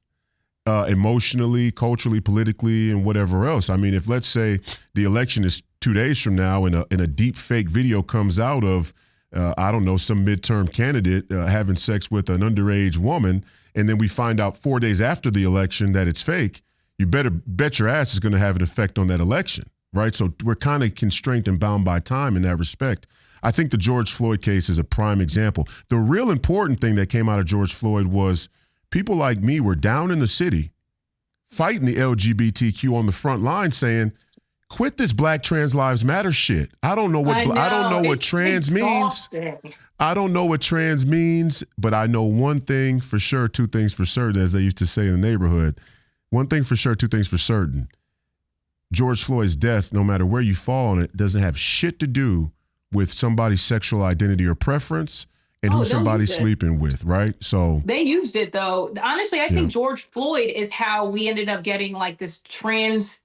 emotionally, culturally, politically, and whatever else. I mean, if let's say the election is 2 days from now and a deep fake video comes out of, I don't know, some midterm candidate having sex with an underage woman, and then we find out 4 days after the election that it's fake, you better bet your ass it's going to have an effect on that election, right? So we're kind of constrained and bound by time in that respect. I think the George Floyd case is a prime example. The real important thing that came out of George Floyd was people like me were down in the city fighting the LGBTQ on the front line saying, quit this Black Trans Lives Matter shit. I don't know what trans means. I don't know what trans means, but I know one thing for sure, two things for certain, as they used to say in the neighborhood. One thing for sure, two things for certain. George Floyd's death, no matter where you fall on it, doesn't have shit to do with somebody's sexual identity or preference and who somebody's sleeping with, right? So they used it though. Honestly, I think George Floyd is how we ended up getting like this trans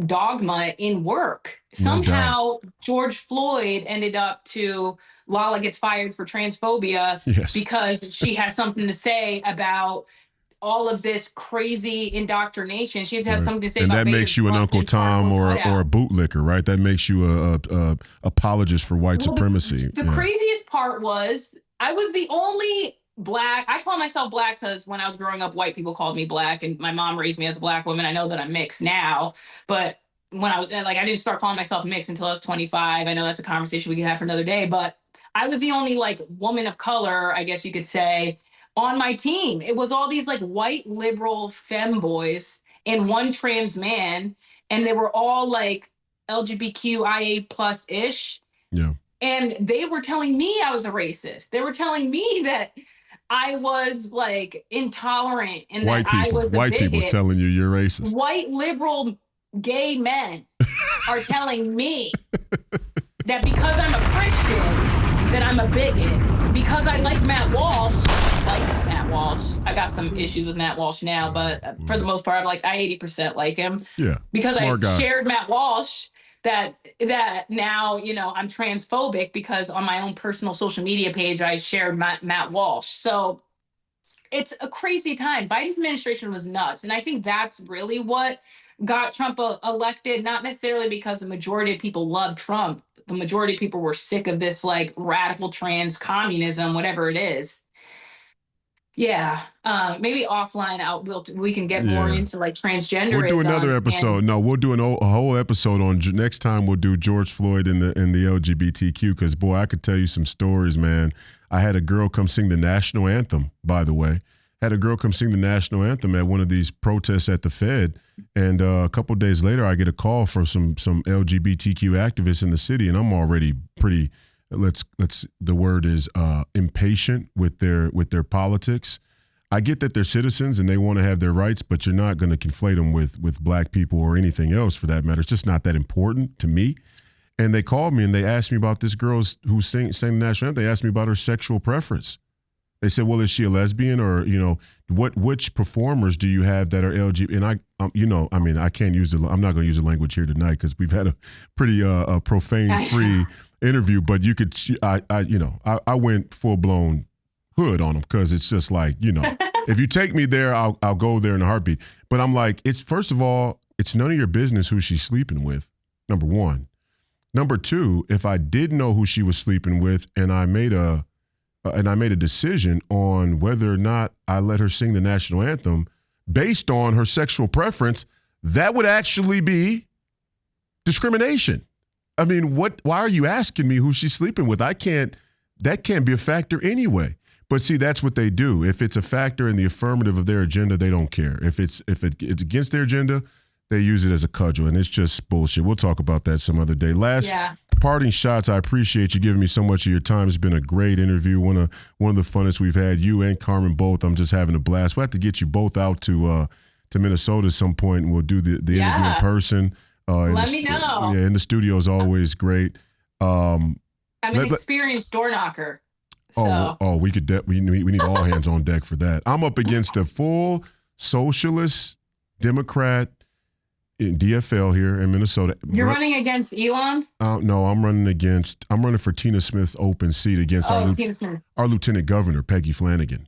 dogma in work. Somehow George Floyd ended up to Lala gets fired for transphobia because she has something to say about all of this crazy indoctrination. She has something to say about that makes you an Uncle Tom or a bootlicker, right? That makes you a apologist for white supremacy. The craziest part was I was the only Black. I call myself Black because when I was growing up, white people called me Black, and my mom raised me as a Black woman. I know that I'm mixed now, but when I was I didn't start calling myself mixed until I was 25. I know that's a conversation we can have for another day, but I was the only woman of color, I guess you could say, on my team. It was all these white liberal femboys and one trans man, and they were all LGBTQIA plus ish. Yeah. And they were telling me I was a racist. They were telling me that I was intolerant and that I was a bigot. White people telling you you're racist. White liberal gay men are telling me that because I'm a Christian, that I'm a bigot. Because I like Matt Walsh. I got some issues with Matt Walsh now, but for the most part, I 80% like him. Yeah. Because I shared Matt Walsh that now, I'm transphobic because on my own personal social media page, I shared Matt Walsh. So it's a crazy time. Biden's administration was nuts. And I think that's really what got Trump elected, not necessarily because the majority of people love Trump. The majority of people were sick of this radical trans communism, whatever it is. Yeah, maybe offline we can get more into transgenderism. We'll do another episode. No, we'll do a whole episode on next time. We'll do George Floyd and the LGBTQ because boy, I could tell you some stories, man. I had a girl come sing the national anthem. By the way, had a girl come sing the national anthem at one of these protests at the Fed, and a couple of days later, I get a call from some LGBTQ activists in the city, and I'm already pretty. The word is impatient with their politics. I get that they're citizens and they want to have their rights, but you're not going to conflate them with Black people or anything else for that matter. It's just not that important to me. And they called me and they asked me about this girl who sang the national anthem. They asked me about her sexual preference. They said, well, is she a lesbian or, which performers do you have that are LGBT? And I can't I'm not going to use the language here tonight because we've had a pretty profane-free interview, but you could, I went full-blown hood on them because it's just like, if you take me there, I'll go there in a heartbeat. But I'm like, first of all, it's none of your business who she's sleeping with, number one. Number two, if I did know who she was sleeping with and I made a decision on whether or not I let her sing the national anthem based on her sexual preference, that would actually be discrimination. I mean, why are you asking me who she's sleeping with? That can't be a factor anyway. But see, that's what they do. If it's a factor in the affirmative of their agenda, they don't care. If it's against their agenda, they use it as a cudgel, and it's just bullshit. We'll talk about that some other day. Parting shots, I appreciate you giving me so much of your time. It's been a great interview, one of the funnest we've had. You and Carmen both. I'm just having a blast. We'll have to get you both out to Minnesota at some point, and we'll do the interview in person. Let me know. Yeah, in the studio is always great. I'm an experienced door knocker. So. We need all hands on deck for that. I'm up against a full socialist, Democrat, in DFL here in Minnesota. You're running against Elon? No, I'm running for Tina Smith's open seat against our Lieutenant Governor, Peggy Flanagan.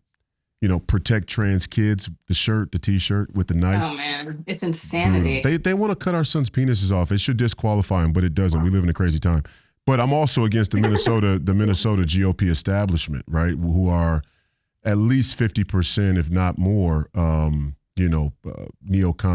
Protect trans kids, the T-shirt with the knife. Oh, man. It's insanity. They want to cut our son's penises off. It should disqualify him, but it doesn't. We live in a crazy time. But I'm also against the Minnesota GOP establishment, right, who are at least 50%, if not more, neocon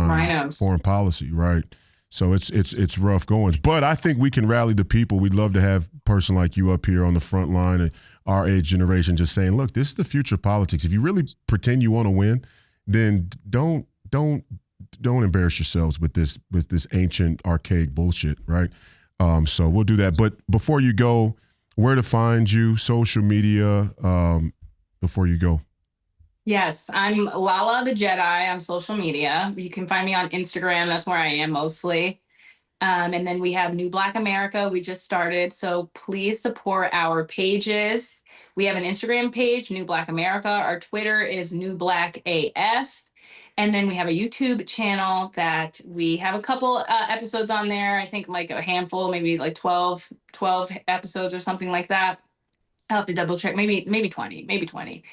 Rhinos. Foreign policy, right? So it's rough goings. But I think we can rally the people. We'd love to have a person like you up here on the front line and our age generation just saying, look, this is the future of politics. If you really pretend you want to win, then don't embarrass yourselves with this ancient, archaic bullshit, right? So we'll do that. But before you go, where to find you, social media, before you go. Yes, I'm Lala the Jedi on social media. You can find me on Instagram. That's where I am mostly. And then we have New Black America. We just started. So please support our pages. We have an Instagram page, New Black America. Our Twitter is New Black AF. And then we have a YouTube channel that we have a couple episodes on there. I think like a handful, maybe like 12 episodes or something like that. I'll have to double check, maybe 20.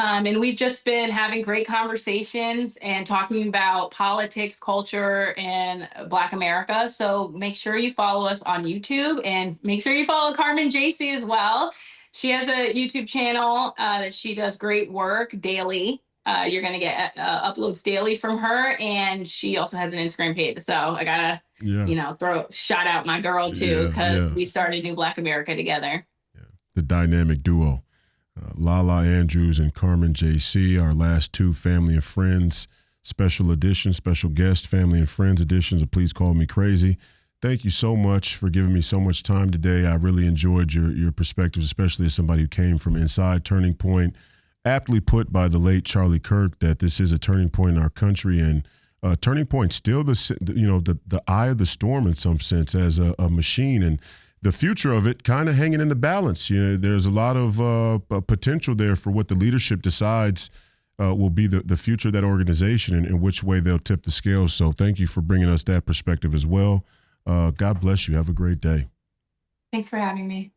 And we've just been having great conversations and talking about politics, culture, and Black America. So make sure you follow us on YouTube and make sure you follow Carmen JC as well. She has a YouTube channel that she does great work daily. You're going to get uploads daily from her. And she also has an Instagram page. So I got to, shout out my girl too, because we started New Black America together. Yeah. The dynamic duo. Lala Andrews and Carmen JC, our last two family and friends special editions, special guest family and friends editions of Please Call Me Crazy. Thank you so much for giving me so much time today. I really enjoyed your perspectives, especially as somebody who came from inside Turning Point. Aptly put by the late Charlie Kirk that this is a turning point in our country, and Turning Point still the eye of the storm in some sense as a machine, and the future of it kind of hanging in the balance. There's a lot of potential there for what the leadership decides will be the future of that organization and in which way they'll tip the scales. So thank you for bringing us that perspective as well. God bless you. Have a great day. Thanks for having me.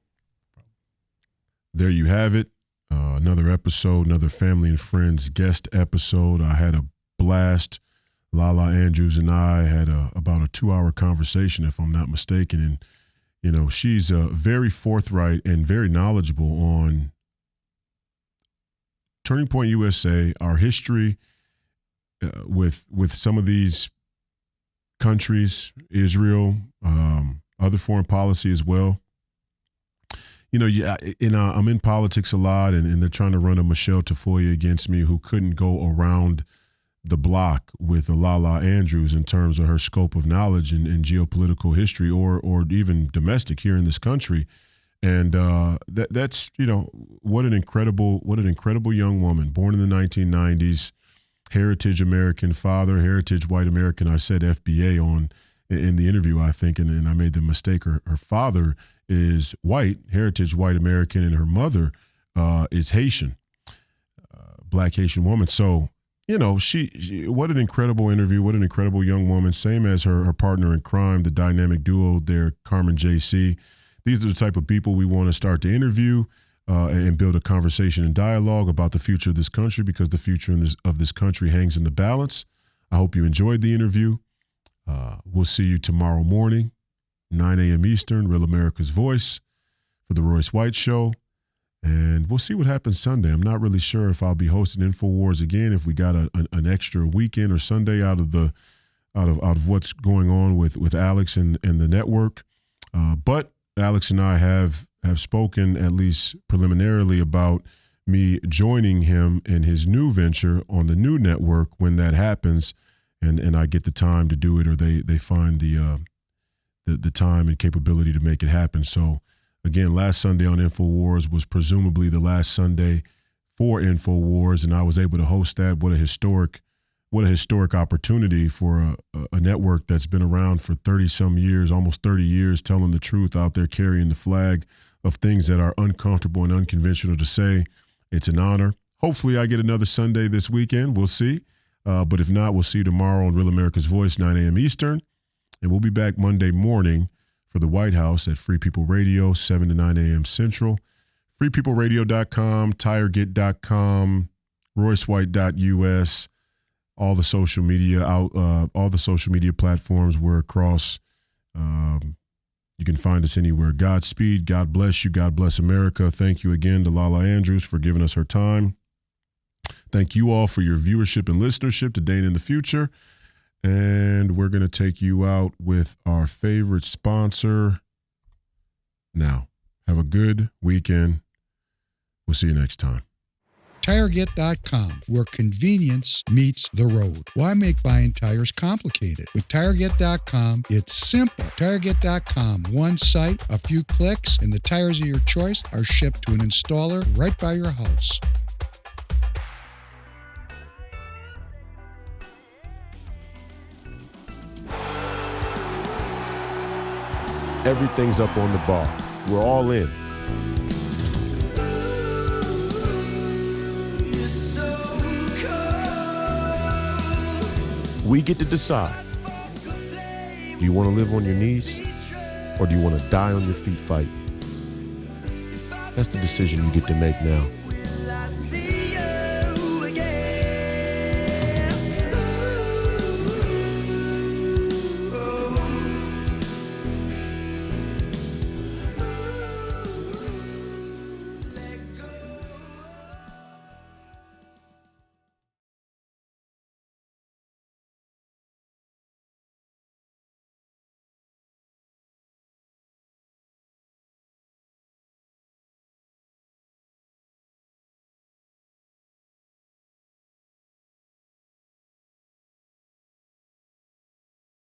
There you have it. Another episode, another family and friends guest episode. I had a blast. Lala Andrews and I had about a 2-hour conversation, if I'm not mistaken. And, she's very forthright and very knowledgeable on Turning Point USA, our history with some of these countries, Israel, other foreign policy as well. I'm in politics a lot, and they're trying to run a Michelle Tafoya against me who couldn't go around the block with Lala Andrews in terms of her scope of knowledge in geopolitical history or even domestic here in this country. And that's what an incredible young woman, born in the 1990s, heritage American father, heritage white American. I said FBA in the interview, I think, and I made the mistake. Her father is white, heritage white American, and her mother is Haitian, Black Haitian woman. So, you know, she what an incredible interview, what an incredible young woman, same as her partner in crime, the dynamic duo there, Carmen JC. These are the type of people we want to start to interview and build a conversation and dialogue about the future of this country, because the future of this country hangs in the balance. I hope you enjoyed the interview. We'll see you tomorrow morning, 9 a.m. Eastern, Real America's Voice, for the Royce White Show. And we'll see what happens Sunday. I'm not really sure if I'll be hosting InfoWars again, if we got an extra weekend or Sunday out of what's going on with Alex and the network. But Alex and I have spoken, at least preliminarily, about me joining him in his new venture on the new network when that happens, and I get the time to do it, or they find the time and capability to make it happen. So again, last Sunday on InfoWars was presumably the last Sunday for InfoWars, and I was able to host that. What a historic opportunity for a network that's been around for 30-some years, almost 30 years, telling the truth out there, carrying the flag of things that are uncomfortable and unconventional to say. It's an honor. Hopefully I get another Sunday this weekend. We'll see. But if not, we'll see you tomorrow on Real America's Voice, 9 a.m. Eastern. And we'll be back Monday morning for the White House at Free People Radio, 7 to 9 a.m. Central. FreePeopleRadio.com, TireGet.com, RoyceWhite.us, all the social media all the social media platforms we're across. You can find us anywhere. Godspeed. God bless you. God bless America. Thank you again to Lala Andrews for giving us her time. Thank you all for your viewership and listenership today and in the future. And we're going to take you out with our favorite sponsor now. Have a good weekend. We'll see you next time. TireGet.com, where convenience meets the road. Why make buying tires complicated? With TireGet.com, it's simple. TireGet.com, one site, a few clicks, and the tires of your choice are shipped to an installer right by your house. Everything's up on the bar. We're all in. We get to decide. Do you want to live on your knees, or do you want to die on your feet fighting? That's the decision you get to make now.